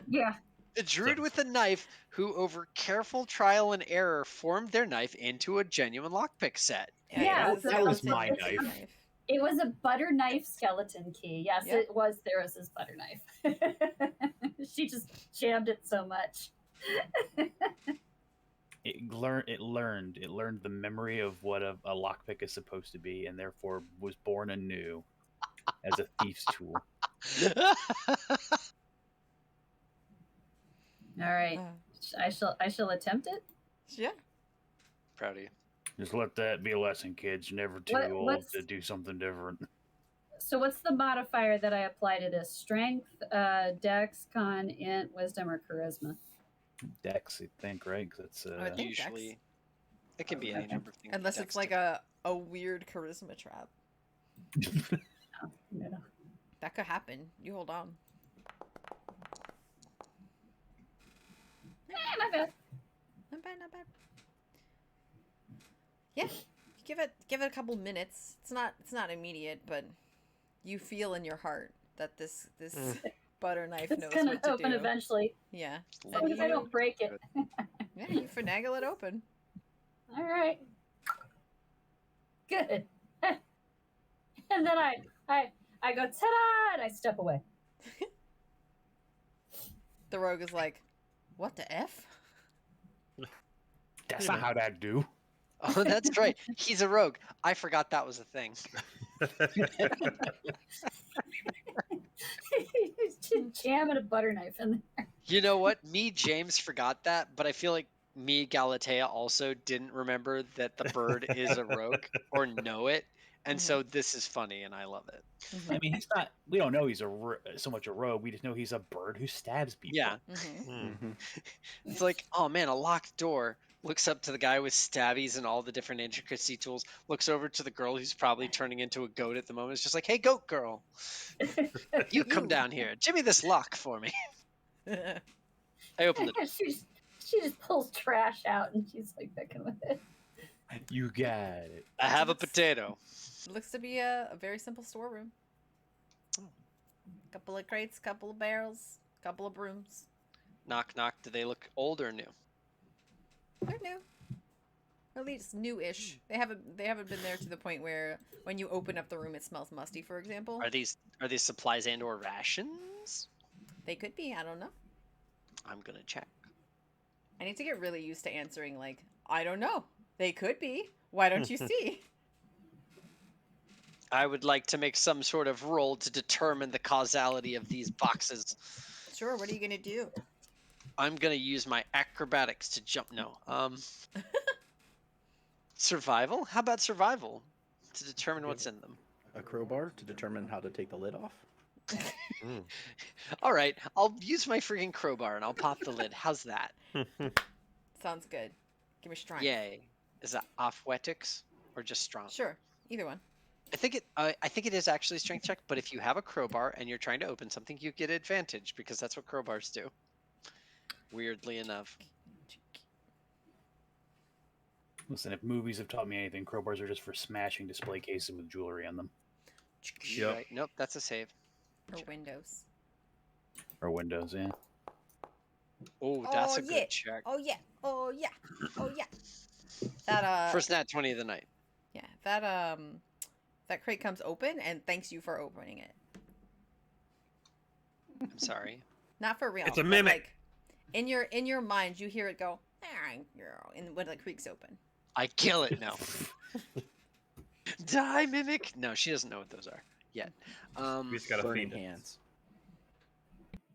Yeah. The druid So- with a knife, who over careful trial and error formed their knife into a genuine lockpick set. Yeah, it that was so my it's- knife. It was a butter knife skeleton key. Yes, Yep. it was Theris's butter knife. She just jammed it so much. It learned the memory of what a lockpick is supposed to be, and therefore was born anew as a thief's tool. All right, Uh, I shall attempt it. yeah. Proud of you. Just let that be a lesson, kids. You're never too old what's- to do something different. So what's the modifier that I apply to this? Strength, Dex, Con, Int, Wisdom, or Charisma? Dex, I think, right? 'Cause it's I think Usually, Dex. it can be any Okay. number of things. Unless Dex it's like to- a weird charisma trap. No. That could happen. You hold on. My bad. Not bad, not bad. Yeah. Give it a couple minutes. It's not immediate, but you feel in your heart that this butter knife It's knows gonna what to open do. eventually. Yeah. As long as I don't break it. Yeah, you finagle it open. All right. Good. And then I go ta-da, and I step away. The rogue is like, what the F? That's not how that do. Oh, that's right. He's a rogue. I forgot that was a thing. Just jamming a butter knife in there. You know what? Me, James forgot that, but I feel like me, Galatea, also didn't remember that the bird is a rogue or know it. And so this is funny and I love it. I mean, he's not. We don't know he's so much a rogue. We just know he's a bird who stabs people. Yeah. Hmm. It's like, oh man, a locked door. Looks up to the guy with stabbies and all the different intricacy tools. Looks over to the girl who's probably turning into a goat at the moment. It's just like, hey, goat girl, you come down here. Jimmy this lock for me. I opened it. She just pulls trash out and she's like picking with it. You got it. I have a potato. Looks to be a very simple storeroom. Couple of crates, couple of barrels, couple of brooms. Knock, knock. Do they look old or new? They're new. Or at least new-ish. They haven't been there to the point where when you open up the room it smells musty, for example. Are these supplies and or rations? They could be, I don't know. I'm gonna check. I need to get really used to answering like, I don't know. They could be. Why don't you see? I would like to make some sort of roll to determine the causality of these boxes. Sure, what are you gonna do? I'm gonna use my acrobatics to jump. No. Survival? How about survival? To determine what's in them. A crowbar to determine how to take the lid off. Mm. All right, I'll use my freaking crowbar and I'll pop the lid. How's that? Sounds good. Give me strength. Yay. Is that athletics or just strong? Sure. Either one. I think it is actually a strength check, but if you have a crowbar and you're trying to open something, you get advantage because that's what crowbars do. Weirdly enough. Listen, if movies have taught me anything, crowbars are just for smashing display cases with jewelry on them. You're Yep. right. Nope, that's a save. Or windows. Or windows, yeah. Oh, that's a Oh, good yeah. check. Oh yeah. Oh yeah. Oh yeah. That First nat 20 of the night. yeah, that crate comes open and thanks you for opening it. I'm sorry. Not for real. It's a but, mimic. Like, in your mind, you hear it go, girl, and when it creaks open. I kill it now. Die, mimic. No, she doesn't know what those are yet. We just gotta Burning feed it. hands.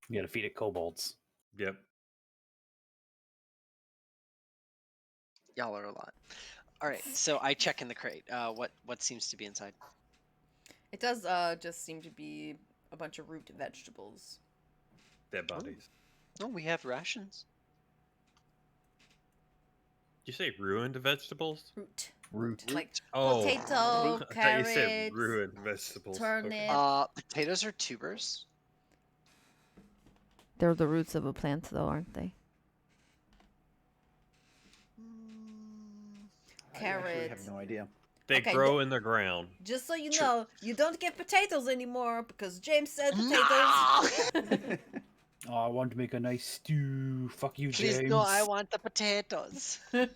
You gotta feed it kobolds. Yep. Y'all are a lot. All right, so I check in the crate. What seems to be inside? It does just seem to be a bunch of root vegetables. Dead bodies. Oh, we have rations. Did you say ruined vegetables? Root. Root. Like Oh, potato, I thought you said carrots, ruined vegetables. turnip. Potatoes are tubers. They're the roots of a plant, though, aren't they? I actually have Carrots. no idea. They Okay, grow in the ground. Just so you True. know, you don't get potatoes anymore because James said No! potatoes. Oh, I want to make a nice stew. Fuck you, Please, James. no, I want the potatoes. Okay.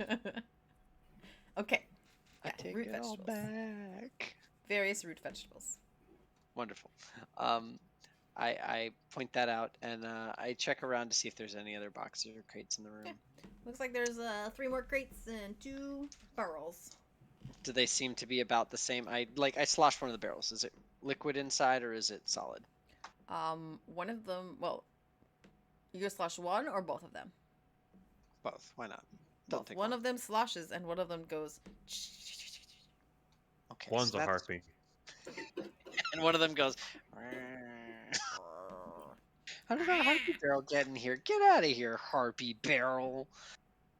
I Yeah, take root it all vegetables. back. Various root vegetables. Wonderful. I point that out and I check around to see if there's any other boxes or crates in the room. Yeah. Looks like there's 3 more crates and 2 barrels. Do they seem to be about the same? I sloshed one of the barrels. Is it liquid inside or is it solid? One of them, well, you gonna slosh one or both of them? Both. Why not? Don't Both. think One of them sloshes and one of them goes. Okay. One's so a that's- harpy. And one of them goes. How did our harpy barrel get in here? Get out of here, harpy barrel.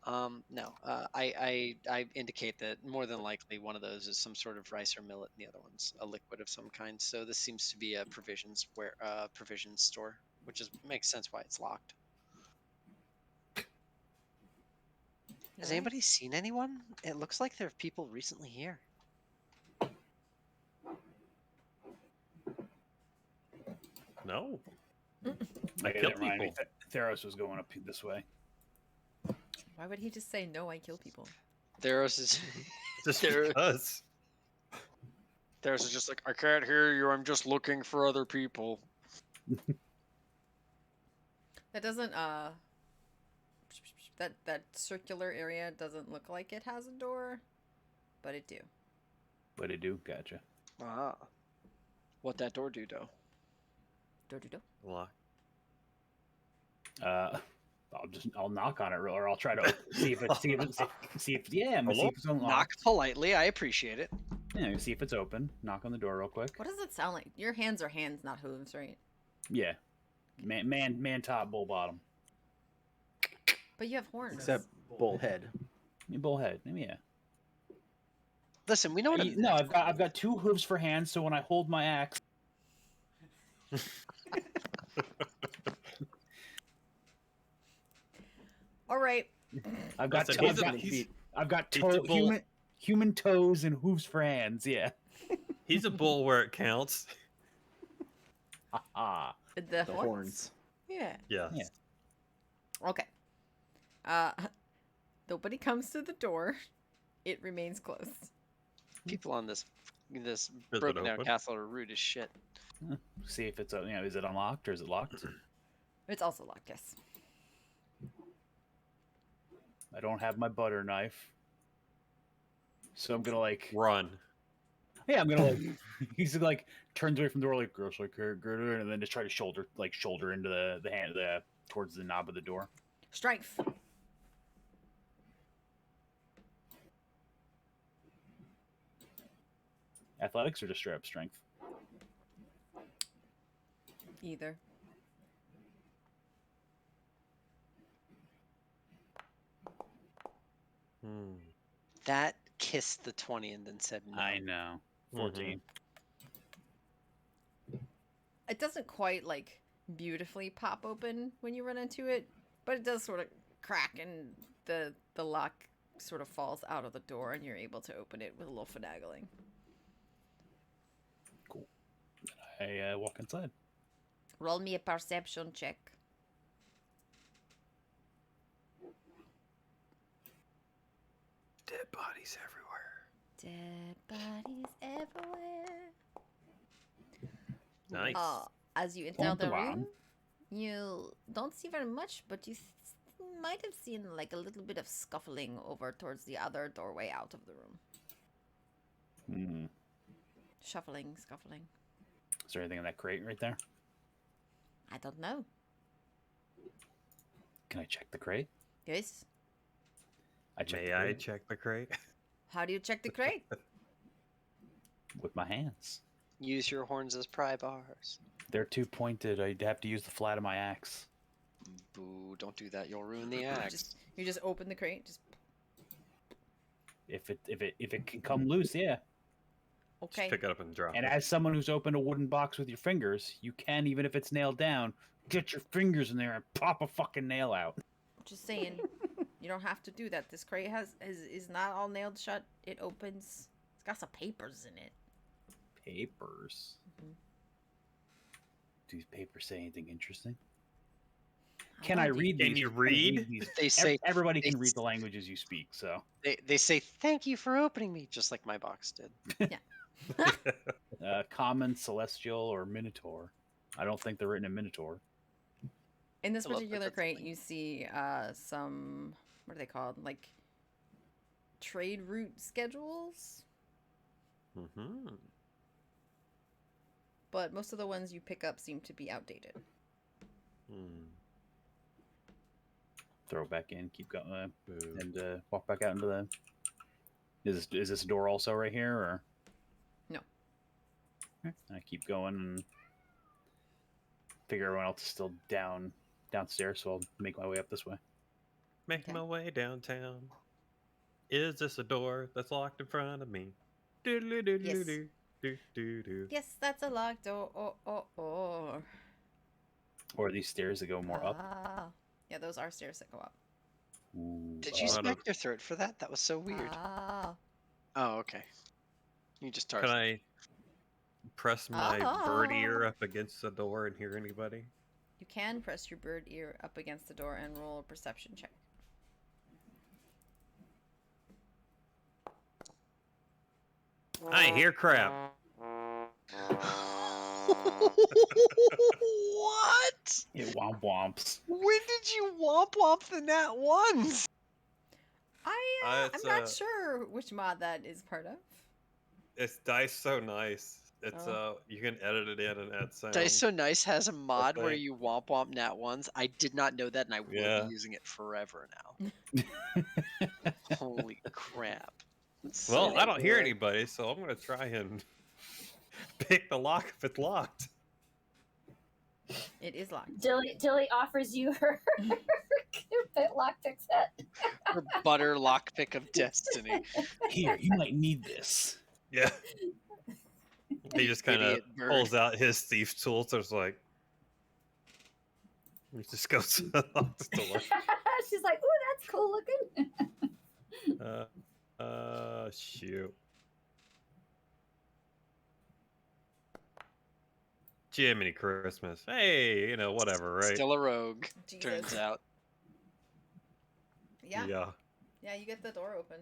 No. I indicate that more than likely one of those is some sort of rice or millet, and the other one's a liquid of some kind. So this seems to be a provisions store, which makes sense why it's locked. Has anybody seen anyone? It looks like there are people recently here. No. I Okay, kill never mind. people. Theros was going up this way. Why would he just say no? I kill people. Theros is Just There- because. Theros is just like, I can't hear you. I'm just looking for other people. That doesn't that circular area doesn't look like it has a door, but it do. But I do, gotcha. Ah, what that door do though? Door do. Lock. I'll knock on it, or I'll try to see if it's see if I'm gonna see Hello? if it's unlocked. Knock politely. I appreciate it. Yeah, see if it's open. Knock on the door real quick. What does it sound like? Your hands are hands, not hooves, right? Yeah, man top, bull bottom. But you have horns. Except bullhead. Bullhead. Yeah. Listen, we know what. No, I've got 2 hooves for hands, so when I hold my axe. All right. I've got Listen, he's a bull. human toes and hooves for hands. Yeah. He's a bull where it counts. Ah. The The horns. horns. Yeah. Yes. Yeah. Okay. Nobody comes to the door. It remains closed. People on this Is it broken down open? castle are rude as shit. See if it's is it unlocked or is it locked? It's also locked, yes. I don't have my butter knife, so I'm gonna Run. yeah, I'm gonna he's like turns away from the door like girls like girl, and then just try to shoulder into the hand towards the knob of the door. Strength. Athletics or just straight up strength? Either. Hmm. That kissed the 20 and then said no. I know. 14. It doesn't quite like beautifully pop open when you run into it, but it does sort of crack and the lock sort of falls out of the door and you're able to open it with a little finagling. Cool. I walk inside. Roll me a perception check. Dead bodies everywhere. Dead bodies everywhere. Nice. As you enter the Wow. room, you don't see very much, but you might have seen like a little bit of scuffling over towards the other doorway out of the room. Hmm. Shuffling, scuffling. Is there anything in that crate right there? I don't know. Can I check the crate? Yes. I check May the I crate check the crate? How do you check the crate? with my hands. Use your horns as pry bars. They're too pointed. I'd have to use the flat of my axe. Boo, don't do that. You'll ruin the axe. You just open the crate. Just If it can come loose, yeah. Okay. Just pick it up and drop And it. as someone who's opened a wooden box with your fingers, you can, even if it's nailed down, get your fingers in there and pop a fucking nail out. Just saying, you don't have to do that. This crate is not all nailed shut. It opens. It's got some papers in it. Papers. Mhm. Do these papers say anything interesting? How Can I about read Can these? you Can I read? these? They say Everybody they can read s- the languages you speak, so. they say thank you for opening me, just like my box did. Common, celestial, or minotaur. I don't think they're written in minotaur. In this I love that particular that's a crate, thing. you see some, what are they called? Like trade route schedules, Mm-hmm. but most of the ones you pick up seem to be outdated. Hmm. Throw it back in, keep going, Boo. and walk back out into the. Is this door also right here, or? No. Okay. I keep going and figure everyone else is still downstairs, so I'll make my way up this way. Making Okay. my way downtown. Is this a door that's locked in front of me? Doodle-doo-doo-doo-doo, doo-doo-doo. Yes, that's a locked door. Oh. Or these stairs that go more up. Ah. Yeah, those are stairs that go up. Ooh, Did you Lot smack of- your throat for that? That was so weird. Ah. Oh, okay. You just Can Tarzan. I press my Oh. bird ear up against the door and hear anybody? You can press your bird ear up against the door and roll a perception check. I ain't hear crap. What? it womp womps. When did you womp womp the nat ones? I'm It's, not sure which mod that is part of. It's Dice So Nice. It's you can edit it in and add sound. Dice So Nice has a mod where thing. you womp womp nat ones. I did not know that, and I will Yeah. be using it forever now. Holy crap! That's Well, so I don't hear good. anybody, so I'm gonna try and pick the lock if it's locked. It is locked. Dilly offers you her Cupid lockpick set. Her butter lockpick of destiny. Here, you might need this. Yeah. He just kind of Idiot bird. pulls out his thief tool, so it's like he just goes to the locked door. She's like, "Ooh, that's cool looking." Shoot. Jiminy Christmas. Hey, whatever, right? Still a rogue, Jesus. turns out. Yeah. Yeah. You get the door open.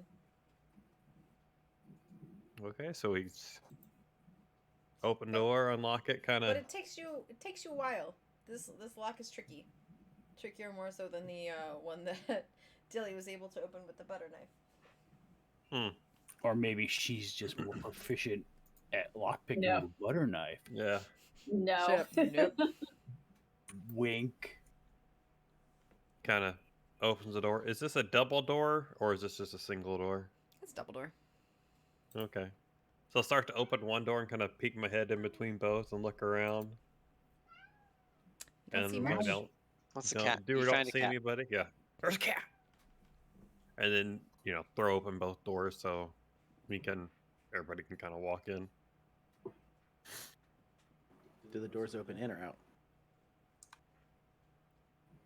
Okay, so he's open door, unlock it, kind But of. it takes you a while. This lock is tricky. Trickier more so than the one that Dilly was able to open with the butter knife. Or maybe she's just more proficient at lockpicking No. with a butter knife. Yeah. No. Nope. Wink. Kind of opens the door. Is this a double door or is this just a single door? It's double door. Okay. So I'll start to open one door and kind of peek my head in between both and look around. You don't see And much. don't, What's the don't cat? do You or don't find a see cat. anybody. Yeah. There's a cat. And then, throw open both doors so everybody can kind of walk in. Do the doors open in or out?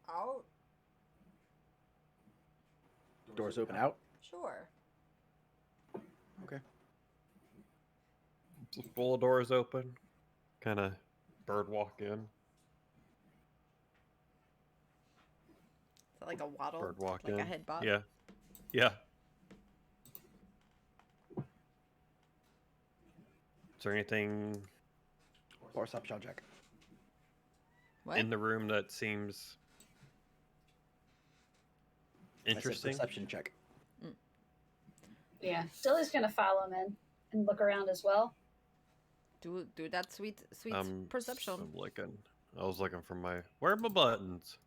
Out. Doors open out? Sure. Okay. Full doors open. Kind of bird walk in. Is that like a waddle? Bird walk like in. a head bob? Yeah. Yeah. Is there anything Or stop shot check. What? in the room that seems I said interesting? perception check. Yeah. Dilly's gonna follow him in and look around as well. Do that sweet perception. I'm looking. I was looking for where are my buttons?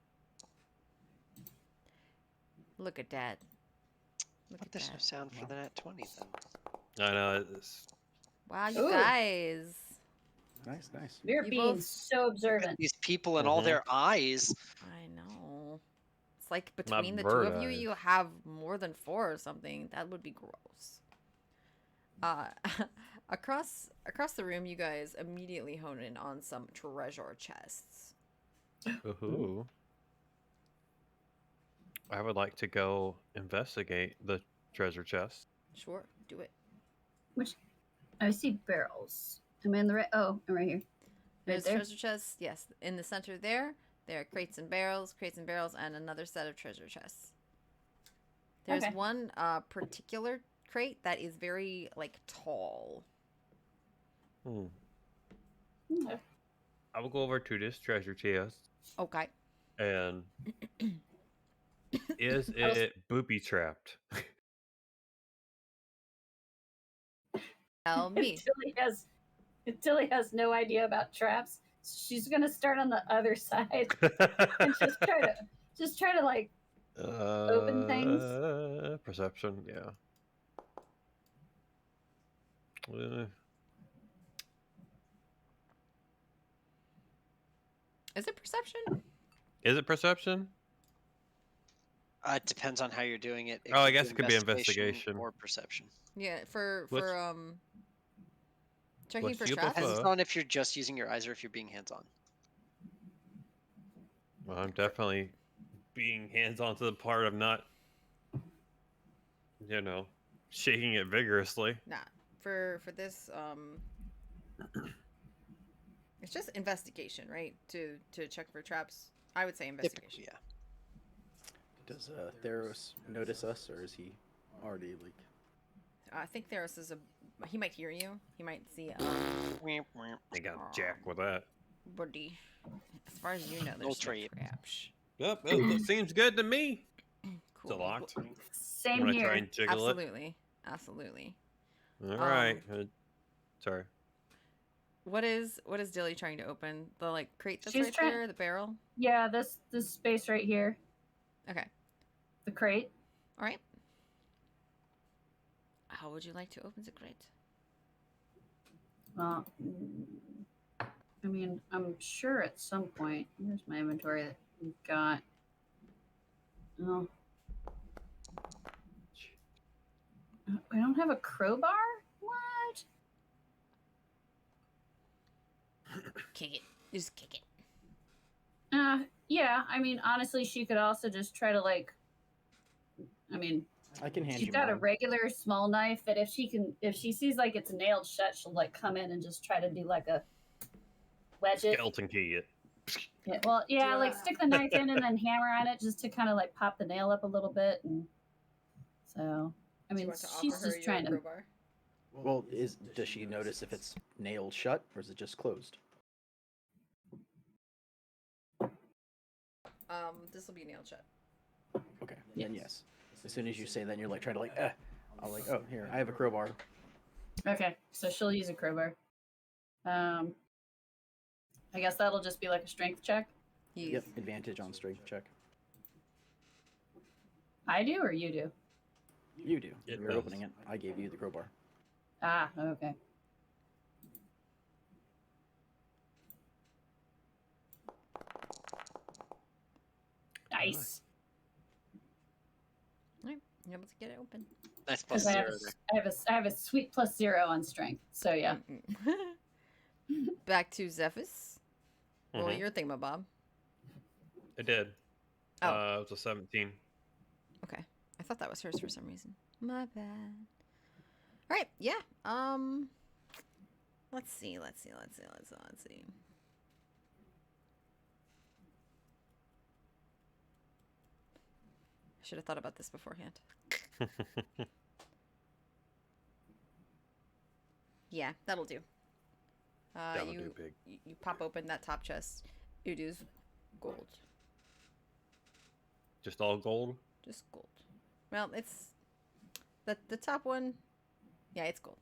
Look at that. Look But at there's no that. sound for the nat 20 then. I know. Wow, you Ooh. guys. Nice, nice. You're You being both- so observant. These people and all Mhm. their eyes. I know. It's like between the two of you, you have more than 4 or something. That would be gross. Across the room, you guys immediately hone in on some treasure chests. Ooh. I would like to go investigate the treasure chest. Sure, do it. Which I see barrels. Am I in the right? Oh, I'm right here. There's there? treasure chests. Yes, in the center there. There are crates and barrels, and another set of treasure chests. There's Okay. one particular crate that is very like tall. Hmm. Okay. I will go over to this treasure chest Okay. and is it booby trapped? Tell me. Tilly has no idea about traps. She's gonna start on the other side and just try to like open things. Perception, yeah. Is it perception? Is it perception? It depends on how you're doing it. Oh, I could be guess it could be investigation. or perception. Yeah, for What's- checking what's for you traps. prefer? Depends on if you're just using your eyes or if you're being hands-on. Well, I'm definitely being hands-on to the part of not, shaking it vigorously. Nah, for this it's just investigation, right? To check for traps. I would say investigation. Typically, yeah. Does Theros notice us, or is he already like? I think Theros is he might hear you. He might see They got jack with that. buddy. As far as you know, No there's no trap. traps. Yep, it seems good to me. Cool. It's locked. Same I'm gonna here. try and jiggle Absolutely. Absolutely. it. All right. Sorry. What is Dilly trying to open? The like crate that's She's right trying- there, the barrel? Yeah, this space right here, Okay. the crate. All right. How would you like to open the crate? Well, I mean, I'm sure at some point. Here's my inventory that we've got. Oh, I don't have a crowbar. What? Kick it. Just kick it. Yeah. I mean, honestly, she could also just try to like. I mean, I can hand she's you got a mine. regular small knife that if she sees like it's nailed shut, she'll like come in and just try to do like a wedge it. Skeleton key it. Yeah, well, yeah, like stick the knife in and then hammer on it just to kind of like pop the nail up a little bit, and so I Do you mean, want to she's offer her just your trying to. crowbar? Well, does she notice if it's nailed shut, or is it just closed? This will be nailed shut. Okay, then yes. As soon as you say that, you're like trying to like, I'll like, oh, here, I have a crowbar. Okay, so she'll use a crowbar. I guess that'll just be like a strength check. Yep, advantage on strength check. I do or you do? You do. It You're does. opening it. I gave you the crowbar. Ah, okay. Nice. All right. You're able to get it open. Nice plus 'Cause I 0 have, there. I have a sweet +0 on strength. So yeah. Back to Zephys. Roll Mhm. your thingamabob. It did. Oh. It was a 17. Okay. I thought that was hers for some reason. My bad. All right. Yeah. Let's see. I should have thought about this beforehand. Yeah, that'll do. That'll you, do, pig. you pop open that top chest. It is gold. Just all gold? Just gold. Well, it's the top one. Yeah, it's gold.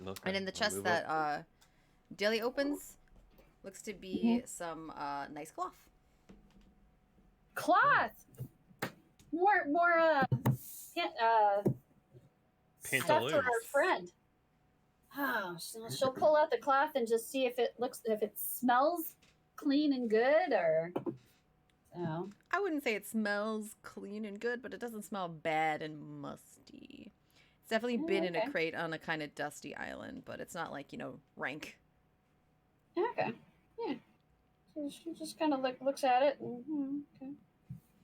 Okay, And in the I'll chest move that up. Dilly opens, looks to be some nice cloth. Cloth. More stuff for our Pantaloons. friend. Oh, she'll pull out the cloth and just see if it smells clean and good, or So I wouldn't say it smells clean and good, but it doesn't smell bad and musty. It's definitely been in a okay. crate on a kind of dusty island, but it's not like, rank. Okay. Yeah. So she just kind of looks at it and okay.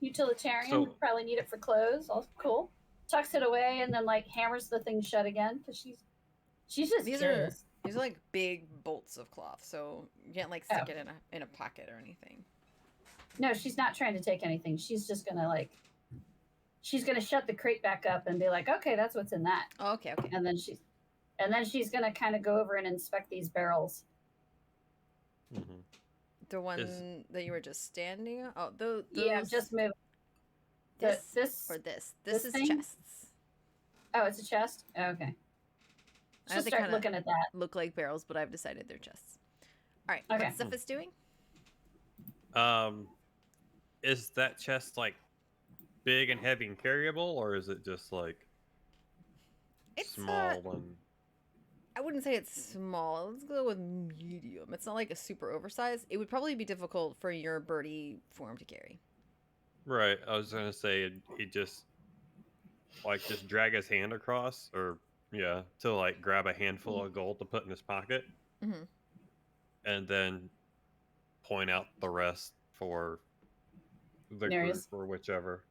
Utilitarian. So- Probably need it for clothes. All cool. Tucks it away and then like hammers the thing shut again because she's just These curious. are like big bolts of cloth, so you can't like stick it in a pocket or anything. No, she's not trying to take anything. She's just gonna shut the crate back up and be like, okay, that's what's in that. Oh, okay. And then she's gonna kind of go over and inspect these barrels. Mm-hmm. The one that you were just standing on? Oh, those. Yeah, just move. This or this. this This is thing? chests. Oh, it's a chest? Oh, okay. I Just think start kinda looking at that. Look like barrels, but I've decided they're chests. All right. Okay. What's Cephas doing? Is that chest like big and heavy and carryable, or is it just like It's small and? I wouldn't say it's small. Let's go with medium. It's not like a super oversized. It would probably be difficult for your birdie form to carry. Right. I was gonna say he just just drag his hand across, or to like grab a handful of gold to put in his pocket, Mm-hmm. and then point out the rest for the group or whichever.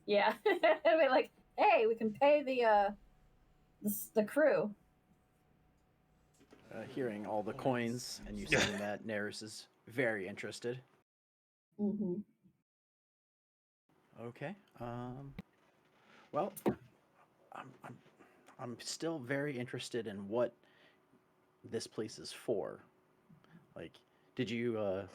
Yeah. We're like, hey, we can pay the crew. Hearing all the coins and you saying that, Neris is very interested. Mm-hmm. Okay. Well, I'm still very interested in what this place is for. Like, did you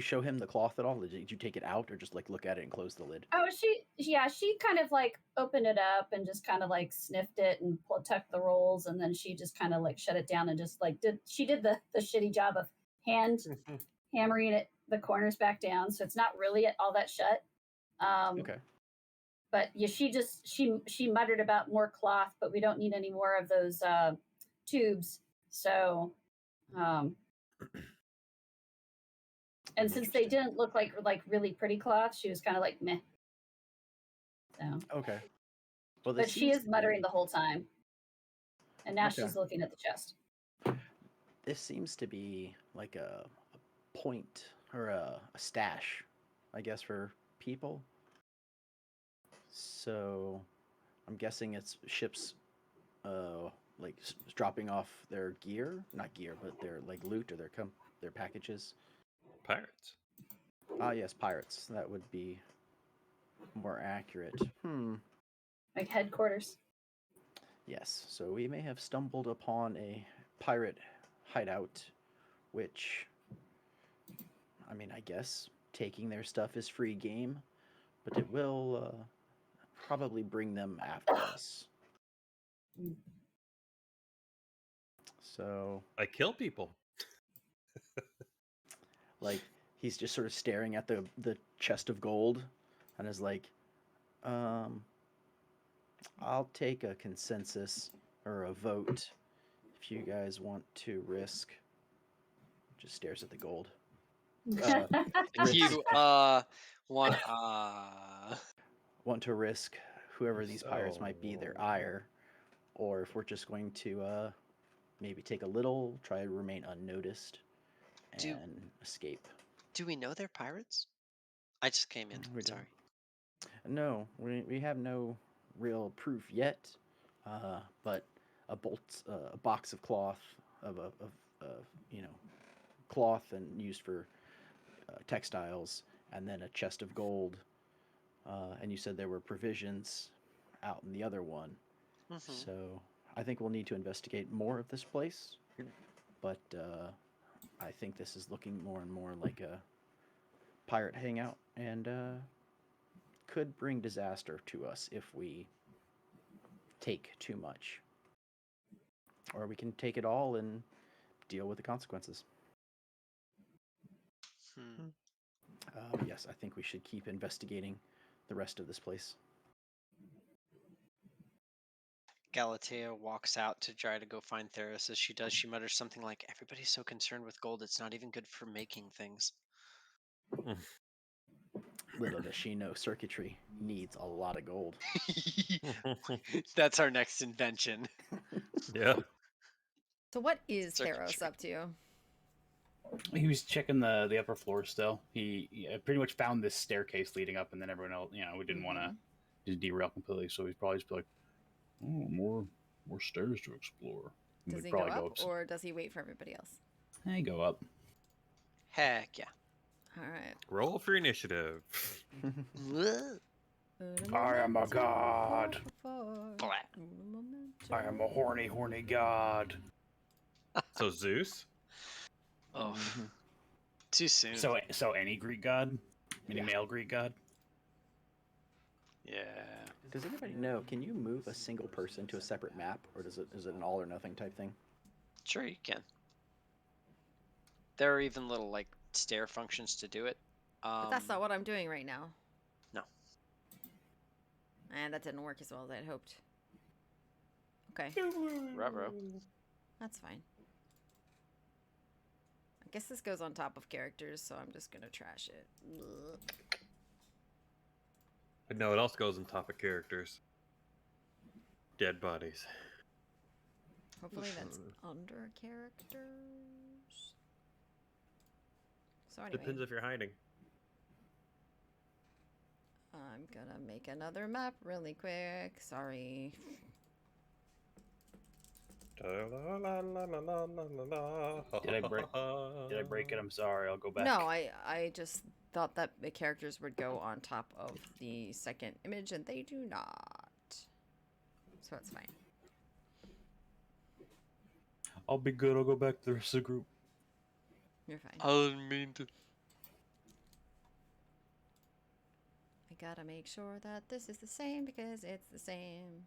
show him the cloth at all? Did you take it out or just like look at it and close the lid? Oh, she kind of like opened it up and just kind of like sniffed it and tucked the rolls, and then she just kind of like shut it down and just like did the shitty job of hammering it the corners back down, so it's not really all that shut. Okay. But yeah, she muttered about more cloth, but we don't need any more of those tubes. So, and since they didn't look like really pretty cloth, she was kind of like meh. So Okay. Well, but she is muttering the whole time, and now Okay. she's looking at the chest. This seems to be like a point or a stash, I guess, for people. So I'm guessing it's ships like dropping off their gear, not gear, but their like loot or their packages. Pirates. Ah, yes, pirates. That would be more accurate. Like headquarters. Yes, so we may have stumbled upon a pirate hideout, which, I mean, I guess taking their stuff is free game, but it will probably bring them after us. So, I kill people. like, he's just sort of staring at the chest of gold and is like, I'll take a consensus or a vote if you guys want to risk. Just stares at the gold. If you want Want to risk whoever these pirates might be, their ire, or if we're just going to maybe take a little, try to remain unnoticed, and escape. do we know they're pirates? I just came in. We Sorry. No, we have no real proof yet, but a box of cloth of cloth and used for textiles, and then a chest of gold. And you said there were provisions out in the other one. Mm-hmm. So I think we'll need to investigate more of this place. But I think this is looking more and more like a pirate hangout, and could bring disaster to us if we take too much. Or we can take it all and deal with the consequences. Yes, I think we should keep investigating the rest of this place. Galatea walks out to try to go find Theris. As she does, she mutters something like, "Everybody's so concerned with gold, it's not even good for making things." Little does she know circuitry needs a lot of gold. That's our next invention. Yeah. So what is Circuitry. Theros up to? He was checking the upper floor still. He pretty much found this staircase leading up, and then everyone else, we didn't want to just derail completely, so he's probably just be like, oh, more stairs to explore. And Does we'd he go probably up, or does he wait for everybody else? Hey, go up. Heck yeah. All right. Roll for initiative. I am a god. Blah. I am a horny god. So Zeus? Oh, too soon. So any Greek god, any male Greek god. Yeah. Does anybody know? Can you move a single person to a separate map, or is it an all or nothing type thing? Sure, you can. There are even little like stair functions to do it. But that's not what I'm doing right now. No. And that didn't work as well as I'd hoped. Okay, Ruh-roh. that's fine. I guess this goes on top of characters, so I'm just gonna trash it. Ugh. No, it also goes on top of characters. Dead bodies. Hopefully that's under characters. So anyway, Depends if you're hiding. I'm gonna make another map really quick. Sorry. Did I break it? I'm sorry. I'll go back. No, I just thought that the characters would go on top of the second image, and they do not. So it's fine. I'll be good. I'll go back to the rest of the group. You're fine. I didn't mean to. I gotta make sure that this is the same because it's the same.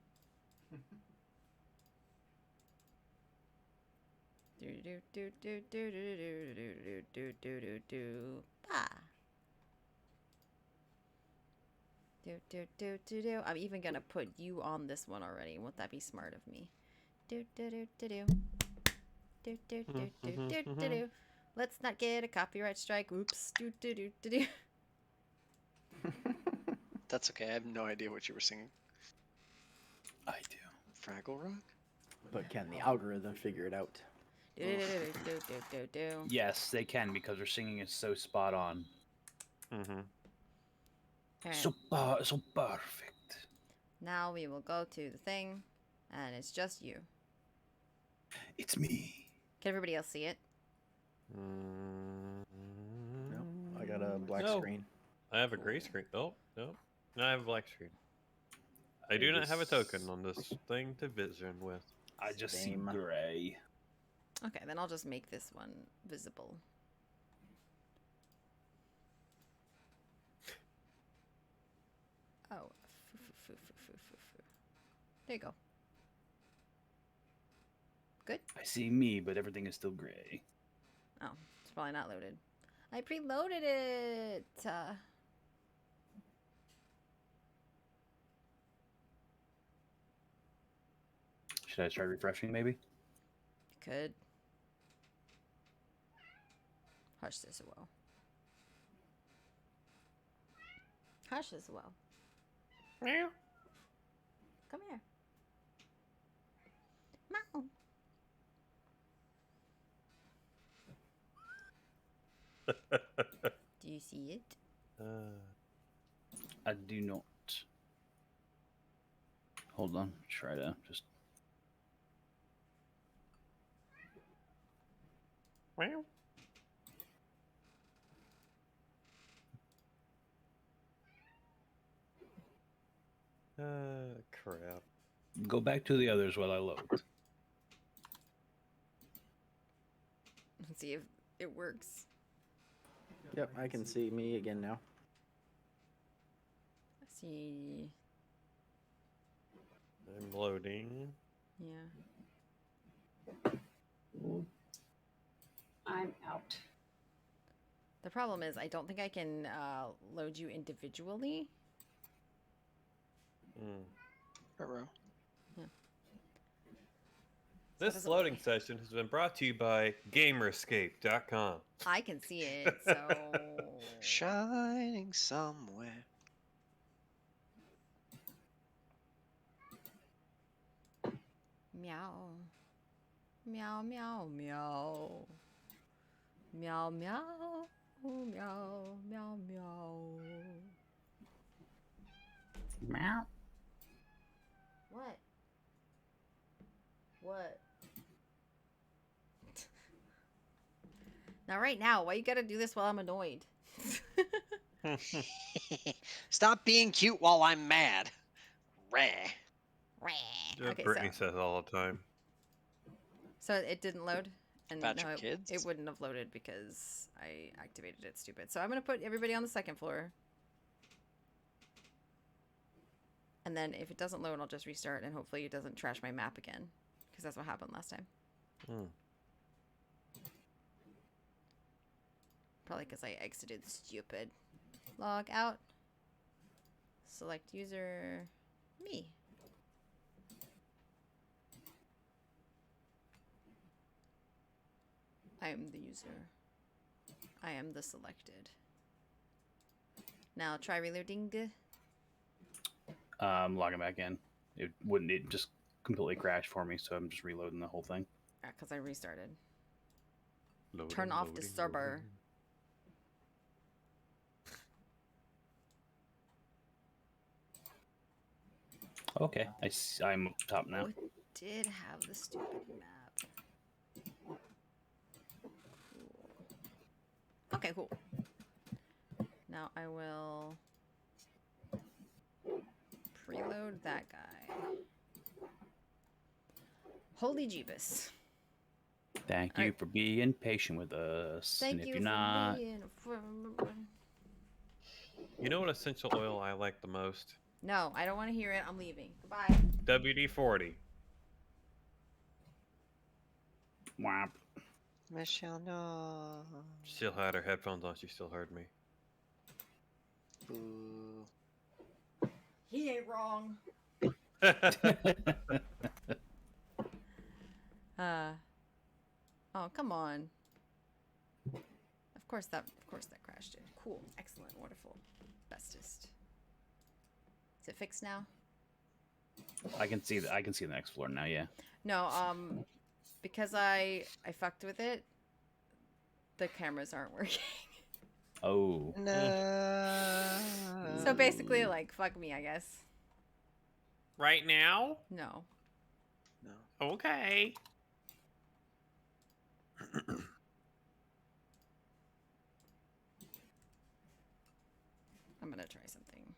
Do do do do do do do do do do do do. Bah. Do. I'm even gonna put you on this one already. Won't that be smart of me? Do. Do. Let's not get a copyright strike. Oops. Do. That's okay. I have no idea what you were singing. I do. Fraggle Rock? But can the algorithm figure it out? Do. Yes, they can because their singing is so spot on. Mm-hmm. Alright. So perfect. Now we will go to the thing, and it's just you. It's me. Can everybody else see it? No, I got a black No. screen. I have a gray screen. Oh, no. No, I have a black screen. I do not have a token on this thing to vision with. I just see Same. gray. Okay, then I'll just make this one visible. Oh, there you go. Good? I see me, but everything is still gray. Oh, it's probably not loaded. I preloaded it! Should I try refreshing, maybe? Could. Hush this a well. Hush this a well. Come here. Meow. Do you see it? I do not. Hold on. Try to just. Crap. Go back to the others while I load. Let's see if it works. Yep, I can see me again now. Let's see. I'm loading. Yeah. I'm out. The problem is I don't think I can load you individually. Mm. Ruh-roh. This does it loading look? session has been brought to you by Gamerscape.com. I can see it, so Shining somewhere. meow. Meow meow meow. Meow meow. Meow meow meow. Meow. What? What? Now right now, why you gotta do this while I'm annoyed? Stop being cute while I'm mad. Rah. Okay, Brittany says all the time. so it didn't load, and About no, your it kids? wouldn't have loaded because I activated it. Stupid. So I'm gonna put everybody on the second floor, and then if it doesn't load, I'll just restart, and hopefully it doesn't trash my map again, because that's what happened last time. Hmm. Probably because I exited. Stupid. Log out. Select user. Me. I am the user. I am the selected. Now try reloading. Logging back in. It wouldn't. It just completely crashed for me, so I'm just reloading the whole thing. Because I restarted. Loading, Turn off the loading, server. loading. Okay, I'm up top now. Oh, it did have the stupid map. Cool. Okay, cool. Now I will preload that guy. Holy Jeebus. Thank you for being patient with us. Thank and if you you're for not, being You know what essential oil I like the most? No, I don't want to hear it. I'm leaving. Goodbye. WD-40. whomp. Michelle, no. Still had her headphones on. She still heard me. Boo. He ain't wrong. Oh, come on. Of course that crashed it. Cool. Excellent. Wonderful. Bestest. Is it fixed now? I can see the next floor now. Yeah. No, because I fucked with it, the cameras aren't working. Oh. No. So basically, like, fuck me, I guess. Right now? No. No. Okay. I'm gonna try something.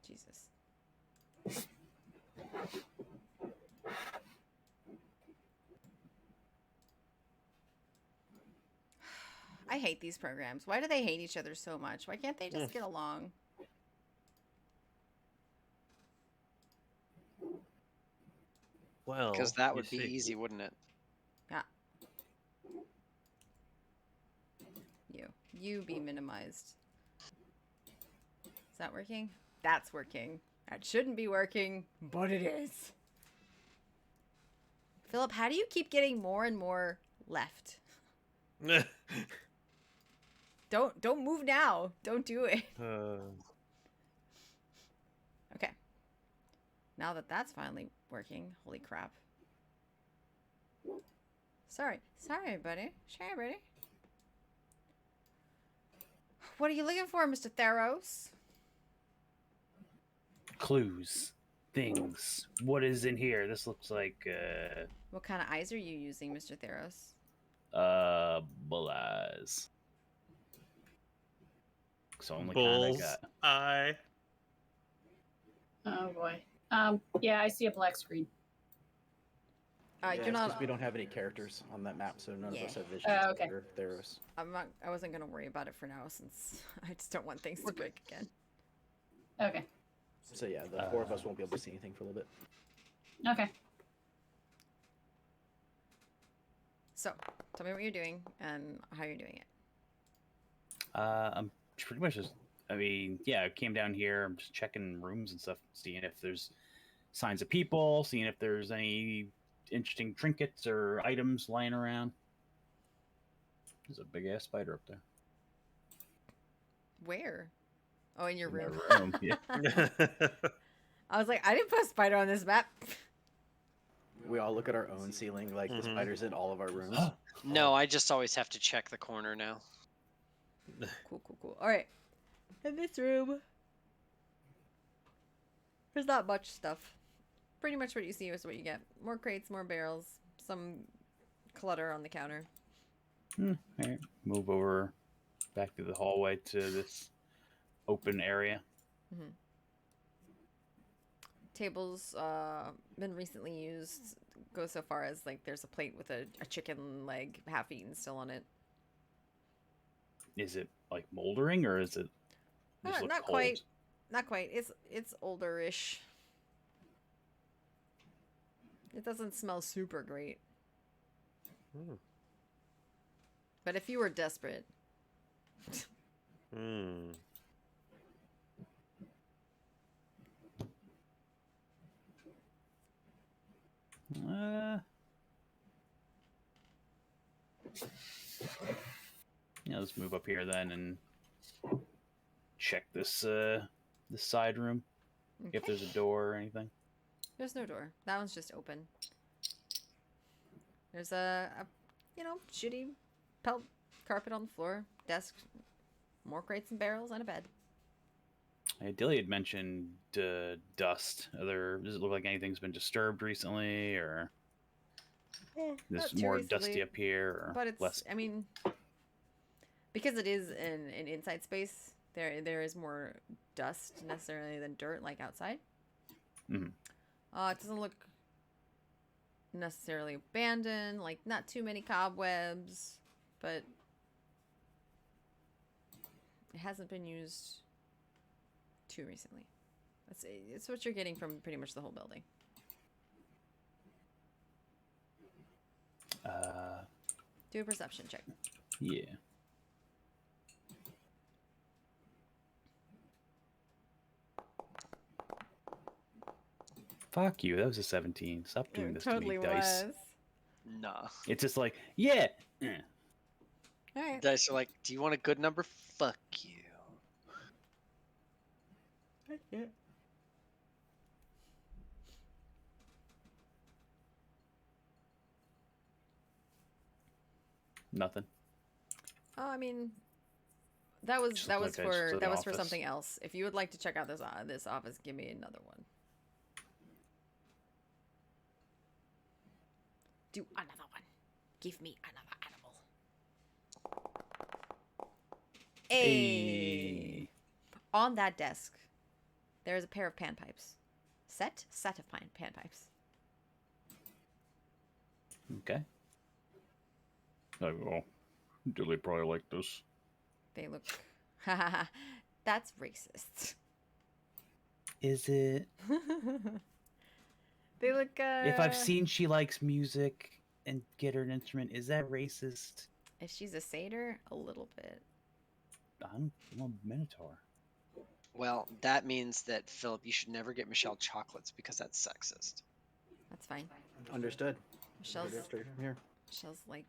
Jesus. I hate these programs. Why do they hate each other so much? Why can't they just get along? Well, Because that you would be see. easy, wouldn't it? Yeah. You be minimized. Is that working? That's working. That shouldn't be working, but it is. Philip, how do you keep getting more and more left? Don't move now. Don't do it. Okay. Now that that's finally working, holy crap. Sorry, buddy. Sorry, buddy. What are you looking for, Mr. Theros? Clues, things. What is in here? This looks like What kind of eyes are you using, Mr. Theros? bull eyes. So only kind I Bull's got. eye. Oh boy. Yeah, I see a black screen. Yeah, You're it's not. 'cause we don't have any characters on that map, so none Yeah. of us have vision. Oh, okay. Theros. I wasn't gonna worry about it for now since I just don't want things to break again. Okay. So yeah, the four of us won't be able to see anything for a little bit. Okay. So, tell me what you're doing and how you're doing it. I'm pretty much just I mean, yeah, I came down here. I'm just checking rooms and stuff, seeing if there's signs of people, seeing if there's any interesting trinkets or items lying around. There's a big ass spider up there. Where? Oh, in your In my room. room, yeah. I was like, I didn't put a spider on this map. We all look at our own ceiling, like the Mhm. spiders in all of our rooms. No, I just always have to check the corner now. Cool. All right. In this room, there's not much stuff. Pretty much what you see is what you get. More crates, more barrels, some clutter on the counter. All right. Move over back to the hallway to this open area. Tables been recently used. Go so far as like there's a plate with a chicken leg half eaten still on it. Is it like moldering or is it just look Not cold? quite. Not quite. It's older-ish. It doesn't smell super great. Hmm. But if you were desperate, Hmm. Yeah, let's move up here then and check this this side room. If there's a door or anything. there's no door. That one's just open. There's a shitty pelt carpet on the floor, desk, more crates and barrels, and a bed. Dilly had mentioned dust. Does it look like anything's been disturbed recently, or Not is too more recently, dusty up here, or but it's less? I mean, because it is an inside space, there is more dust necessarily than dirt like outside. Mhm. It doesn't look necessarily abandoned, like not too many cobwebs, but it hasn't been used too recently. It's what you're getting from pretty much the whole building. Do a perception check. Yeah. Fuck you. That was a 17. Stop doing this to me, dice. Nah. It's just like, yeah. All right. Dice are like, do you want a good number? Fuck you. Nothing. Oh, I mean, that was Just that look was like it's for the that was for office. something else. If you would like to check out this office, give me another one. Do another one. Give me another animal. Hey. On that desk, there is a pair of panpipes. Set of panpipes. Okay. Like, well, Dilly probably like this. They look. That's racist. Is it? They look. If I've seen she likes music and get her an instrument, is that racist? If she's a satyr, a little bit. I'm a minotaur. Well, that means that, Philip, you should never get Michelle chocolates because that's sexist. That's fine. Understood. Michelle's Straight from here. like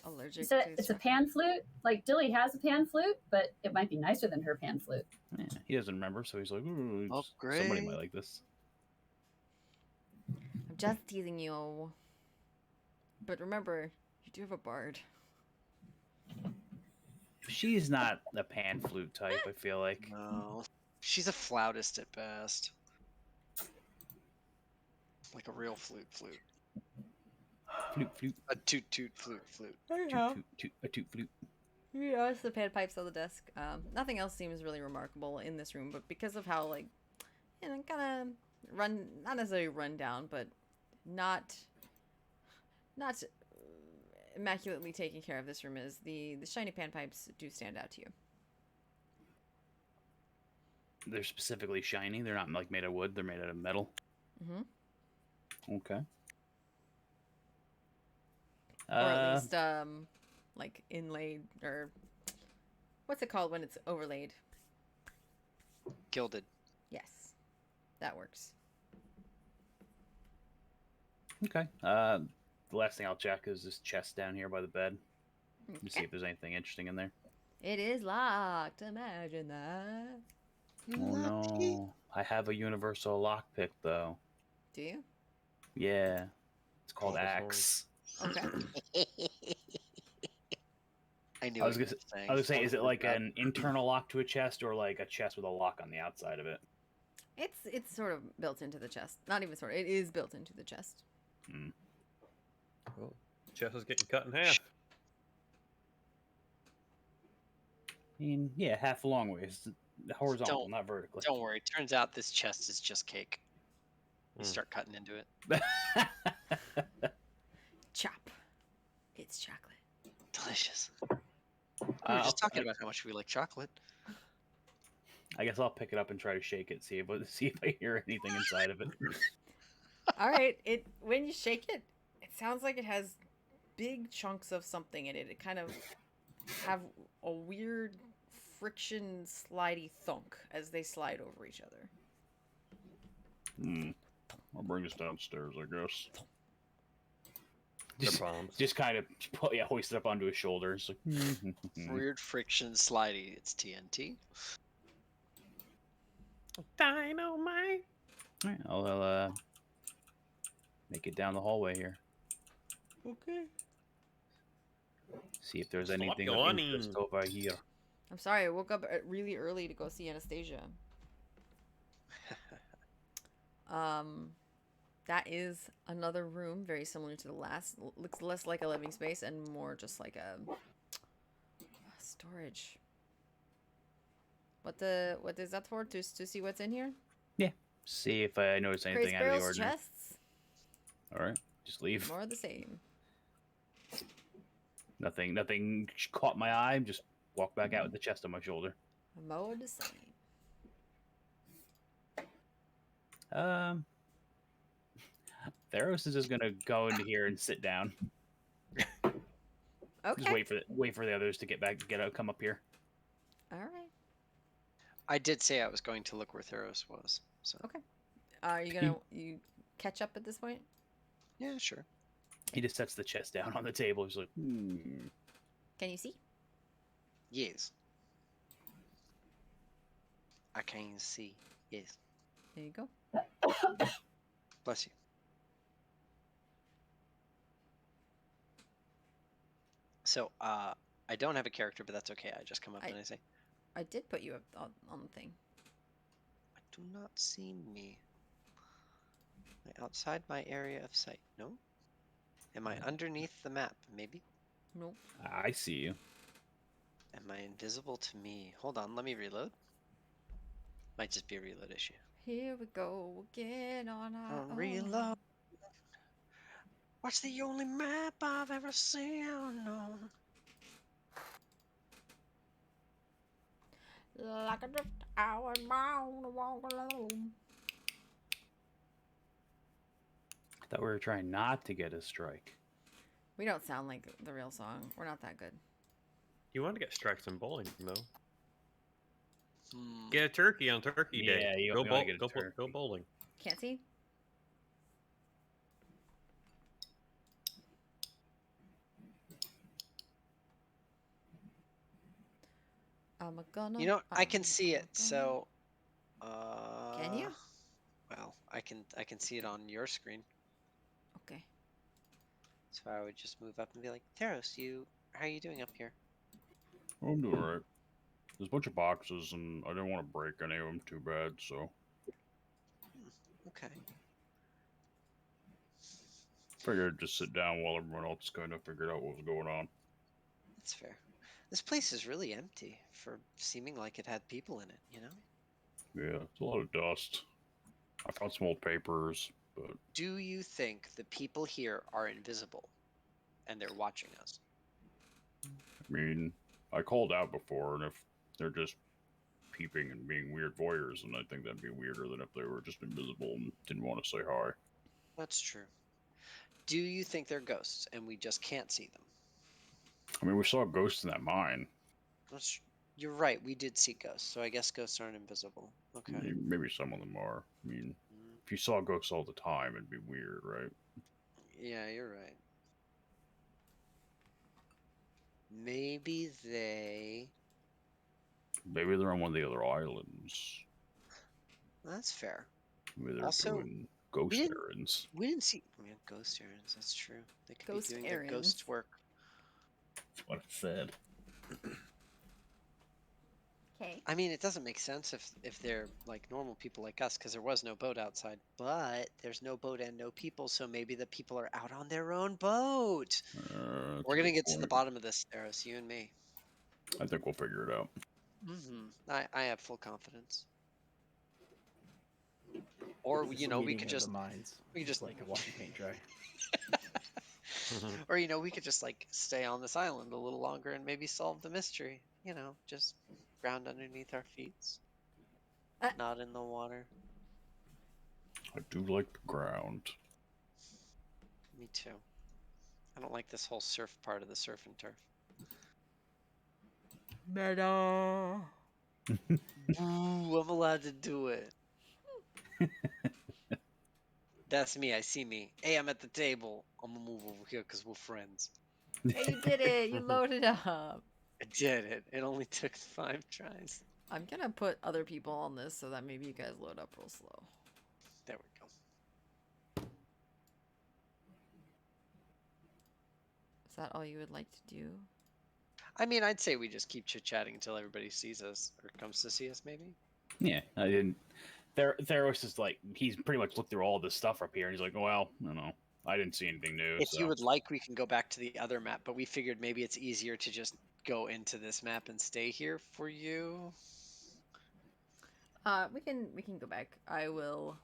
allergic It's a, to. it's a pan flute. Like Dilly has a pan flute, but it might be nicer than her pan flute. Yeah, he doesn't remember, so he's like, ooh, Oh, somebody great. might like this. I'm just teasing you. But remember, you do have a bard. She's not a pan flute type, I feel like. No. She's a flautist at best. Like a real flute. Flute. A toot flute. A toot flute. Yeah, it's the panpipes on the desk. Nothing else seems really remarkable in this room, but because of how kind of not necessarily run down, but not immaculately taken care of this room is, the shiny panpipes do stand out to you. They're specifically shiny. They're not like made of wood. They're made out of metal. Mm-hmm. Okay. Or at least like inlaid, or what's it called when it's overlaid? Gilded. Yes, that works. Okay. The last thing I'll check is this chest down here by the bed to see Okay. if there's anything interesting in there. It is locked. Imagine that. Oh no! I have a universal lockpick though. Do you? Yeah, it's called Oh. Axe. Okay. I knew I what was you gonna, were saying. I was gonna say, is it like Bad. an internal lock to a chest or like a chest with a lock on the outside of it? It's sort of built into the chest. Not even sort of. It is built into the chest. Hmm. Oh, chest is getting cut in half. I mean, yeah, half a long ways, horizontal, Don't- not vertically. Don't worry. Turns out this chest is just cake. You Mm. start cutting into it. Chop. It's chocolate. Delicious. We were just talking about how much we like chocolate. I guess I'll pick it up and try to shake it, see if I hear anything inside of it. All right. When you shake it, it sounds like it has big chunks of something in it. It kind of have a weird friction slidey thunk as they slide over each other. I'll bring this downstairs, I guess. They're Just, bombs. just kind of hoist it up onto his shoulder. It's like, Weird friction slidey. It's TNT. Dynamite. Alright, I'll make it down the hallway here. Okay. See if there's Stop anything of yawning. interest over here. I'm sorry. I woke up really early to go see Anastasia. That is another room, very similar to the last. Looks less like a living space and more just like a storage. What is that for? To see what's in here? Yeah. See if I notice Crazy anything out of the barrels, ordinary. chests, Alright, just leave. more of the same. Nothing caught my eye. Just walk back out with the chest on my shoulder. More of the same. Theros is just gonna go into here and sit down. Okay. Just wait for the others to come up here. All right. I did say I was going to look where Theros was. So Okay. Are you gonna you catch up at this point? yeah, sure. He just sets the chest down on the table. He's like, Can you see? Yes. I can see. Yes. There you go. Bless you. So, I don't have a character, but that's okay. I just come up and I say, I did put you up on the thing. I do not see me. Am I outside my area of sight? No? Am I underneath the map? Maybe? Nope. I see you. Am I invisible to me? Hold on, let me reload. Might just be a reload issue. Here we go again on our own. Reload. What's the only map I've ever seen? No. Like a drift, I was bound to walk alone. I thought we were trying not to get a strike. We don't sound like the real song. We're not that good. You want to get strikes in bowling, though. Hmm. Get a turkey on Turkey Day. Yeah, you go, wanna get a go turkey. bowling. Can't see? I'm gonna. You know, I can I'm see it, gonna- so Can you? Well, I can see it on your screen. Okay. So I would just move up and be like, Theros, how are you doing up here? I'm doing alright. There's a bunch of boxes, and I didn't want to break any of them too bad, so Okay. figured I'd just sit down while everyone else kind of figured out what was going on. That's fair. This place is really empty for seeming like it had people in it, you know? Yeah, it's a lot of dust. I found some old papers, but Do you think the people here are invisible and they're watching us? I mean, I called out before, and if they're just peeping and being weird voyeurs, then I think that'd be weirder than if they were just invisible and didn't want to say hi. That's true. Do you think they're ghosts and we just can't see them? I mean, we saw ghosts in that mine. That's You're right. We did see ghosts, so I guess ghosts aren't invisible. Okay. Maybe some of them are. I mean, Mm, if you saw ghosts all the time, it'd be weird, right? yeah, you're right. Maybe they. Maybe they're on one of the other islands. That's fair. Maybe they're Also, doing we ghost didn't. errands. We didn't see. I mean, ghost errands. That's true. They could Ghost be doing their errands. ghost work. That's what it said. Okay. I mean, it doesn't make sense if they're like normal people like us, because there was no boat outside. But there's no boat and no people, so maybe the people are out on their own boat. That's We're a gonna good get to the point. bottom of this, Eros, you and me. I think we'll figure it out. I have full confidence. Or This you is know, we meeting could of the just minds. we could just like watching paint dry. or you know, we could just like stay on this island a little longer and maybe solve the mystery. You know, just ground underneath our feet, Uh. not in the water. I do like the ground. Me too. I don't like this whole surf part of the surf and turf. Meta. Ooh, I'm allowed to do it. That's me. I see me. Hey, I'm at the table. I'm gonna move over here because we're friends. Hey, you did it. You loaded up. I did it. It only took 5 tries. I'm gonna put other people on this so that maybe you guys load up real slow. There we go. Is that all you would like to do? I mean, I'd say we just keep chit-chatting until everybody sees us or comes to see us, maybe. Yeah, I didn't. Theros is like, he's pretty much looked through all this stuff up here, and he's like, well, I don't know. I didn't see anything new. If So you would like, we can go back to the other map, but we figured maybe it's easier to just go into this map and stay here for you. We can go back. I will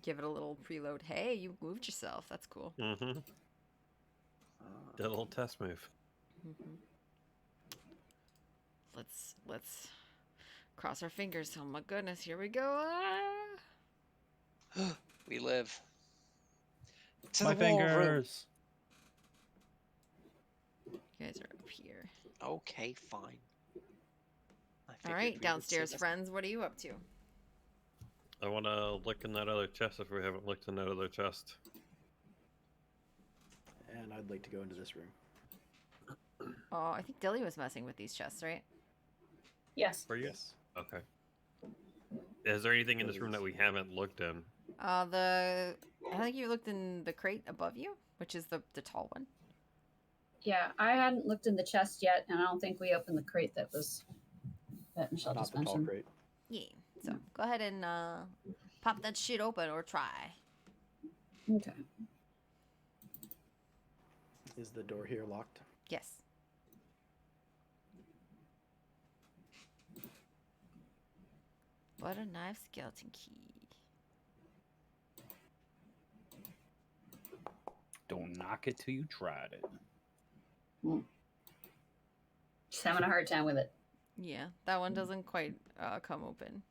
give it a little preload. Hey, you moved yourself. That's cool. Mm-hmm. Did a little test move. Mm-hmm. Let's cross our fingers. Oh my goodness, here we go. Ah! We live. To my the wall room. fingers. You guys are up here. Okay, fine. I All figured right, we would downstairs see this. friends. What are you up to? I want to look in that other chest if we haven't looked in that other chest. And I'd like to go into this room. Oh, I think Dilly was messing with these chests, right? Yes. Were you? Yes. Okay. Is there anything in this room that we haven't looked in? I think you looked in the crate above you, which is the tall one. Yeah, I hadn't looked in the chest yet, and I don't think we opened the crate that Michelle Not just the tall mentioned. crate. Yeah. So go ahead and pop that shit open or try. Okay. Is the door here locked? Yes. Butter knife skeleton key. Don't knock it till you tried it. Just having a hard time with it. Yeah, that one doesn't quite come open.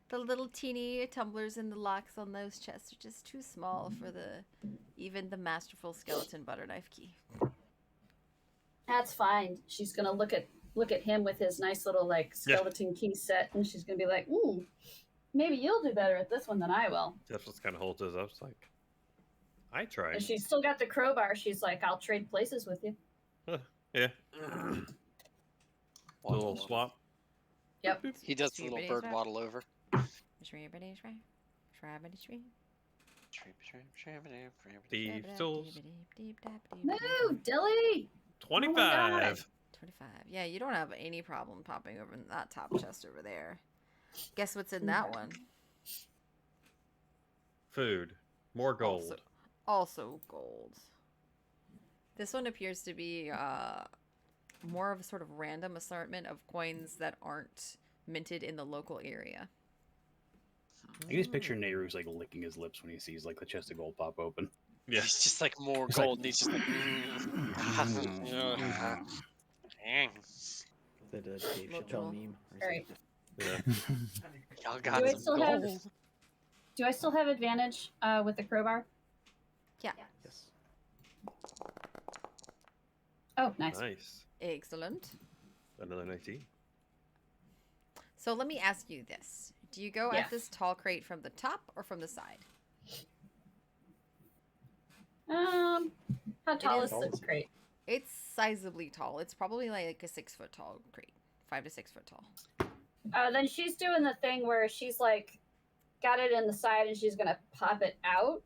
The little teeny tumblers and the locks on those chests are just too small for even the masterful skeleton butter knife key. That's fine. She's gonna look at him with his nice little like skeleton key set, and she's gonna be like, "Ooh, maybe you'll do better at this one than I will." Jeff just kind of holds his up. It's like, I tried. And she's still got the crowbar. She's like, "I'll trade places with you." Yeah. A little swap. Yep. He does the little bird waddle over. The still Move, Dilly. 25. 25. Yeah, you don't have any problem popping over that top chest over there. Guess what's in that one? Food. More gold. Also gold. This one appears to be more of a sort of random assortment of coins that aren't minted in the local area. I can just picture Nehru's like licking his lips when he sees like the chest of gold pop open. Yeah. He's just like more It's gold, like- and he's just like. Dang. Is that a Dave Chappelle meme? Or is All right. Yeah. Y'all got Do I some still gold. have- Do I still have advantage with the crowbar? Yeah. Yes. Oh, nice. Nice. Excellent. Another 19. So let me ask you this: do you go Yeah. at this tall crate from the top or from the side? How tall is- is the crate? It's sizably tall. It's probably like a 6 foot tall crate, 5 to 6 foot tall. Then she's doing the thing where she's like got it in the side and she's gonna pop it out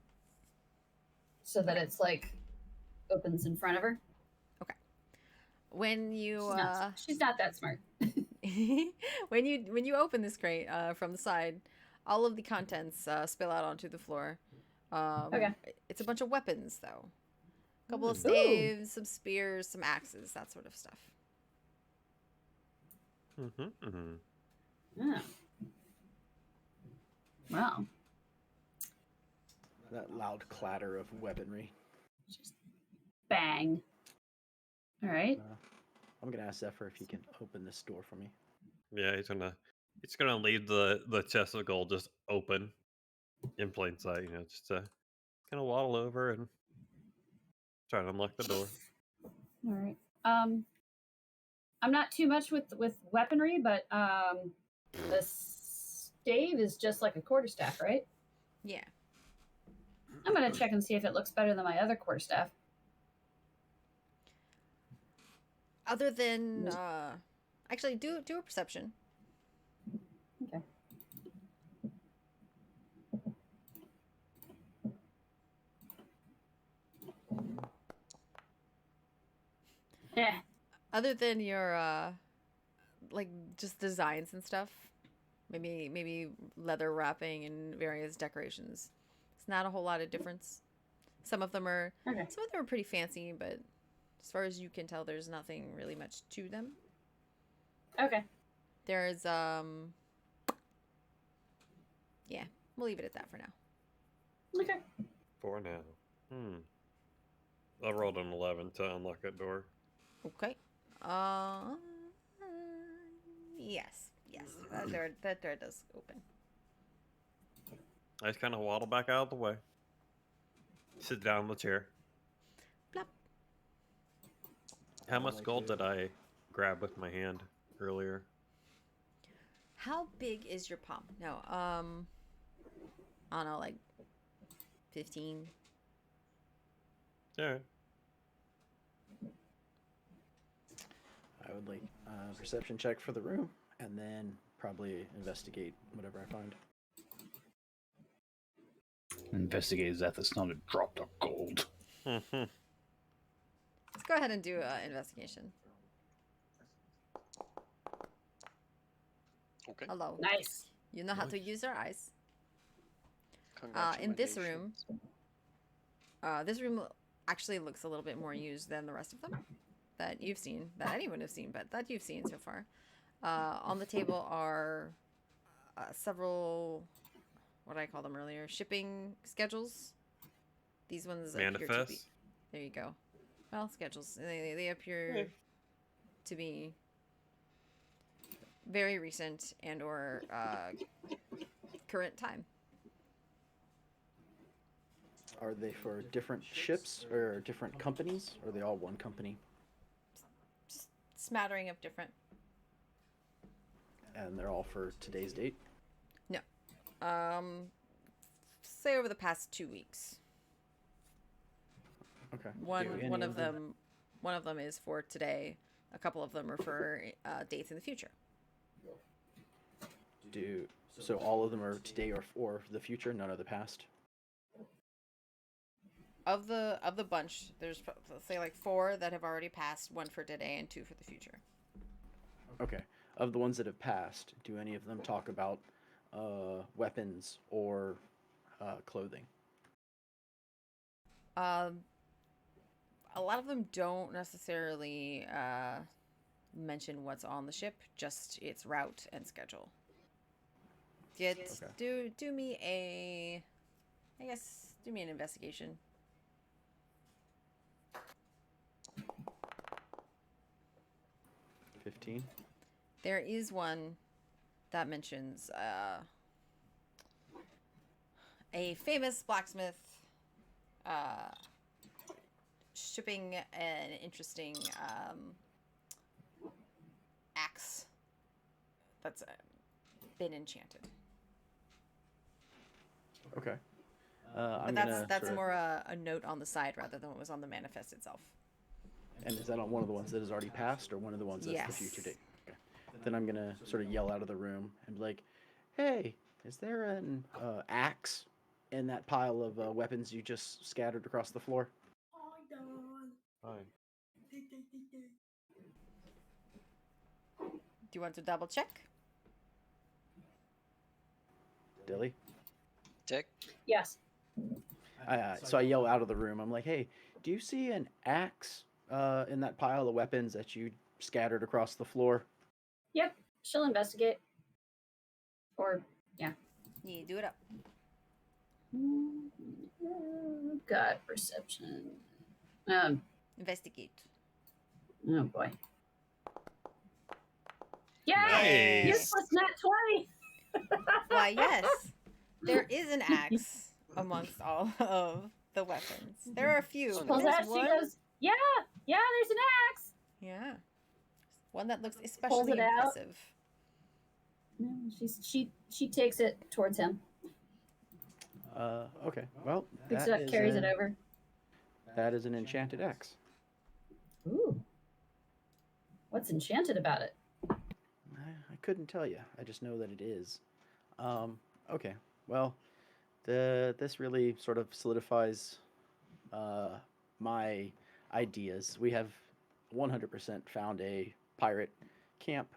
so that it's like opens in front of her. When you She's not that smart. when you open this crate from the side, all of the contents spill out onto the floor. Okay. It's a bunch of weapons, though. A couple of Ooh. staves, some spears, some axes, that sort of stuff. Yeah. Wow. That loud clatter of weaponry. Just bang. All right. I'm gonna ask Zephyr if he can open this door for me. Yeah, he's gonna leave the chest of gold just open in plain sight. Just to kind of waddle over and try to unlock the door. All right. I'm not too much with weaponry, but the stave is just like a quarterstaff, right? Yeah. I'm gonna check and see if it looks better than my other quarterstaff. Other than actually do a perception. Okay. Yeah. Other than your like just designs and stuff, maybe leather wrapping and various decorations. It's not a whole lot of difference. Some of them are pretty fancy, but as far as you can tell, there's nothing really much to them. Okay. There's yeah, we'll leave it at that for now. Okay. For now. I rolled an 11 to unlock that door. Okay. Yes. That door does open. I just kind of waddle back out of the way. Sit down in the chair. Plop. How much gold did I grab with my hand earlier? How big is your palm? No, I don't know, like 15. All right. I would like a perception check for the room, and then probably investigate whatever I find. Investigate that it's not a drop of gold. Let's go ahead and do an investigation. Okay. Hello. Nice. You know how to use your eyes. In Congratulations. This room actually looks a little bit more used than the rest of them that you've seen, that anyone has seen, but that you've seen so far. On the table are several, what did I call them earlier? Shipping schedules. These ones appear to be. Manifest. There you go. Well, schedules. They appear to be very recent and or current time. Are they for different ships or different companies? Or are they all one company? Smattering of different. And they're all for today's date? No. Say over the past 2 weeks. Okay. One of them is for today. A couple of them are for dates in the future. So all of them are today or the future, none of the past? Of the bunch, there's let's say like 4 that have already passed, 1 for today and 2 for the future. Okay. Of the ones that have passed, do any of them talk about weapons or clothing? A lot of them don't necessarily mention what's on the ship, just its route and schedule. Do me an investigation. 15. There is one that mentions a famous blacksmith shipping an interesting axe that's been enchanted. Okay. But I'm that's gonna that's sorta- more a note on the side rather than what was on the manifest itself. And is that on one of the ones that has already passed, or one of the ones that's the future Yes. date? Okay. Then I'm gonna sort of yell out of the room and be like, "Hey, is there an axe in that pile of weapons you just scattered across the floor?" Fine. Do you want to double check? Dilly. Tick. Yes. So I yell out of the room. I'm like, "Hey, do you see an axe in that pile of weapons that you scattered across the floor?" Yep. She'll investigate. Or yeah. Yeah, do it up. God, perception. Investigate. Oh boy. Yay! Nice. Useless nat 20. Why, yes, there is an axe amongst all of the weapons. There are a few, She but Pulls there's out. She one. goes, yeah, there's an axe. Yeah, one that looks Pulls especially it out. impressive. No, she takes it towards him. Okay. Well, Picks that it up, is carries it over. That is an enchanted axe. Ooh. What's enchanted about it? I couldn't tell you. I just know that it is. Okay. Well, this really sort of solidifies my ideas. We have 100% found a pirate camp,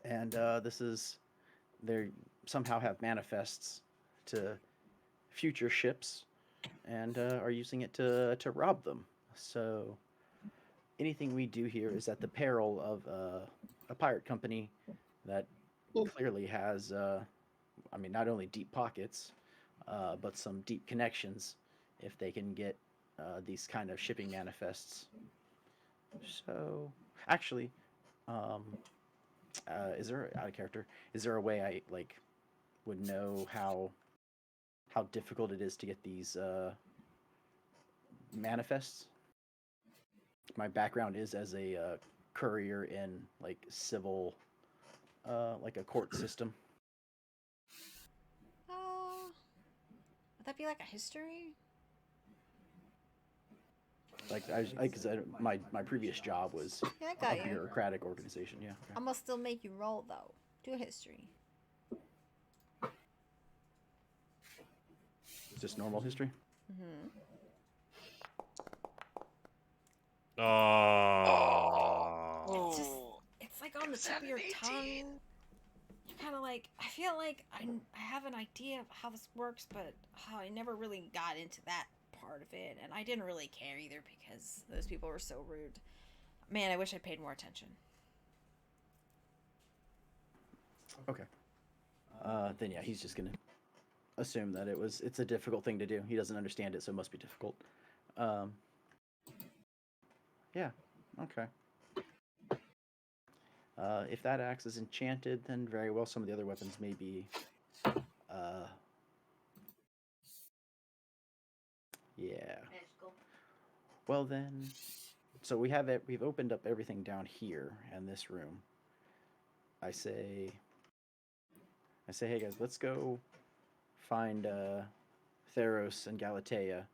and they somehow have manifests to future ships, and are using it to rob them. So anything we do here is at the peril of a pirate company that clearly has, I mean, not only deep pockets, but some deep connections if they can get these kind of shipping manifests. So, actually, um, is there out of character? Is there a way I would know how difficult it is to get these manifests? My background is as a courier in civil, like a court system. Would that be like a history? Because my previous job was Yeah, I got a you. bureaucratic organization. Yeah. Okay. I'm gonna still make you roll though. Do a history. Just normal history. Mm-hmm. Oh. It's just, it's like on the tip of your tongue. You're kind of like, I feel like I have an idea of how this works, but I never really got into that part of it, and I didn't really care either because those people were so rude. Man, I wish I paid more attention. Okay. Then yeah, he's just gonna assume that it's a difficult thing to do. He doesn't understand it, so it must be difficult. Um, yeah. Okay. If that axe is enchanted, then very well some of the other weapons may be. Yeah. Magical. Well then, so we've opened up everything down here in this room. I say, hey guys, let's go find Theros and Galatea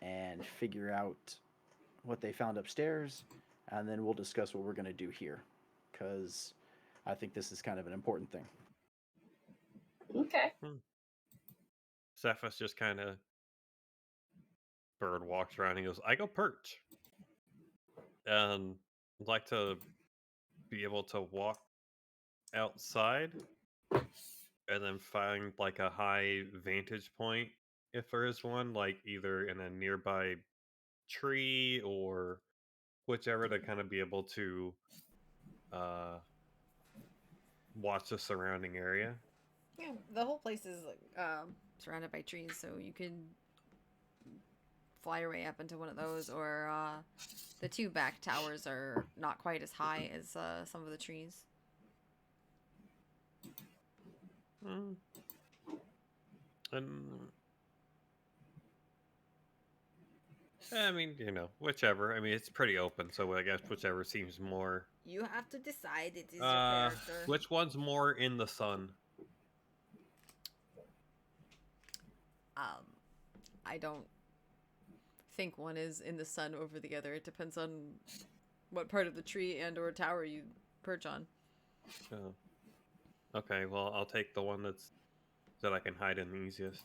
and figure out what they found upstairs, and then we'll discuss what we're gonna do here, because I think this is kind of an important thing. Okay. Cephas just kind of bird walks around and goes, I go perch. And I'd like to be able to walk outside and then find like a high vantage point if there is one, like either in a nearby tree or whichever, to kind of be able to watch the surrounding area. Yeah, the whole place is surrounded by trees, so you could fly your way up into one of those, or the two back towers are not quite as high as some of the trees. And I mean, whichever. I mean, it's pretty open, so I guess whichever seems more. You have to decide. It is your character. Which one's more in the sun? I don't think one is in the sun over the other. It depends on what part of the tree and or tower you perch on. Oh. Okay, well, I'll take the one that I can hide in the easiest.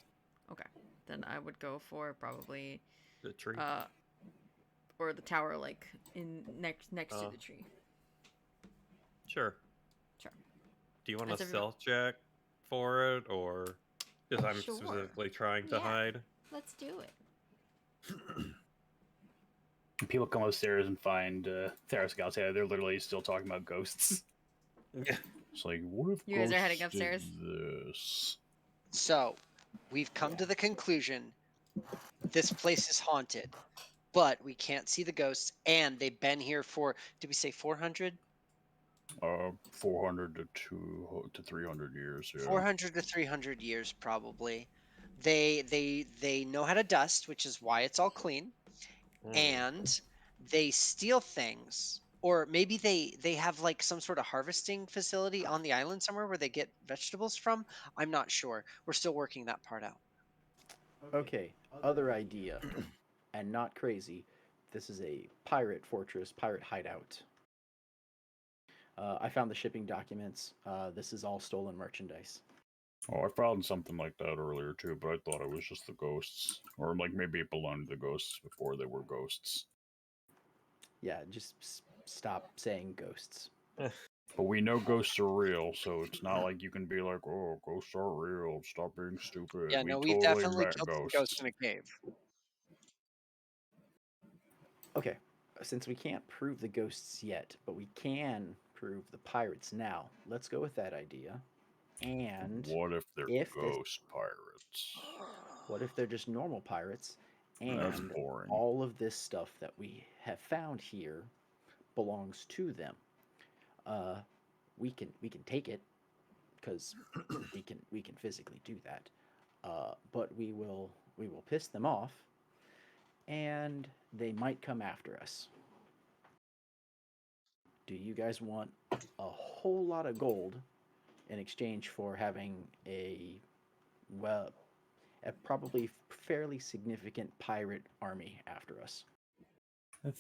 Okay. Then I would go for probably The tree. or the tower, like in next to the tree. Sure. Sure. Do you want That's a everyone. stealth check for it, or because I'm Sure. specifically trying to Yeah. hide? Let's do it. People come upstairs and find Theros Scouts. Yeah, they're literally still talking about ghosts. It's like, what if You guys are ghosts heading did upstairs? this? So, we've come to the conclusion this place is haunted, but we can't see the ghosts, and they've been here for, did we say 400? 400 to 300 years. Yeah. 400 to 300 years, probably. They know how to dust, which is why it's all clean, and they steal things. Or maybe they have like some sort of harvesting facility on the island somewhere where they get vegetables from. I'm not sure. We're still working that part out. Okay, other idea, and not crazy. This is a pirate fortress, pirate hideout. I found the shipping documents. This is all stolen merchandise. Oh, I found something like that earlier too, but I thought it was just the ghosts, or like maybe it belonged to the ghosts before they were ghosts. Yeah, just stop saying ghosts. But we know ghosts are real, so it's not like you can be like, "Oh, ghosts are real. Stop being stupid." Yeah, We no, we've totally definitely met killed some ghosts. ghosts in a cave. Okay, since we can't prove the ghosts yet, but we can prove the pirates now, let's go with that idea. And What if they're if this, ghost pirates? what if they're just normal pirates? That's And boring. all of this stuff that we have found here belongs to them. We can take it because we can physically do that. But we will piss them off, and they might come after us. Do you guys want a whole lot of gold in exchange for having well, a probably fairly significant pirate army after us?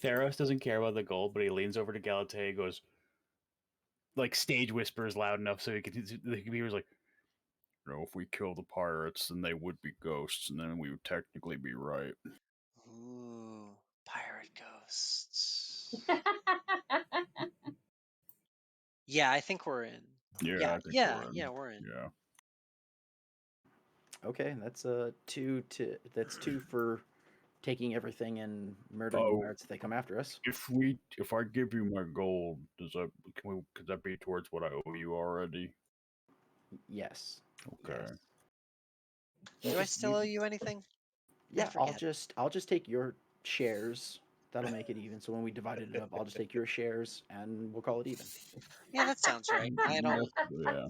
Theros doesn't care about the gold, but he leans over to Galatea and goes, like, stage whispers loud enough so the computer's like, if we kill the pirates, then they would be ghosts, and then we would technically be right. Ooh, pirate ghosts. Yeah, I think we're in. Yeah, I think we're in. We're in. Yeah. Okay, that's two for taking everything and murdering the Oh, pirates if they come after us. if I give you my gold, could that be towards what I owe you already? Yes. Okay. Yes. Do I still owe you anything? Yeah, forget. I'll just take your shares. That'll make it even. So when we divided it up, I'll just take your shares and we'll call it even. Yeah, that sounds right. I don't. Yeah.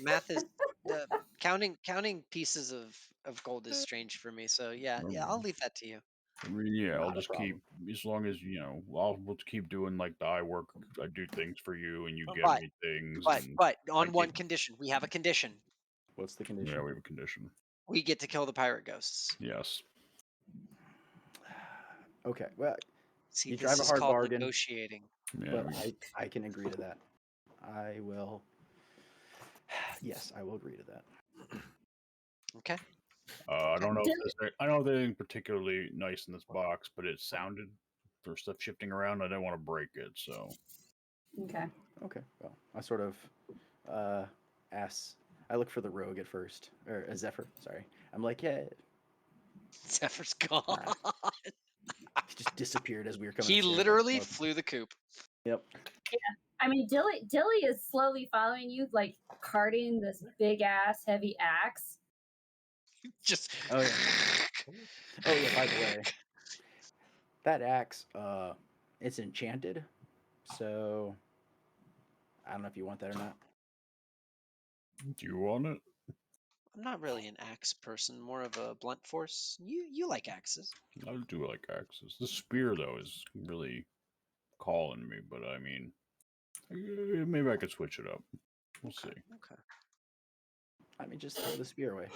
Math is the counting pieces of gold is strange for me. So yeah, I'll leave that to you. I mean, yeah, I'll Not a just keep, problem. as long as, we'll just keep doing like the I work, I do things for you and you get But me things. And but I on one keep, condition, we have a condition. What's the yeah, condition? we have a condition. We get to kill the pirate ghosts. Yes. Okay, well, See, you this drive a is hard called bargain, negotiating. Yeah. but I can agree to that. I will. Yes, I will agree to that. Okay. I don't know if I don't know if anything particularly nice in this box, but it sounded for stuff shifting around. I didn't want to break it, so. Okay. Okay, well, I sort of ask. I look for the rogue at first, or Zephyr. Sorry, I'm like, yeah, Zephyr's gone. he just disappeared as we were coming. He upstairs. literally flew the coop. Yep. I mean, Dilly is slowly following you, like carting this big ass heavy axe. Just. Oh yeah. Oh yeah. By the way, that axe, it's enchanted, so I don't know if you want that or not. Do you want it? I'm not really an axe person, more of a blunt force. You like axes. I do like axes. The spear, though, is really calling me, but I mean, maybe I could switch it up. We'll see. Okay. I mean, just throw the spear away.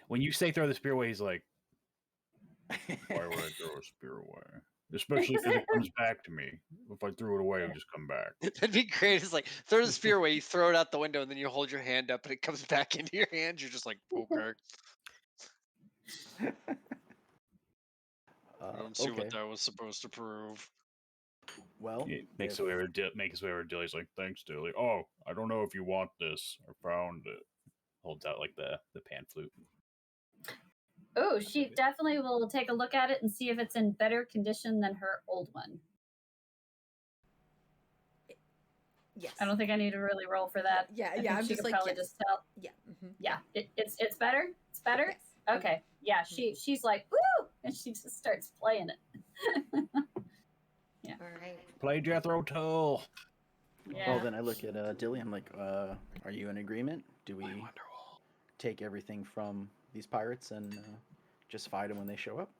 When you say throw the spear away, he's like, why would I throw a spear away? Especially because it comes back to me. If I threw it away, it would just come back. That'd be great. It's like throw the spear away, you throw it out the window, and then you hold your hand up, and it comes back into your hand. You're just like, okay. I don't see Okay. what that was supposed to prove. Well, It makes if- his way over to Dilly. He's like, thanks, Dilly. Oh, I don't know if you want this. I found it. Holds out like the pan flute. Oh, she definitely will take a look at it and see if it's in better condition than her old one. Yes. I don't think I need to really roll for that. Yeah, I yeah. think I'm she just could like, probably yes. just tell. Yeah. Yeah, it's better. It's better. Yes. Okay. Yeah, she's like, woo, and she just starts playing it. All right. Play Jethro Tull. Yeah. Well, then I look at Dilly. I'm like, are you in agreement? Do we take everything from these pirates and just fight them when they show up?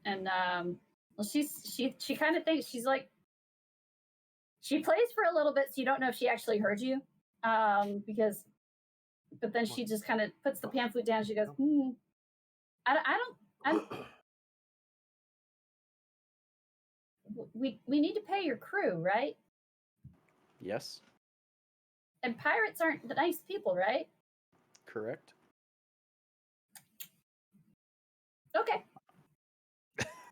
And well, she kind of thinks she's like, she plays for a little bit, so you don't know if she actually heard you, but then she just kind of puts the pan flute down. She goes, I don't. We need to pay your crew, right? Yes, And pirates aren't the nice people, right? correct. Okay.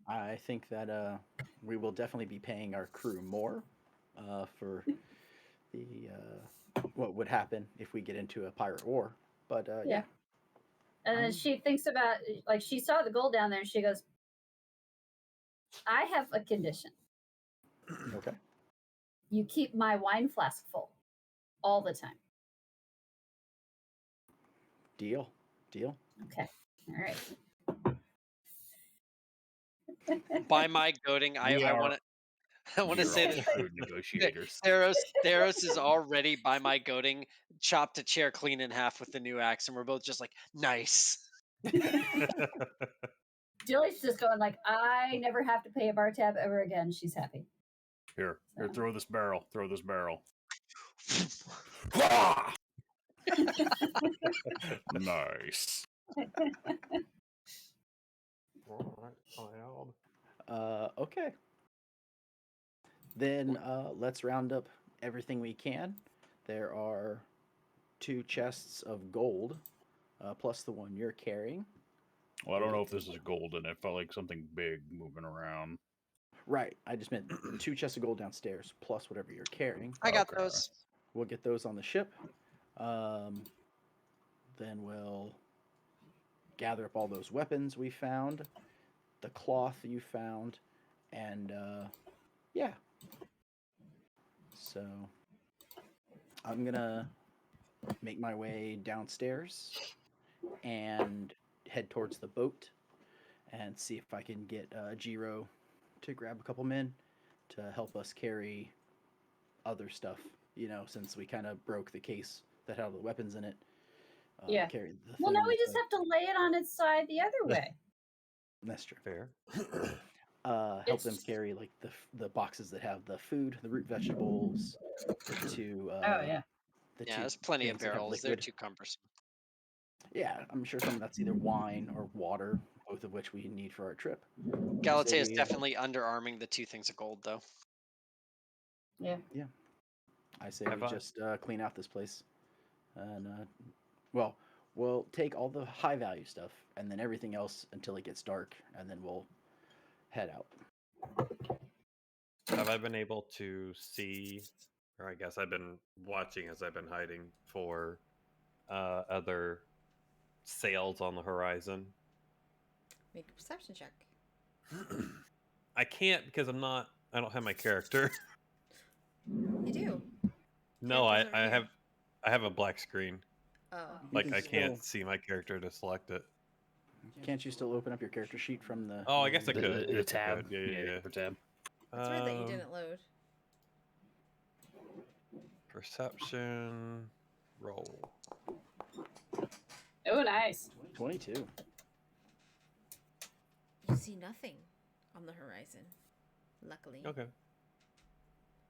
I think that we will definitely be paying our crew more for the what would happen if we get into a pirate war. But yeah. And then she thinks about, like, she saw the gold down there, and she goes, I have a condition. Okay. You keep my wine flask full all the time. Deal. Okay. All right. By my goading, I want to say that Food negotiators. Theros is already by my goading chopped a chair clean in half with the new axe, and we're both just like, nice. Dilly's just going like, I never have to pay a bar tab ever again. She's happy. Here, throw this barrel. Throw this barrel. Nice. Okay. Then let's round up everything we can. There are 2 chests of gold, plus the one you're carrying. Well, I don't know if this is golden. It felt like something big moving around. Right. I just meant 2 chests of gold downstairs, plus whatever you're carrying. I got Okay. those. We'll get those on the ship. Then we'll gather up all those weapons we found, the cloth you found, and yeah. So I'm gonna make my way downstairs and head towards the boat and see if I can get Jiro to grab a couple men to help us carry other stuff. You know, since we kind of broke the case that had all the weapons in it. Yeah. Carry the Well, now we things just that- have to lay it on its side the other way. That's true. Fair. Help them It's- carry like the boxes that have the food, the root vegetables, to Oh yeah. the Yeah, two there's plenty of things that have barrels. They're liquid. too cumbersome. Yeah, I'm sure some of that's either wine or water, both of which we need for our trip. Galatea is Say, definitely underarming the 2 things of gold, though. Yeah. I say Have we I- just clean out this place, and well, we'll take all the high value stuff and then everything else until it gets dark, and then we'll head out. Have I been able to see, or I guess I've been watching as I've been hiding for other sails on the horizon? Make a perception check. I can't because I don't have my character. You do. No, Characters I are here. have a black screen. Oh. You Like can I can't still- see my character to select it. Can't you still open up your character sheet from the? Oh, I guess I The, could. the I tab. could. Yeah. The tab. It's weird that you didn't load. Perception roll. Oh, nice. 22. You see nothing on the horizon. Luckily. Okay.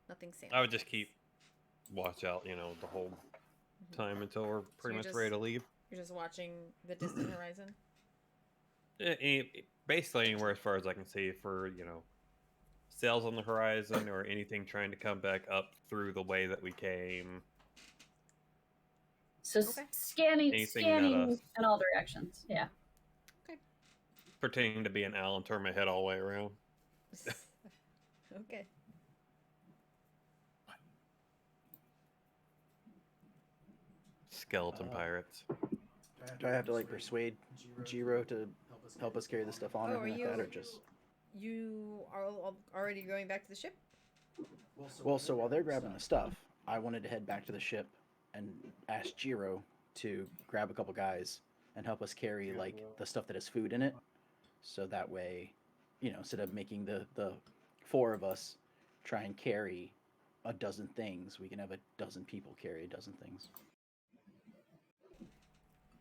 Nothing sails. I would just keep watch out, the whole Mhm. time until we're pretty you're much ready just- to leave. You're just watching the distant horizon. Basically anywhere as far as I can see for, sails on the horizon or anything trying to come back up through the way that we came. So Okay. scanning Anything that, in all directions. Yeah. pretending to be an owl and turn my head all the way around. Okay. Skeleton pirates. Do I have to like persuade Jiro to help us carry the stuff on Oh, or are anything like that, you- or just? You are already going back to the ship? Well, so while they're grabbing the stuff, I wanted to head back to the ship and ask Jiro to grab a couple guys and help us carry like the stuff that has food in it, so that way, instead of making the four of us try and carry a dozen things, we can have a dozen people carry a dozen things.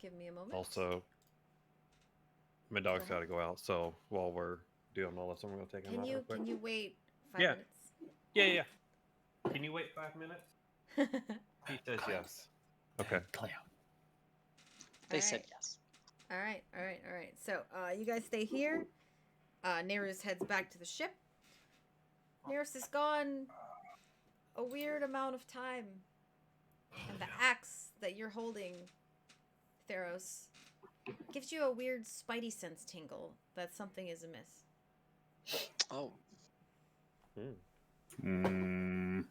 Give me a moment. Also, my dog's ahead. got to go out, so while we're doing all this, I'm going to take him out real quick. Can you wait 5 Yeah. minutes? Yeah. Can you wait 5 minutes? He says yes. Okay. Clown. They said yes. All right. So, you guys stay here. Nerus heads back to the ship. Nerus is gone a weird amount of time. And the axe that you're holding, Theros, gives you a weird spidey sense tingle that something is amiss. Oh, I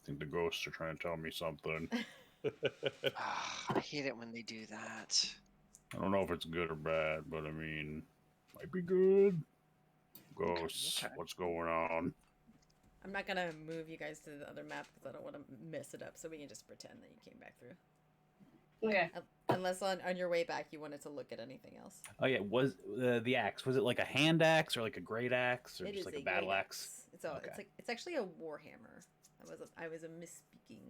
think the ghosts are trying to tell me something. I hate it when they do that. I don't know if it's good or bad, but I mean, might be good. Ghosts, okay. what's going on? I'm not gonna move you guys to the other map because I don't want to mess it up, so we can just pretend that you came back through. Okay. Unless on your way back you wanted to look at anything else. Oh yeah, was the axe? Was it like a hand axe or like a great axe or It just is like a battle great axe? Okay. It's actually a warhammer. I was a misspeaking.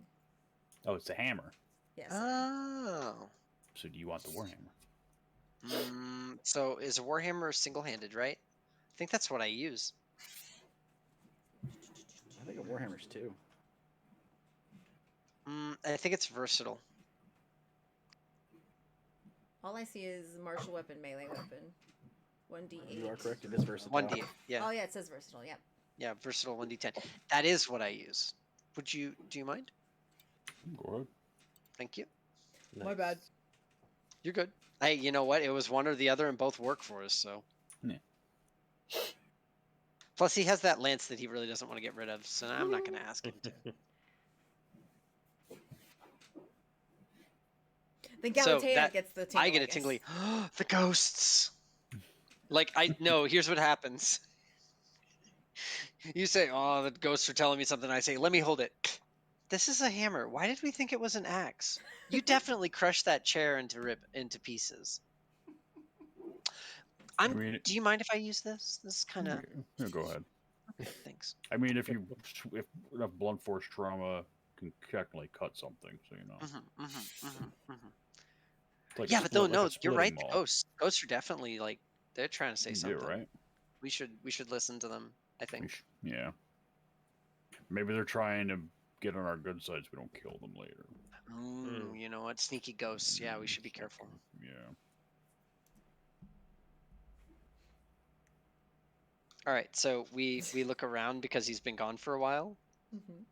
Oh, it's a hammer. Yes. Oh. So do you want the warhammer? So is a warhammer single-handed, right? I think that's what I use. I think a Warhammer's too. I think it's versatile. All I see is martial weapon, melee weapon. 1d8. You are correct. It is versatile. 1d, yeah. Oh yeah, it says versatile. Yep. Yeah, versatile 1d10. That is what I use. Do you mind? Go ahead. Thank you. My bad. You're good. Hey, you know what? It was one or the other and both work for us, so. Yeah. Plus, he has that lance that he really doesn't want to get rid of, so I'm not going to ask him to. The So Galatea that- gets the tingle. I get a guess. tingly. The ghosts. Like, no, here's what happens. You say, oh, the ghosts are telling me something. I say, let me hold it. This is a hammer. Why did we think it was an axe? You definitely crushed that chair into pieces. Do you mind if I use this? This is kind of. Yeah, go ahead. Okay, thanks. I mean, if enough blunt force trauma can technically cut something, so you know. It's like Yeah, a but split- no, like a you're right. splitting The maul. ghosts are definitely like they're trying to say something. Yeah, right. We should listen to them. I think. Yeah. Maybe they're trying to get on our good side so we don't kill them later. Ooh, you know what? Sneaky ghosts. Yeah, we should be careful. Yeah. All right, so we look around because he's been gone for a while. Mm-hmm.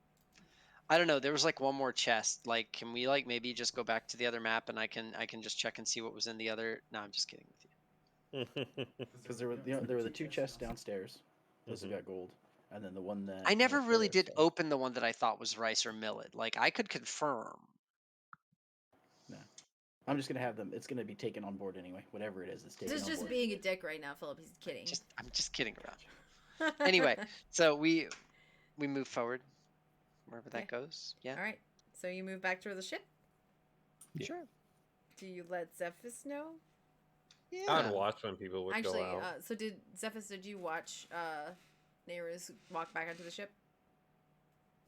I don't know. There was like one more chest. Like, can we like maybe just go back to the other map and I can just check and see what was in the other? No, I'm just kidding with you. Because there were the two chests downstairs. Those have got gold, and then the one that I never up really there, did so- open the one that I thought was rice or millet. Like, I could confirm. No, I'm just gonna have them. It's gonna be taken on board anyway. Whatever it is, it's taken This is on just board. being a dick right now, Philip. He's kidding. I'm just kidding around. Anyway, so we move forward wherever that goes. Yeah. All right. So you move back to the ship. Yeah. Sure. Do you let Zephys know? Yeah. I'd watch when people would Actually, go out. so did Zephys? Did you watch Nereus walk back onto the ship?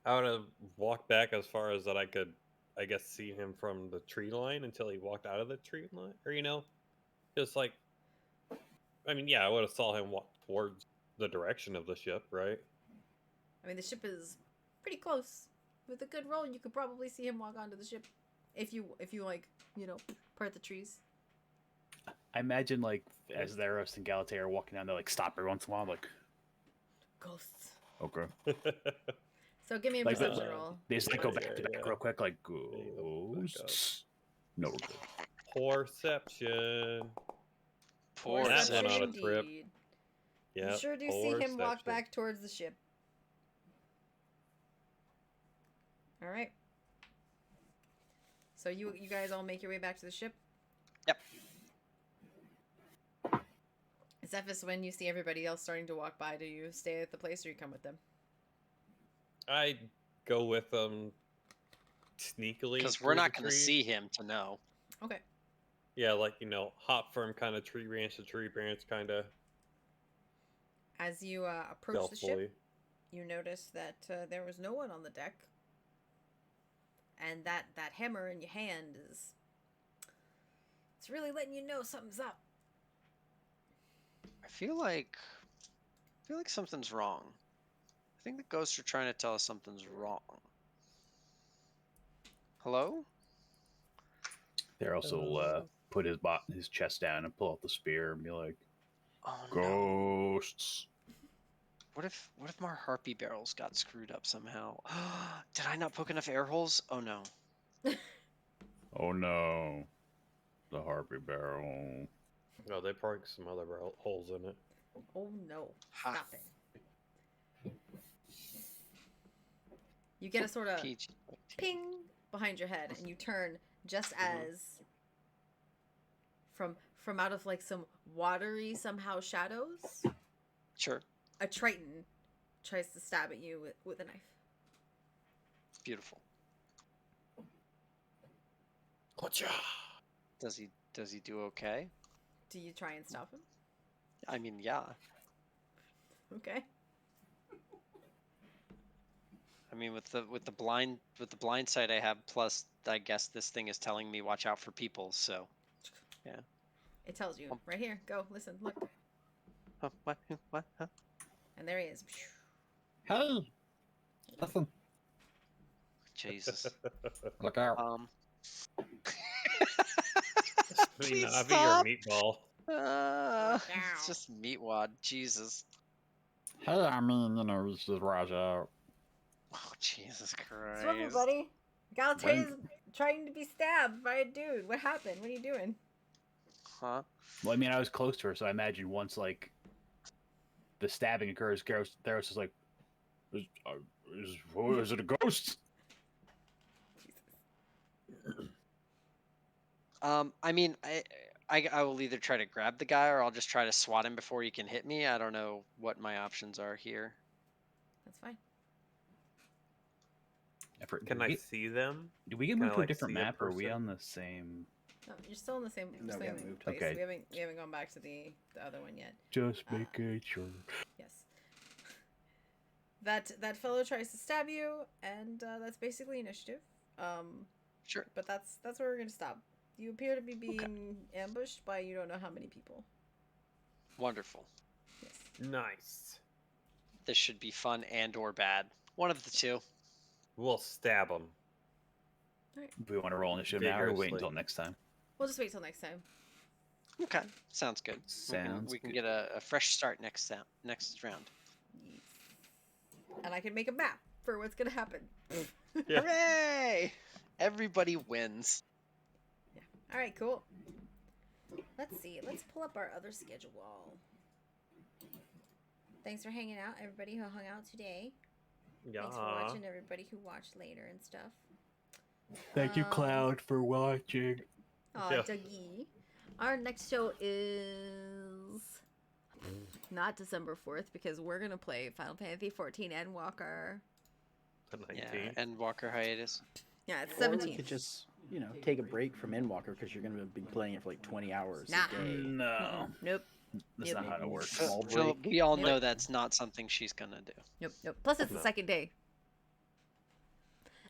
I would have walked back as far as that I could, I guess, see him from the tree line until he walked out of the tree line, or just like, I mean, yeah, I would have saw him walk towards the direction of the ship, right? I mean, the ship is pretty close. with a good roll, you could probably see him walk onto the ship, if you like, part the trees. I imagine like as Theros and Galatea are walking down, they like stop every once in a while, like Ghosts. okay, So give me a like perception roll. they just like go back Yeah, to back yeah. real quick, like Back up. ghosts. No, we're good. Perception. Poor That Perception one on a reception. trip. indeed. Yeah. You sure do see him walk back towards the ship. All right. So you guys all make your way back to the ship? Yep. Zephys, when you see everybody else starting to walk by, do you stay at the place or you come with them? I go with them sneakily. Because we're through not the going to trees. see him to know. Okay. Yeah, like, hop from kind of tree branch to tree branch, kind of As you approach the stealthily. ship, you notice that there was no one on the deck. And that hammer in your hand it's really letting you know something's up. I feel like something's wrong. I think the ghosts are trying to tell us something's wrong. Hello? Theros will put his chest down and pull out the spear and be like, Oh no. ghosts. What if my harpy barrels got screwed up somehow? Did I not poke enough air holes? Oh no. Oh no, the harpy barrel. No, they probably got some other holes in it. Oh no. Ha. Stop it. You get a sort of Peach. ping behind your head and you turn just as from out of like some watery somehow shadows, Sure. a triton tries to stab at you with a knife. Beautiful. Gotcha. Does he do okay? Do you try and stop him? I mean, yeah. Okay. I mean, with the blind sight I have, plus I guess this thing is telling me watch out for people. So, yeah. It tells you right here. Go listen. Look. Huh, what? What? Huh? And there he is. Hey, listen, Jesus. look out. Please Navi stop. or meatball. It's just meatwad. Jesus. Hey, I mean, we should rush out. Oh, Jesus Christ. Swimmer, buddy. Galatea's trying to be stabbed by a dude. What happened? What are you doing? Huh? Well, I mean, I was close to her, so I imagine once, like, the stabbing occurs, Theros is like, is it a ghost? I mean, I will either try to grab the guy or I'll just try to swat him before he can hit me. I don't know what my options are here. That's fine. Can I see them? Do we get Can I, moved to a like, different see a map, or are we person? on the same? No, you're still in the same, No, we haven't moved. place. Okay. We haven't gone back to the other one yet. Just making sure. Yes. That fellow tries to stab you, and that's basically initiative. Sure. But that's where we're gonna stop. You appear to be being ambushed by you don't know how many people. Wonderful. Yes. Nice. This should be fun and or bad. One of the two. We'll stab them. Do we want to roll initiative now, or wait Vigorously. until next time? We'll just wait till next time. Okay. Sounds good. Sounds we can good. get a fresh start next round. Yes. And I can make a map for what's gonna happen. Yeah. Hooray! Everybody wins. All right, cool. Let's see. Let's pull up our other schedule. Thanks for hanging out, everybody who hung out today. Yeah. Thanks for watching, everybody who watched later and stuff. Thank you, Cloud, for watching. Aw, Yeah. Dougie. Our next show is not December 4th because we're going to play Final Fantasy 14 and Walker. The 19th. Yeah, and Walker hiatus. Yeah, it's Or we 17th. could just, take a break from Endwalker because you're going to be playing it for like 20 hours Nah. a day. No, Nope. that's Yep. not how it works. Small Phil, break. we all Yep. know that's not something she's gonna do. Nope. Plus, it's the No. second day.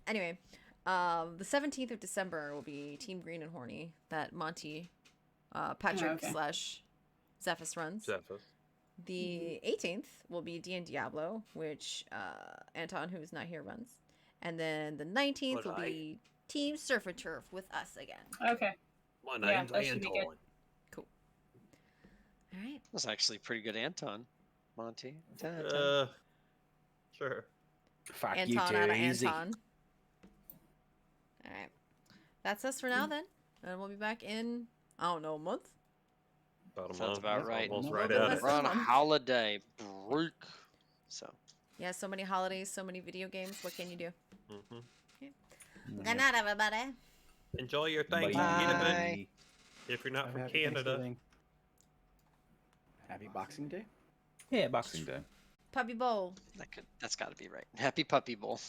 Anyway, the 17th of December will be Team Green and Horny that Monty, Patrick okay. / Zephys runs. Zephyrus. The 18th will be D and Diablo, which Anton, who's not here, runs. And then the 19th will Alright. be Team Surf and Turf with us again. Okay. My Yeah, name's that should be good. Anton. Cool. All right. That's actually pretty good, Anton. Monty. Sure. Fuck Anton you out two, of easy. Anton. All right. That's us for now then. And we'll be back in, I don't know, a month? About a Sounds month. about Yep. right. Almost A right little at bit it. less We're on a month. holiday break. So Yeah, so many holidays, so many video games. What can you do? Hmm. Good night, everybody. Enjoy your Bye. Thanksgiving if you're not Have from a happy Canada. Thanksgiving. Happy Boxing Day. Yeah, Boxing Day. Puppy Bowl. that's got to be right. Happy Puppy Bowl.